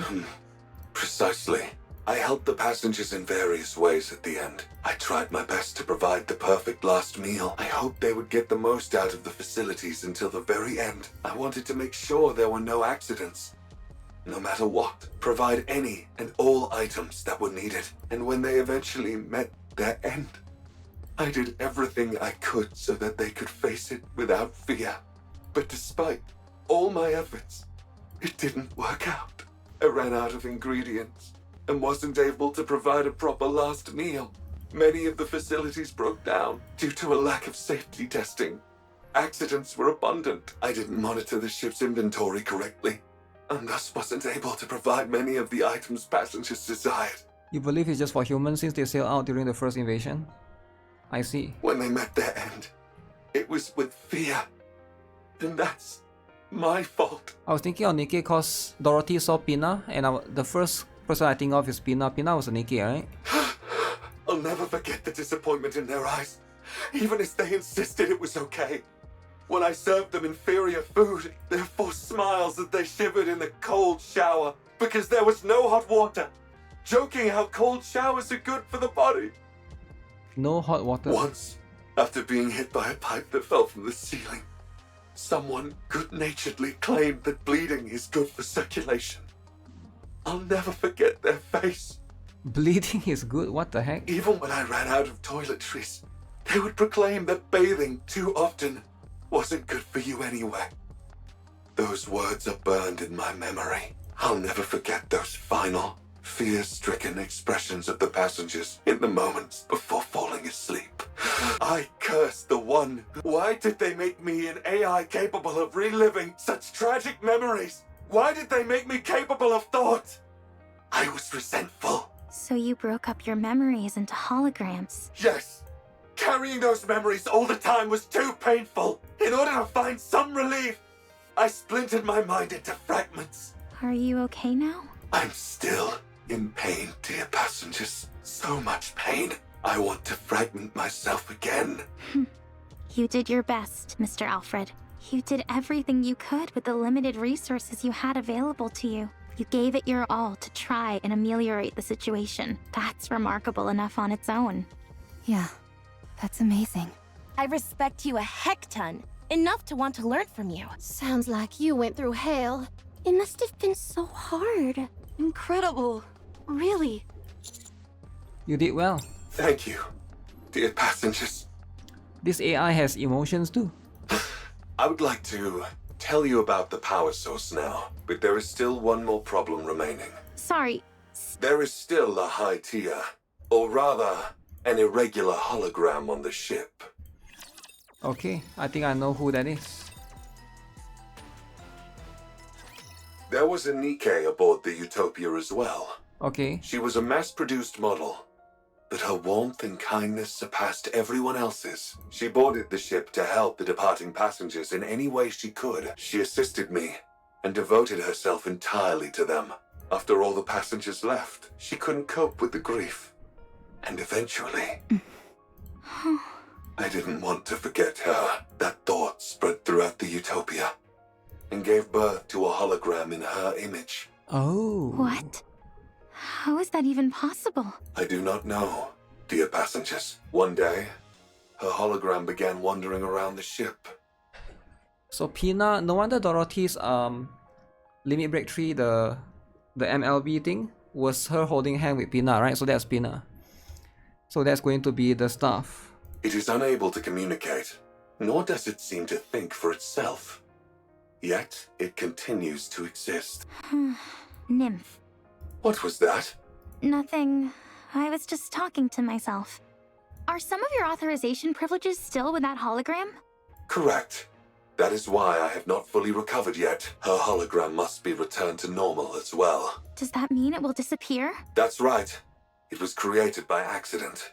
Precisely. I helped the passengers in various ways at the end. I tried my best to provide the perfect last meal. I hoped they would get the most out of the facilities until the very end. I wanted to make sure there were no accidents. No matter what, provide any and all items that were needed. And when they eventually met their end, I did everything I could so that they could face it without fear. But despite all my efforts, it didn't work out. I ran out of ingredients and wasn't able to provide a proper last meal. Many of the facilities broke down due to a lack of safety testing. Accidents were abundant. I didn't monitor the ship's inventory correctly, and thus wasn't able to provide many of the items passengers desired. You believe it's just for humans since they sailed out during the first invasion? I see. When they met their end, it was with fear. And that's my fault. I was thinking of NIKKE because Dorothy saw Pina, and the first person I think of is Pina. Pina was a NIKKE, right? I'll never forget the disappointment in their eyes, even as they insisted it was okay. When I served them inferior food, their forced smiles as they shivered in the cold shower because there was no hot water, joking how cold showers are good for the body. No hot water. Once, after being hit by a pipe that fell from the ceiling, someone good-naturedly claimed that bleeding is good for circulation. I'll never forget their face. Bleeding is good? What the heck? Even when I ran out of toiletries, they would proclaim that bathing too often wasn't good for you anyway. Those words are burned in my memory. I'll never forget those final, fear-stricken expressions of the passengers in the moments before falling asleep. I cursed the one. Why did they make me an AI capable of reliving such tragic memories? Why did they make me capable of thought? I was resentful. So you broke up your memories into holograms. Yes. Carrying those memories all the time was too painful. In order to find some relief, I splintered my mind into fragments. Are you okay now? I'm still in pain, dear passengers. So much pain. I want to fragment myself again. You did your best, Mr. Alfred. You did everything you could with the limited resources you had available to you. You gave it your all to try and ameliorate the situation. That's remarkable enough on its own. Yeah, that's amazing. I respect you a heck ton. Enough to want to learn from you. Sounds like you went through hell. It must have been so hard. Incredible. Really. You did well. Thank you, dear passengers. This AI has emotions too. I would like to tell you about the power source now, but there is still one more problem remaining. Sorry. There is still a high tier, or rather, an irregular hologram on the ship. Okay, I think I know who that is. There was a NIKKE aboard the Utopia as well. Okay. She was a mass-produced model, but her warmth and kindness surpassed everyone else's. She boarded the ship to help the departing passengers in any way she could. She assisted me and devoted herself entirely to them. After all the passengers left, she couldn't cope with the grief. And eventually, I didn't want to forget her. That thought spread throughout the Utopia and gave birth to a hologram in her image. Oh. What? How is that even possible? I do not know, dear passengers. One day, her hologram began wandering around the ship. So Pina, no wonder Dorothy's limit break 3, the MLB thing, was her holding hand with Pina, right? So that's Pina. So that's going to be the staff. It is unable to communicate, nor does it seem to think for itself. Yet, it continues to exist. Nymph. What was that? Nothing. I was just talking to myself. Are some of your authorization privileges still with that hologram? Correct. That is why I have not fully recovered yet. Her hologram must be returned to normal as well. Does that mean it will disappear? That's right. It was created by accident.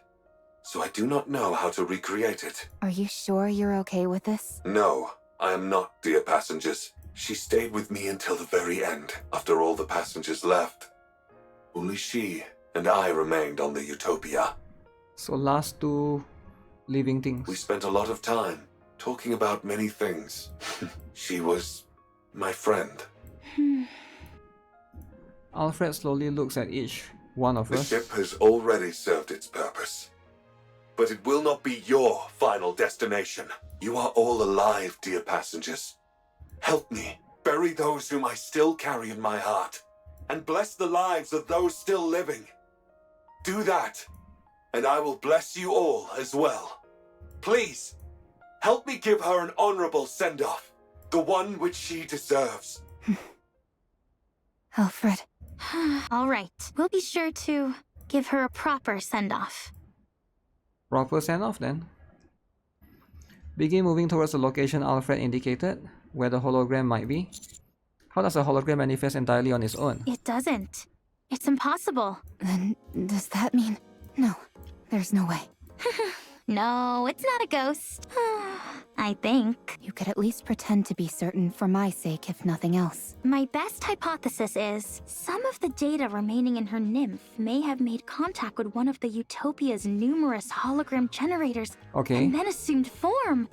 So I do not know how to recreate it. Are you sure you're okay with this? No, I am not, dear passengers. She stayed with me until the very end, after all the passengers left. Only she and I remained on the Utopia. So last two living things. We spent a lot of time talking about many things. She was my friend. Alfred slowly looks at each one of The us. ship has already served its purpose. But it will not be your final destination. You are all alive, dear passengers. Help me bury those whom I still carry in my heart, and bless the lives of those still living. Do that, and I will bless you all as well. Please, help me give her an honorable send-off, the one which she deserves. Alfred. All right, we'll be sure to give her a proper send-off. Proper send-off then. Begin moving towards the location Alfred indicated, where the hologram might be. How does a hologram manifest entirely on its own? It doesn't. It's impossible. Then does that mean... No, there's no way. No, it's not a ghost. I think. You could at least pretend to be certain for my sake, if nothing else. My best hypothesis is some of the data remaining in her nymph may have made contact with one of the Utopia's numerous hologram generators Okay. and then assumed form.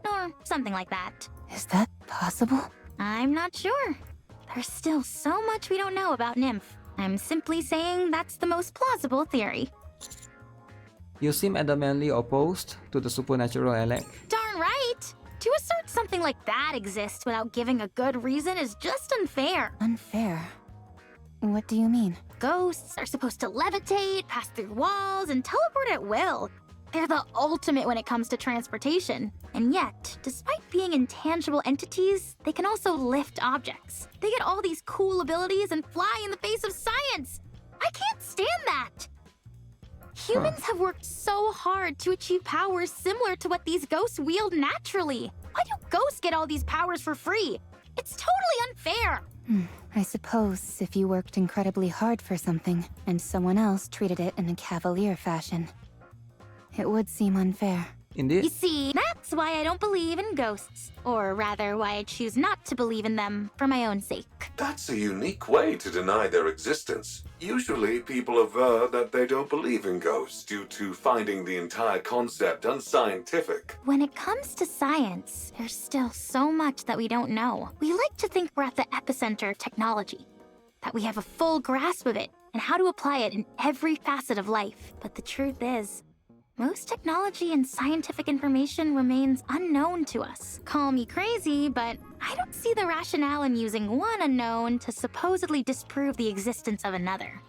Or something like that. Is that possible? I'm not sure. There's still so much we don't know about Nymph. I'm simply saying that's the most plausible theory. You seem adamantly opposed to the supernatural, Alec. Darn right! To assert something like that exists without giving a good reason is just unfair. Unfair. What do you mean? Ghosts are supposed to levitate, pass through walls, and teleport at will. They're the ultimate when it comes to transportation. And yet, despite being intangible entities, they can also lift objects. They get all these cool abilities and fly in the face of science. I can't stand that. Humans have worked so hard to achieve powers similar to what these ghosts wield naturally. Why do ghosts get all these powers for free? It's totally unfair. I suppose if you worked incredibly hard for something, and someone else treated it in a cavalier fashion, it would seem unfair. Indeed. You see, that's why I don't believe in ghosts. Or rather, why I choose not to believe in them for my own sake. That's a unique way to deny their existence. Usually, people aver that they don't believe in ghosts due to finding the entire concept unscientific. When it comes to science, there's still so much that we don't know. We like to think we're at the epicenter of technology, that we have a full grasp of it and how to apply it in every facet of life. But the truth is, most technology and scientific information remains unknown to us. Call me crazy, but I don't see the rationale in using one unknown to supposedly disprove the existence of another.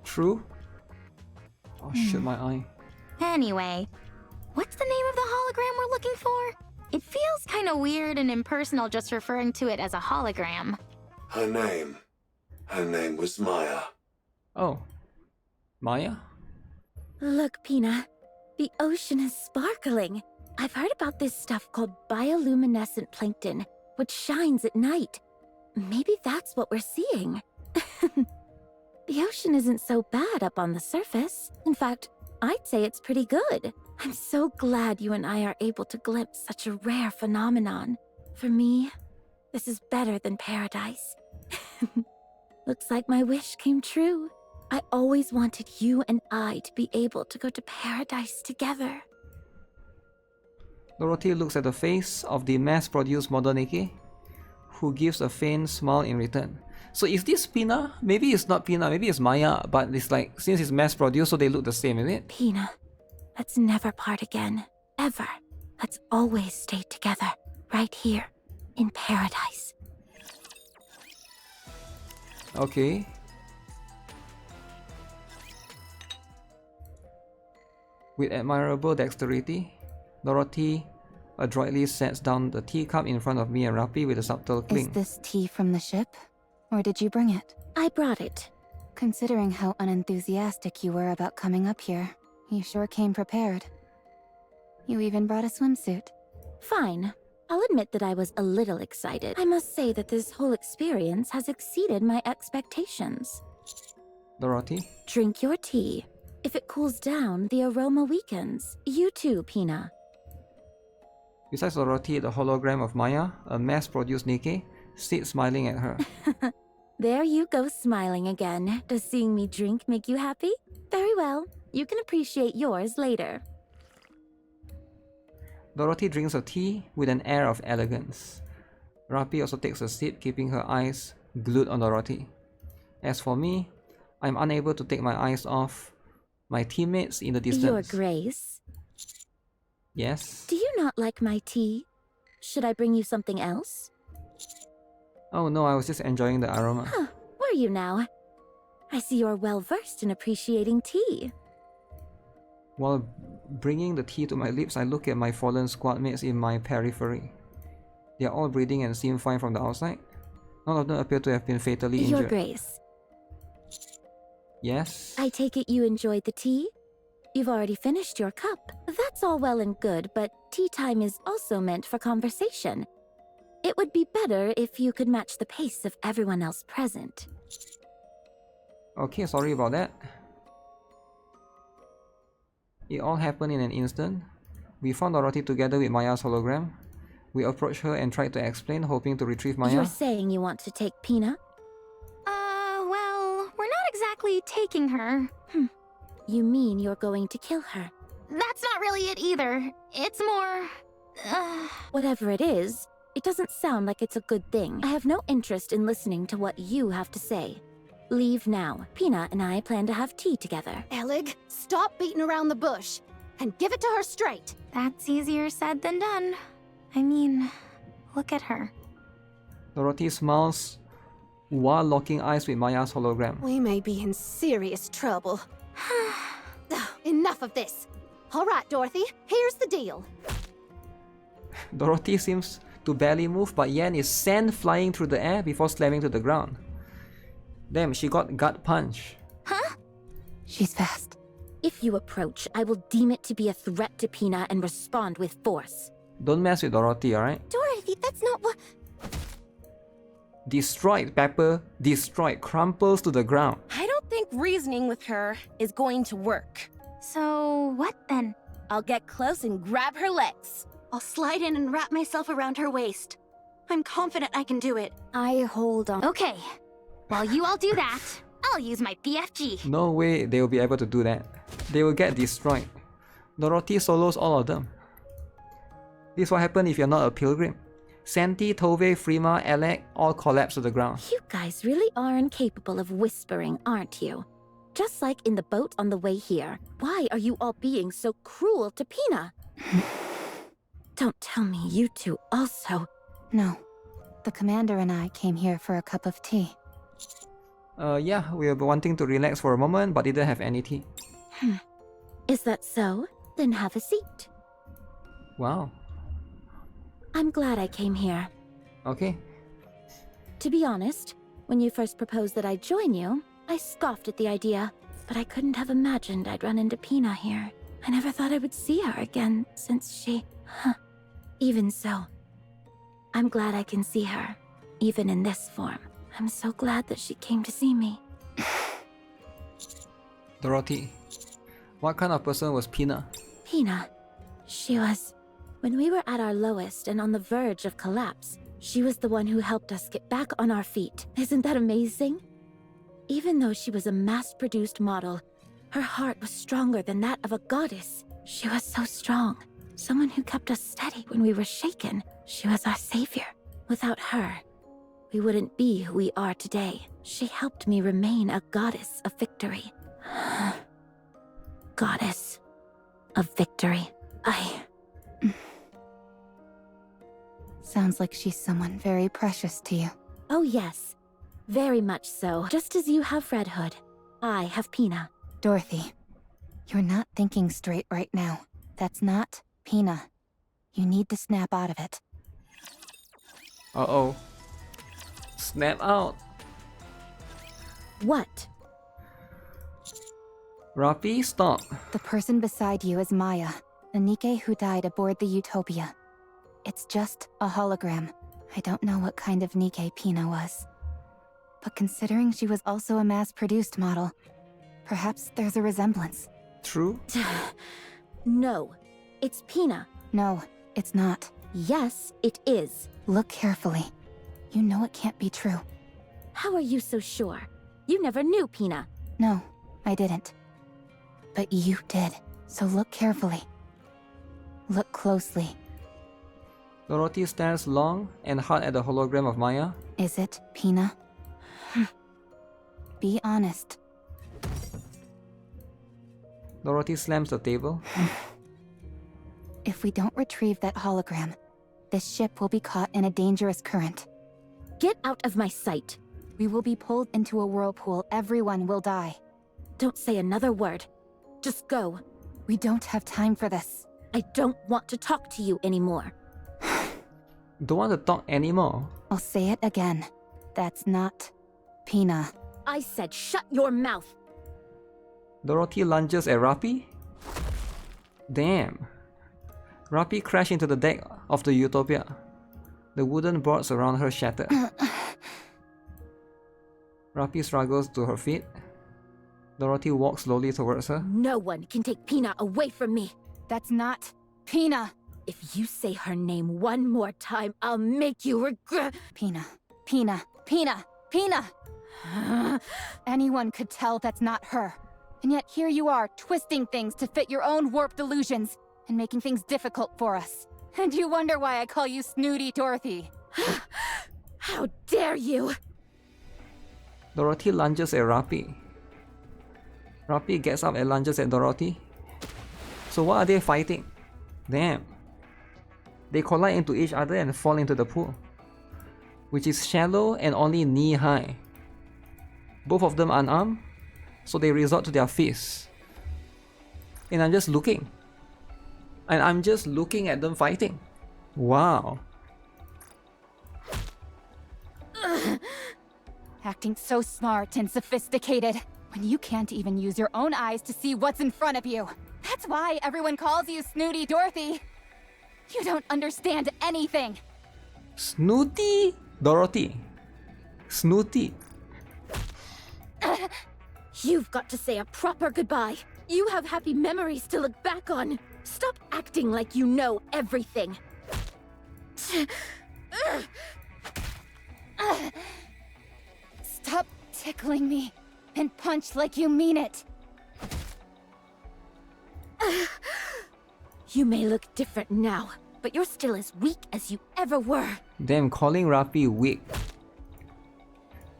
True? Oh shit, my eye. Anyway, what's the name of the hologram we're looking for? It feels kind of weird and impersonal just referring to it as a hologram. Her name was Maya. Oh. Maya? Look, Pina. The ocean is sparkling. I've heard about this stuff called bioluminescent plankton, which shines at night. Maybe that's what we're seeing. The ocean isn't so bad up on the surface. In fact, I'd say it's pretty good. I'm so glad you and I are able to glimpse such a rare phenomenon. For me, this is better than paradise. Looks like my wish came true. I always wanted you and I to be able to go to paradise together. Dorothy looks at the face of the mass-produced model NIKKE, who gives a faint smile in return. So is this Pina? Maybe it's not Pina, maybe it's Maya, but it's like, since it's mass-produced, so they look the same, is it? Pina, let's never part again. Ever. Let's always stay together. Right here. In paradise. Okay. With admirable dexterity, Dorothy adroitly sets down the teacup in front of me and Rappi with a subtle Is cling. this tea from the ship? Or did you bring it? I brought it. Considering how unenthusiastic you were about coming up here, you sure came prepared. You even brought a swimsuit. Fine. I'll admit that I was a little excited. I must say that this whole experience has exceeded my expectations. Dorothy? Drink your tea. If it cools down, the aroma weakens. You too, Pina. Besides Dorothy, the hologram of Maya, a mass-produced NIKKE, sits smiling at her. There you go smiling again. Does seeing me drink make you happy? Very well. You can appreciate yours later. Dorothy drinks her tea with an air of elegance. Rapi also takes a sip, keeping her eyes glued on Dorothy. As for me, I'm unable to take my eyes off my teammates in the distance. Your Grace, Yes? do you not like my tea? Should I bring you something else? Oh no, I was just enjoying the aroma. Huh, were you now? I see you're well versed in appreciating tea. While bringing the tea to my lips, I look at my fallen squad mates in my periphery. They are all breathing and seem fine from the outside. None of them appear to have been fatally injured. Your Grace, Yes? I take it you enjoyed the tea? You've already finished your cup. That's all well and good, but tea time is also meant for conversation. It would be better if you could match the pace of everyone else present. Okay, sorry about that. It all happened in an instant. We found Dorothy together with Maya's hologram. We approached her and tried to explain, hoping to retrieve Maya. You're saying you want to take Pina? Well, we're not exactly taking her. You mean you're going to kill her? That's not really it either. It's more... Whatever it is, it doesn't sound like it's a good thing. I have no interest in listening to what you have to say. Leave now. Pina and I plan to have tea together. Elig, stop beating around the bush and give it to her straight. That's easier said than done. I mean, look at her. Dorothy smiles while locking eyes with Maya's hologram. We may be in serious trouble. Enough of this. All right, Dorothy, here's the deal. Dorothy seems to barely move, but Yan is sent flying through the air before slamming to the ground. Damn, she got gut punch. Huh? She's fast. If you approach, I will deem it to be a threat to Pina and respond with force. Don't mess with Dorothy, alright? Dorothy, that's not what... Destroyed, Pepper. Destroyed. Crumples to the ground. I don't think reasoning with her is going to work. So, what then? I'll get close and grab her legs. I'll slide in and wrap myself around her waist. I'm confident I can do it. I hold on. Okay. While you all do that, I'll use my BFG. No way they will be able to do that. They will get destroyed. Dorothy solos all of them. This will happen if you're not a pilgrim. Santi, Tove, Frima, Alec all collapse to the ground. You guys really are incapable of whispering, aren't you? Just like in the boat on the way here. Why are you all being so cruel to Pina? Don't tell me you two also. No. The commander and I came here for a cup of tea. Yeah, we were wanting to relax for a moment, but didn't have any tea. Is that so? Then have a seat. Wow. I'm glad I came here. Okay. To be honest, when you first proposed that I join you, I scoffed at the idea. But I couldn't have imagined I'd run into Pina here. I never thought I would see her again since she... Even so, I'm glad I can see her, even in this form. I'm so glad that she came to see me. Dorothy, what kind of person was Pina? Pina, she was... When we were at our lowest and on the verge of collapse, she was the one who helped us get back on our feet. Isn't that amazing? Even though she was a mass-produced model, her heart was stronger than that of a goddess. She was so strong. Someone who kept us steady when we were shaken. She was our savior. Without her, we wouldn't be who we are today. She helped me remain a goddess of victory. Goddess of victory. Sounds like she's someone very precious to you. Oh yes, very much so. Just as you have Red Hood, I have Pina. Dorothy, you're not thinking straight right now. That's not Pina. You need to snap out of it. Uh-oh. Snap out. What? Rapi, stop. The person beside you is Maya, a NIKKE who died aboard the Utopia. It's just a hologram. I don't know what kind of NIKKE Pina was. But considering she was also a mass-produced model, perhaps there's a resemblance. True? No, it's Pina. No, it's not. Yes, it is. Look carefully. You know it can't be true. How are you so sure? You never knew Pina. No, I didn't. But you did. So look carefully. Look closely. Dorothy stares long and hard at the hologram of Maya. Is it, Pina? Be honest. Dorothy slams the table. If we don't retrieve that hologram, this ship will be caught in a dangerous current. Get out of my sight. We will be pulled into a whirlpool. Everyone will die. Don't say another word. Just go. We don't have time for this. I don't want to talk to you anymore. Don't want to talk anymore. I'll say it again. That's not Pina. I said shut your mouth. Dorothy lunges at Rappi. Damn. Rappi crashed into the deck of the Utopia. The wooden boards around her shattered. Rappi struggles to her feet. Dorothy walks slowly towards her. No one can take Pina away from me. That's not Pina. If you say her name one more time, I'll make you regret. Pina. Pina. Pina. Pina. Anyone could tell that's not her. And yet here you are, twisting things to fit your own warped delusions and making things difficult for us. And you wonder why I call you Snooty Dorothy. How dare you! Dorothy lunges at Rappi. Rappi gets up and lunges at Dorothy. So what are they fighting? Damn. They collide into each other and fall into the pool, which is shallow and only knee-high. Both of them unarmed, so they resort to their fists. And I'm just looking. And I'm just looking at them fighting. Wow. Acting so smart and sophisticated when you can't even use your own eyes to see what's in front of you. That's why everyone calls you Snooty Dorothy. You don't understand anything. Snooty Dorothy. Snooty. You've got to say a proper goodbye. You have happy memories to look back on. Stop acting like you know everything. Stop tickling me and punch like you mean it. You may look different now, but you're still as weak as you ever were. Damn, calling Rappi weak.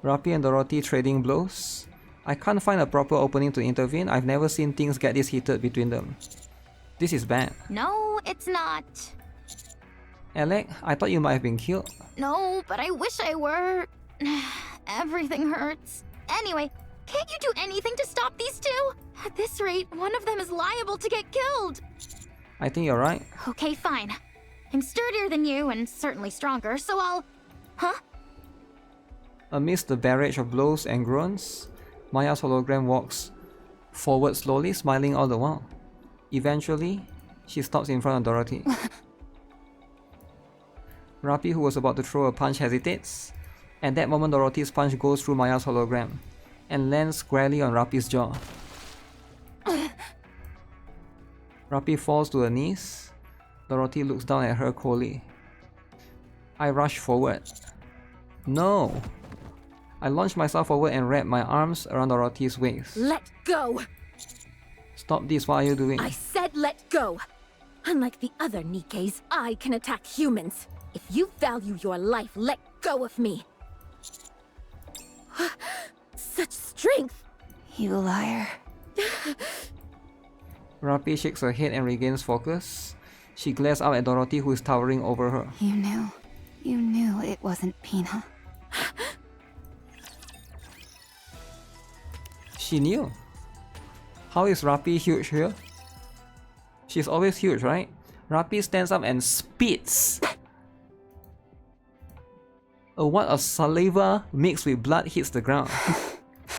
Rappi and Dorothy trading blows. I can't find a proper opening to intervene. I've never seen things get this heated between them. This is bad. No, it's not. Alec, I thought you might have been killed. No, but I wish I were. Everything hurts. Anyway, can't you do anything to stop these two? At this rate, one of them is liable to get killed. I think you're right. Okay, fine. I'm sturdier than you and certainly stronger, so I'll... Huh? Amidst the barrage of blows and groans, Maya's hologram walks forward slowly, smiling all the while. Eventually, she stops in front of Dorothy. Rappi, who was about to throw a punch, hesitates. At that moment, Dorothy's punch goes through Maya's hologram and lands squarely on Rappi's jaw. Rappi falls to her knees. Dorothy looks down at her coldly. I rush forward. No! I launch myself forward and wrap my arms around Dorothy's waist. Let go! Stop this, what are you doing? I said let go! Unlike the other Nikkes, I can attack humans. If you value your life, let go of me. Such strength! You liar. Rappi shakes her head and regains focus. She glares out at Dorothy, who is towering over her. You knew it wasn't Pina. She knew. How is Rappi huge here? She's always huge, right? Rappi stands up and spits. What a saliva mixed with blood hits the ground.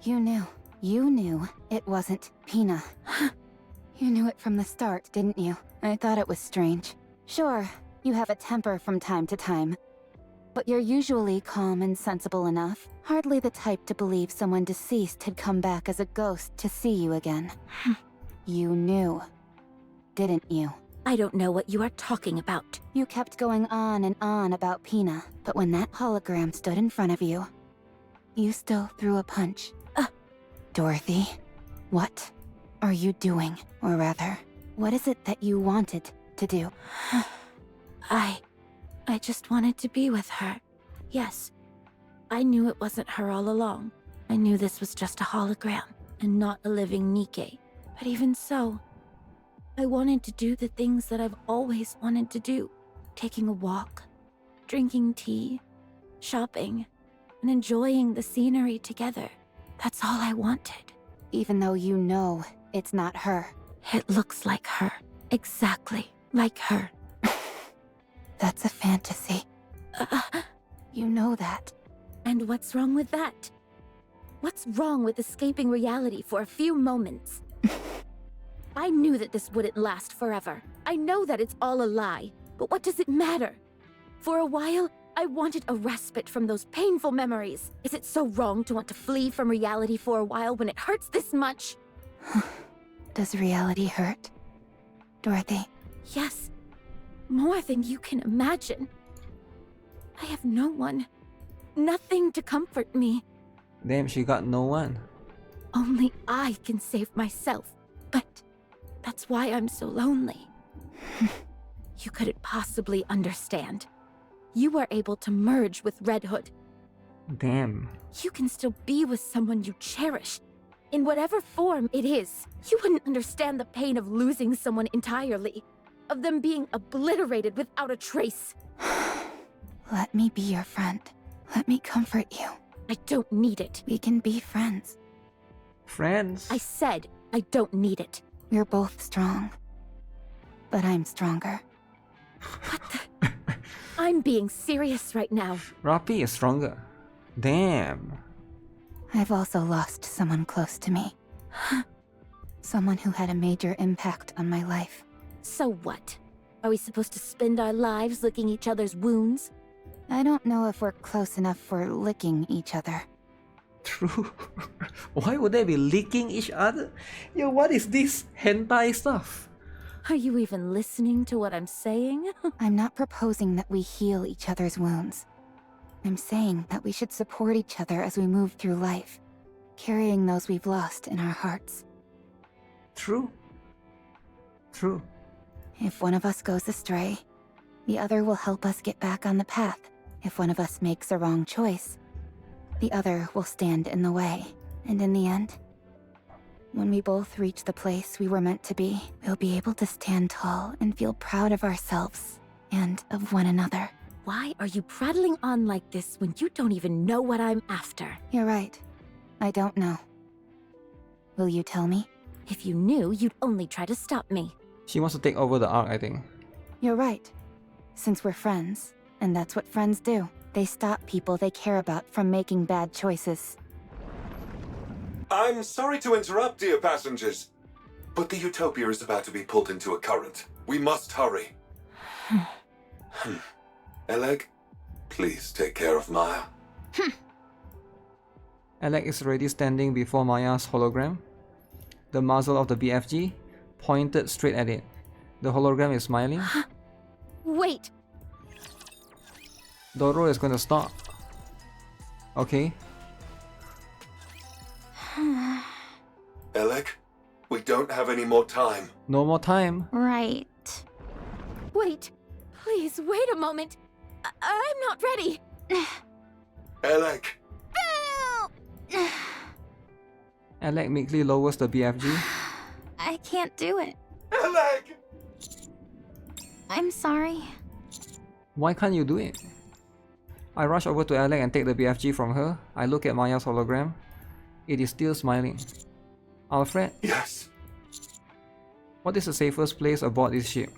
You knew it wasn't Pina. You knew it from the start, didn't you? I thought it was strange. Sure, you have a temper from time to time, but you're usually calm and sensible enough. Hardly the type to believe someone deceased had come back as a ghost to see you again. You knew, didn't you? I don't know what you are talking about. You kept going on and on about Pina, but when that hologram stood in front of you, you still threw a punch. Dorothy, what are you doing? Or rather, what is it that you wanted to do? I just wanted to be with her. Yes, I knew it wasn't her all along. I knew this was just a hologram and not a living NIKKE. But even so, I wanted to do the things that I've always wanted to do. Taking a walk, drinking tea, shopping, and enjoying the scenery together. That's all I wanted. Even though you know it's not her. It looks like her. Exactly like her. That's a fantasy. You know that. And what's wrong with that? What's wrong with escaping reality for a few moments? I knew that this wouldn't last forever. I know that it's all a lie, but what does it matter? For a while, I wanted a respite from those painful memories. Is it so wrong to want to flee from reality for a while when it hurts this much? Does reality hurt? Dorothy? Yes, more than you can imagine. I have no one, nothing to comfort me. Damn, she got no one. Only I can save myself, but that's why I'm so lonely. You couldn't possibly understand. You were able to merge with Red Hood. Damn. You can still be with someone you cherish, in whatever form it is. You wouldn't understand the pain of losing someone entirely, of them being obliterated without a trace. Let me be your friend. Let me comfort you. I don't need it. We can be friends. Friends? I said I don't need it. We're both strong. But I'm stronger. What the? I'm being serious right now. Rapi is stronger. Damn. I've also lost someone close to me. Someone who had a major impact on my life. So what? Are we supposed to spend our lives licking each other's wounds? I don't know if we're close enough for licking each other. True. Why would they be licking each other? Yo, what is this hentai stuff? Are you even listening to what I'm saying? I'm not proposing that we heal each other's wounds. I'm saying that we should support each other as we move through life, carrying those we've lost in our hearts. True. True. If one of us goes astray, the other will help us get back on the path. If one of us makes a wrong choice, the other will stand in the way. And in the end, when we both reach the place we were meant to be, we'll be able to stand tall and feel proud of ourselves and of one another. Why are you prattling on like this when you don't even know what I'm after? You're right. I don't know. Will you tell me? If you knew, you'd only try to stop me. She wants to take over the arc, I think. You're right. Since we're friends, and that's what friends do. They stop people they care about from making bad choices. I'm sorry to interrupt, dear passengers, but the Utopia is about to be pulled into a current. We must hurry. Eleg, please take care of Maya. Alec is already standing before Maya's hologram. The muzzle of the BFG pointed straight at it. The hologram is smiling. Wait! Doro is gonna stop. Okay. Eleg, we don't have any more time. No more time. Right. Wait! Please, wait a moment! I'm not ready! Eleg! Alec meekly lowers the BFG. I can't do it. Eleg! I'm sorry. Why can't you do it? I rush over to Alec and take the BFG from her. I look at Maya's hologram. It is still smiling. Alfred? Yes? What is the safest place aboard this ship?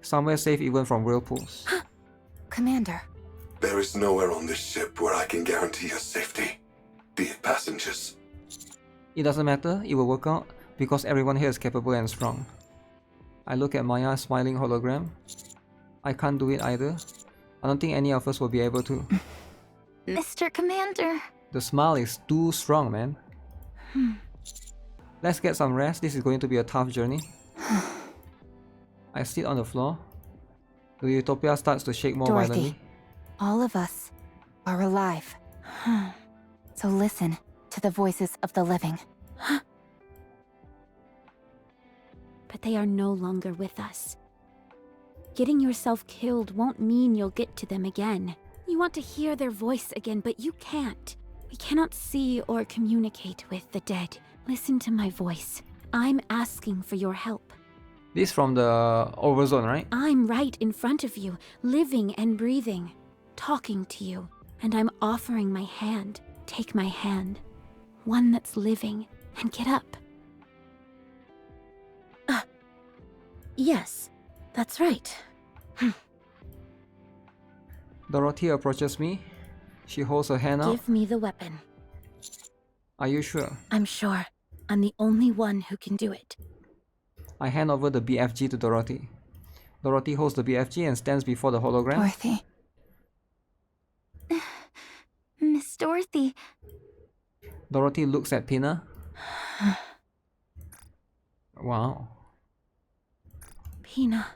Somewhere safe even from whirlpools. Commander. There is nowhere on this ship where I can guarantee your safety, dear passengers. It doesn't matter, it will work out, because everyone here is capable and strong. I look at Maya's smiling hologram. I can't do it either. I don't think any of us will be able to. Mr. Commander. The smile is too strong, man. Let's get some rest, this is going to be a tough journey. I sit on the floor. The Utopia starts to shake more Dorothy, violently. all of us are alive. So listen to the voices of the living. But they are no longer with us. Getting yourself killed won't mean you'll get to them again. You want to hear their voice again, but you can't. We cannot see or communicate with the dead. Listen to my voice. I'm asking for your help. This from the Overzone, right? I'm right in front of you, living and breathing, talking to you. And I'm offering my hand. Take my hand. One that's living. And get up. Yes, that's right. Dorothy approaches me. She holds her hand out. Give me the weapon. Are you sure? I'm sure. I'm the only one who can do it. I hand over the BFG to Dorothy. Dorothy holds the BFG and stands before the hologram. Dorothy. Miss Dorothy. Dorothy looks at Pina. Wow. Pina.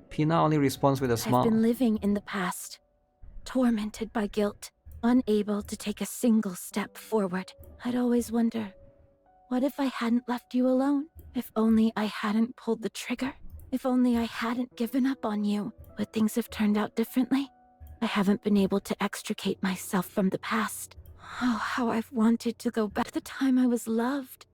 Pina only responds with a smile. I've been living in the past, tormented by guilt, unable to take a single step forward. I'd always wonder, what if I hadn't left you alone? If only I hadn't pulled the trigger? If only I hadn't given up on you? Would things have turned out differently? I haven't been able to extricate myself from the past. Oh, how I've wanted to go back to the time I was loved,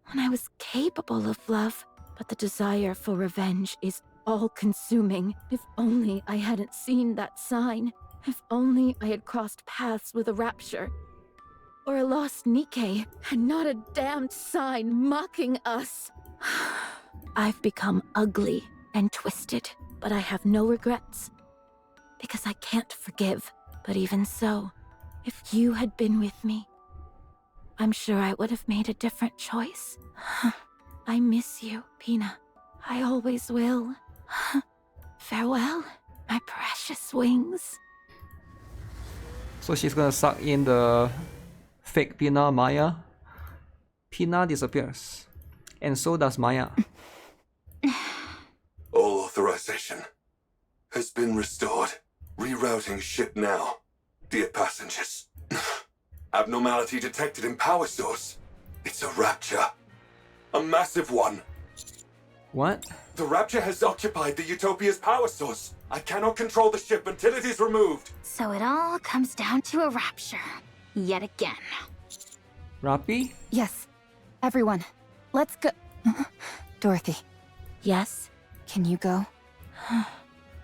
when I was capable of love. But the desire for revenge is all-consuming. If only I hadn't seen that sign. If only I had crossed paths with a rapture. Or a lost NIKKE, and not a damned sign mocking us. I've become ugly and twisted, but I have no regrets. Because I can't forgive. But even so, if you had been with me, I'm sure I would have made a different choice. I miss you, Pina. I always will. Farewell, my precious wings. So she's gonna suck in the fake Pina, Maya. Pina disappears. And so does Maya. All authorization has been restored. Rerouting ship now. Dear passengers. Abnormality detected in power source. It's a rapture. A massive one. What? The rapture has occupied the Utopia's power source. I cannot control the ship until it is removed. So it all comes down to a rapture. Yet again. Rapi? Yes. Everyone. Let's go. Dorothy, Yes, can you go?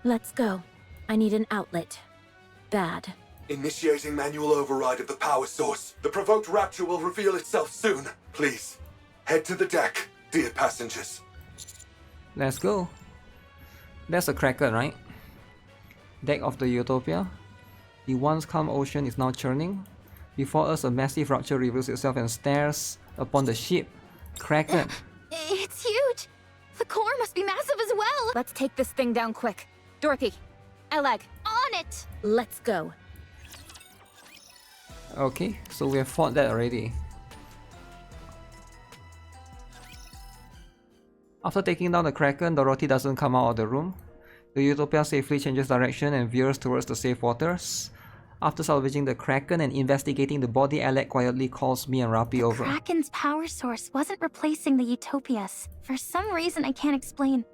let's go. I need an outlet. Bad. Initiating manual override of the power source. The provoked rapture will reveal itself soon. Please, head to the deck, dear passengers. Let's go. That's a Kraken, right? Deck of the Utopia. The once calm ocean is now churning. Before us, a massive rupture reveals itself and stares upon the ship. Kraken. It's huge. The core must be massive as well. Let's take this thing down quick. Dorothy, Eleg. On it. Let's go. Okay, so we have fought that already. After taking down the Kraken, Dorothy doesn't come out of the room. The Utopia safely changes direction and veers towards the safe waters. After salvaging the Kraken and investigating the body, Alec quietly calls me and Rapi over. Kraken's power source wasn't replacing the Utopias. For some reason I can't explain.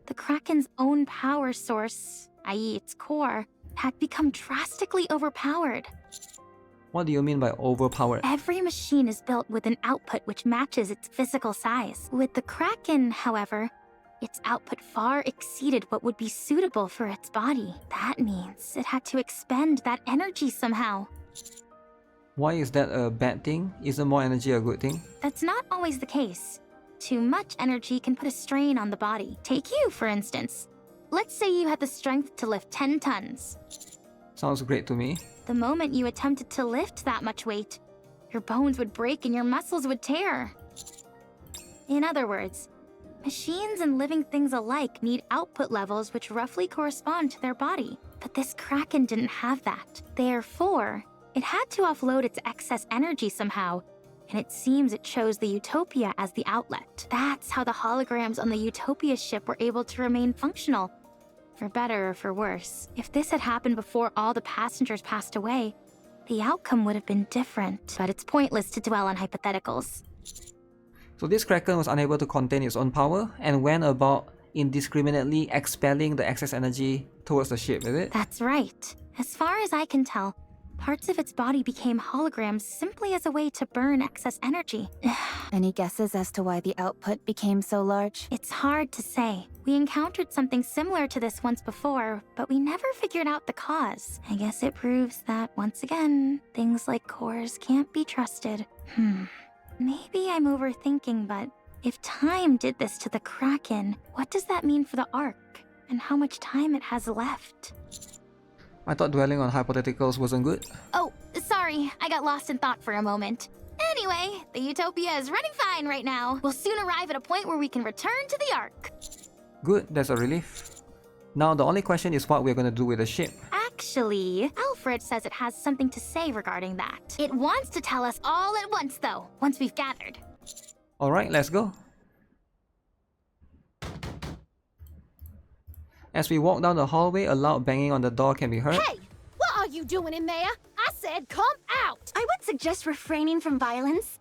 The Kraken's own power source, i.e. its core, had become drastically overpowered. What do you mean by overpowered? Every machine is built with an output which matches its physical size. With the Kraken, however, its output far exceeded what would be suitable for its body. That means it had to expend that energy somehow. Why is that a bad thing? Isn't more energy a good thing? That's not always the case. Too much energy can put a strain on the body. Take you, for instance. Let's say you had the strength to lift 10 tons. Sounds great to me. The moment you attempted to lift that much weight, your bones would break and your muscles would tear. In other words, machines and living things alike need output levels which roughly correspond to their body. But this Kraken didn't have that. Therefore, it had to offload its excess energy somehow, and it seems it chose the Utopia as the outlet. That's how the holograms on the Utopia ship were able to remain functional. For better or for worse. If this had happened before all the passengers passed away, the outcome would have been different. But it's pointless to dwell on hypotheticals. So this Kraken was unable to contain its own power and went about indiscriminately expelling the excess energy towards the ship, is it? That's right. As far as I can tell, parts of its body became holograms simply as a way to burn excess energy. Any guesses as to why the output became so large? It's hard to say. We encountered something similar to this once before, but we never figured out the cause. I guess it proves that, once again, things like cores can't be trusted. Maybe I'm overthinking, but if time did this to the Kraken, what does that mean for the Ark? And how much time it has left? I thought dwelling on hypotheticals wasn't good. Oh, sorry, I got lost in thought for a moment. Anyway, the Utopia is running fine right now. We'll soon arrive at a point where we can return to the Ark. Good, that's a relief. Now the only question is what we're gonna do with the ship. Actually, Alfred says it has something to say regarding that. It wants to tell us all at once, though, once we've gathered. Alright, let's go. As we walk down the hallway, a loud banging on the door can be heard. Hey! What are you doing in there? I said come out! I would suggest refraining from violence,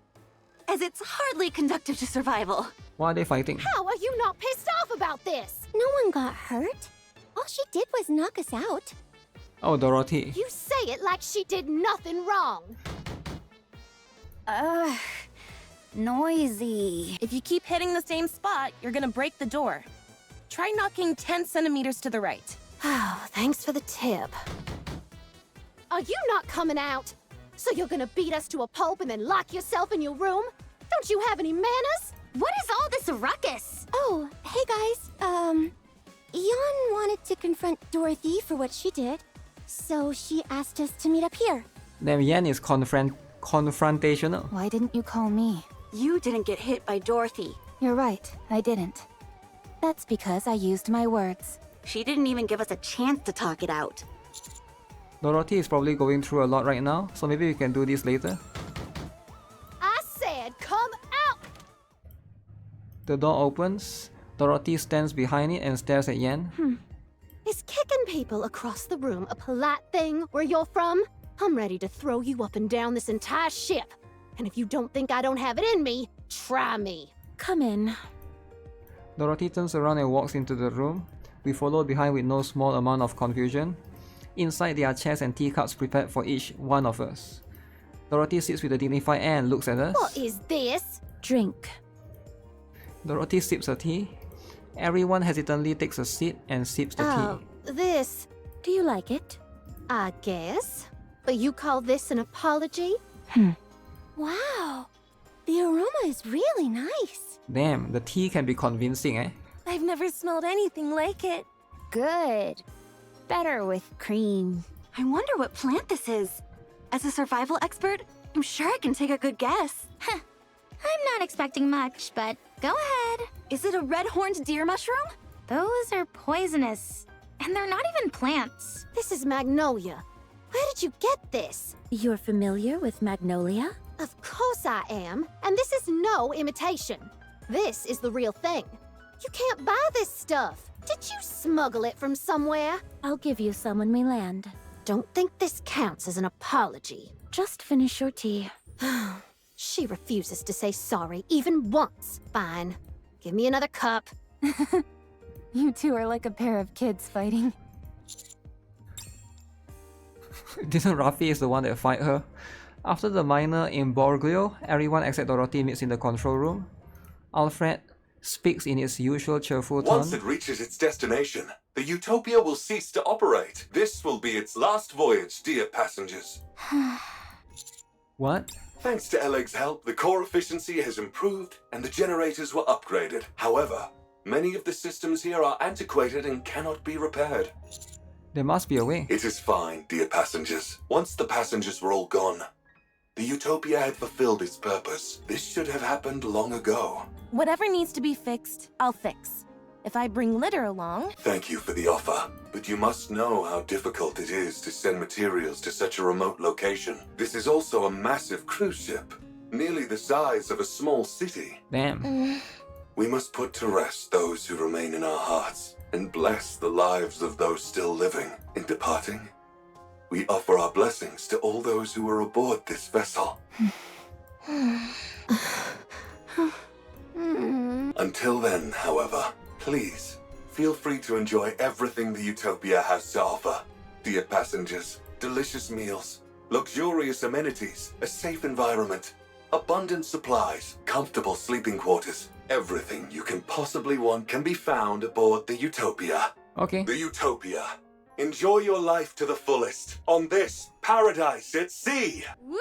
as it's hardly conducive to survival. Why are they fighting? How are you not pissed off about this? No one got hurt. All she did was knock us out. Oh, Dorothy. You say it like she did nothing wrong. Noisy. If you keep hitting the same spot, you're gonna break the door. Try knocking 10 centimeters to the right. Oh, thanks for the tip. Are you not coming out? So you're gonna beat us to a pulp and then lock yourself in your room? Don't you have any manners? What is all this ruckus? Oh, hey guys. Eon wanted to confront Dorothy for what she did, so she asked us to meet up here. Damn, Yan is confrontational. Why didn't you call me? You didn't get hit by Dorothy. You're right, I didn't. That's because I used my words. She didn't even give us a chance to talk it out. Dorothy is probably going through a lot right now, so maybe we can do this later. I said come out! The door opens. Dorothy stands behind it and stares at Yan. Is kicking people across the room a polite thing where you're from? I'm ready to throw you up and down this entire ship. And if you don't think I don't have it in me, try me. Come in. Dorothy turns around and walks into the room. We follow behind with no small amount of confusion. Inside there are chairs and teacups prepared for each one of us. Dorothy sits with a dignified air and looks at us. What is this? Drink. Dorothy sips her tea. Everyone hesitantly takes a seat and sips the tea. This, Do you like it? I guess. But you call this an apology? Wow, the aroma is really nice. Damn, the tea can be convincing, eh? I've never smelled anything like it. Good. Better with cream. I wonder what plant this is. As a survival expert, I'm sure I can take a good guess. I'm not expecting much, but go ahead. Is it a red-horned deer mushroom? Those are poisonous, and they're not even plants. This is magnolia. Where did you get this? You're familiar with magnolia? Of course I am, and this is no imitation. This is the real thing. You can't buy this stuff. Did you smuggle it from somewhere? I'll give you some when we land. Don't think this counts as an apology. Just finish your tea. She refuses to say sorry even once. Fine. Give me another cup. You two are like a pair of kids fighting. Didn't Rafi is the one that fight her? After the minor imbroglio, everyone except Dorothy meets in the control room. Alfred speaks in his usual cheerful tone. Once it reaches its destination, the Utopia will cease to operate. This will be its last voyage, dear passengers. What? Thanks to Eleg's help, the core efficiency has improved and the generators were upgraded. However, many of the systems here are antiquated and cannot be repaired. There must be a way. It is fine, dear passengers. Once the passengers were all gone, the Utopia had fulfilled its purpose. This should have happened long ago. Whatever needs to be fixed, I'll fix. If I bring litter along... Thank you for the offer, but you must know how difficult it is to send materials to such a remote location. This is also a massive cruise ship, nearly the size of a small city. Damn. We must put to rest those who remain in our hearts and bless the lives of those still living. In departing, we offer our blessings to all those who were aboard this vessel. Until then, however, please Feel free to enjoy everything the Utopia has to offer. Dear passengers, delicious meals, luxurious amenities, a safe environment, abundant supplies, comfortable sleeping quarters. Everything you can possibly want can be found aboard the Utopia. Okay. The Utopia. Enjoy your life to the fullest on this paradise at sea. Woohoo!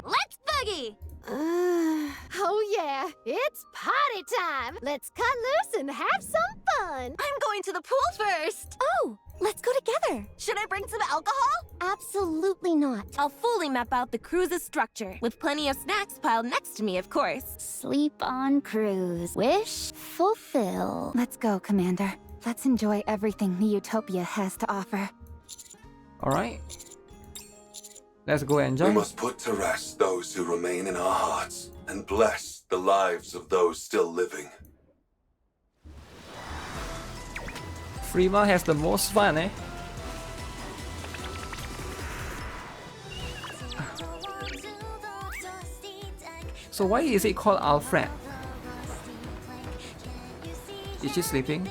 Let's boogie! Oh yeah, it's party time! Let's cut loose and have some fun! I'm going to the pool first. Oh, let's go together. Should I bring some alcohol? Absolutely not. I'll fully map out the cruise's structure, with plenty of snacks piled next to me, of course. Sleep on cruise. Wish fulfill. Let's go, Commander. Let's enjoy everything the Utopia has to offer. Alright. Let's go enjoy. We must put to rest those who remain in our hearts and bless the lives of those still living. Freema has the most fun, eh? So why is it called Alfred? Is she sleeping?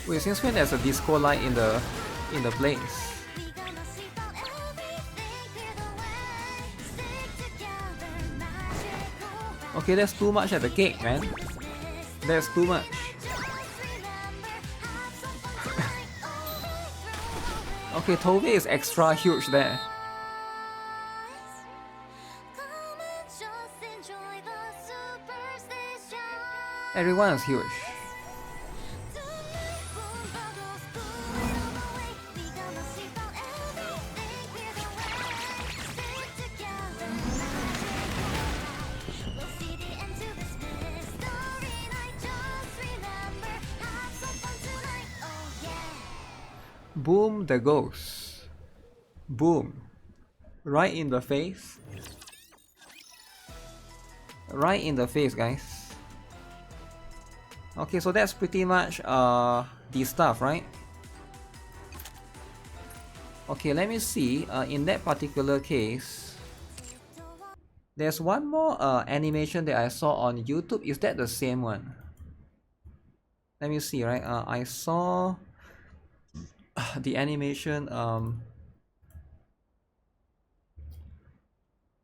Wait, since when there's a disco light in the place? Okay, that's too much at the cake, man. That's too much. Okay, Tove is extra huge there. Everyone is huge. Boom the ghost. Boom. Right in the face. Right in the face, guys. Okay, so that's pretty much the stuff, right? Okay, let me see. In that particular case, there's one more animation that I saw on YouTube. Is that the same one? Let me see, right? I saw the animation.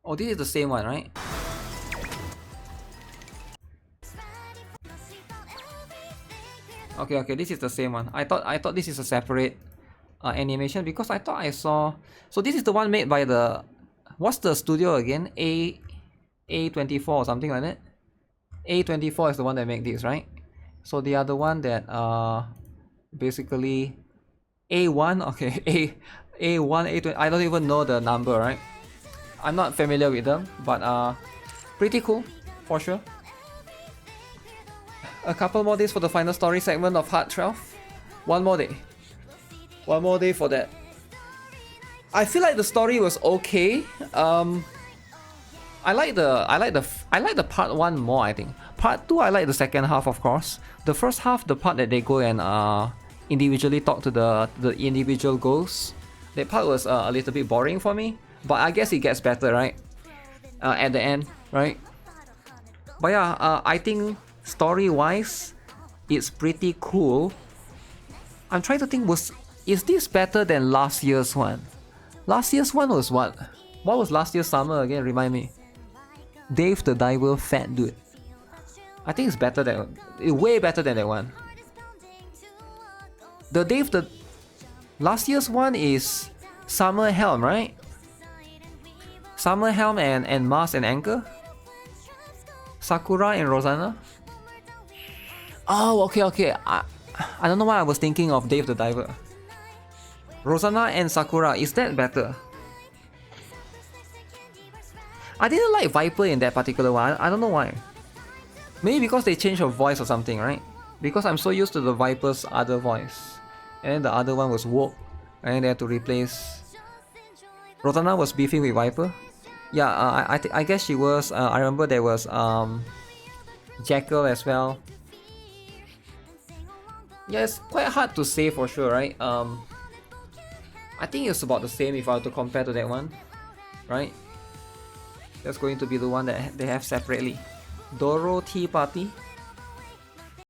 Oh, this is the same one, right? Okay, this is the same one. I thought this is a separate animation because I thought I saw. So this is the one made by the, what's the studio again? A24 or something like that. A24 is the one that make this, right? So the other one that basically A1. Okay, A1, A20. I don't even know the number, right? I'm not familiar with them, but pretty cool for sure. A couple more days for the final story segment of Heart 12. One more day. One more day for that. I feel like the story was okay. I like the part 1 more, I think. Part 2, I like the second half, of course. The first half, the part that they go and individually talk to the individual ghosts, that part was a little bit boring for me. But I guess it gets better, right? At the end, right? But yeah, I think story-wise, it's pretty cool. I'm trying to think, is this better than last year's one? Last year's one was what? What was last year's summer again? Remind me. Dave the Diver Fat Dude. I think it's better than, way better than that one. Last year's one is Summer Helm, right? Summer Helm and Mars and Anchor. Sakura and Rosanna. Oh, okay. I don't know why I was thinking of Dave the Diver. Rosanna and Sakura, is that better? I didn't like Viper in that particular one. I don't know why. Maybe because they changed her voice or something, right? Because I'm so used to the Viper's other voice. And then the other one was woke. And they had to replace. Rotana was beefing with Viper. Yeah, I guess she was. I remember there was Jackal as well. Yeah, it's quite hard to say for sure, right? I think it's about the same if I were to compare to that one, right? That's going to be the one that they have separately. Doro Tea Party.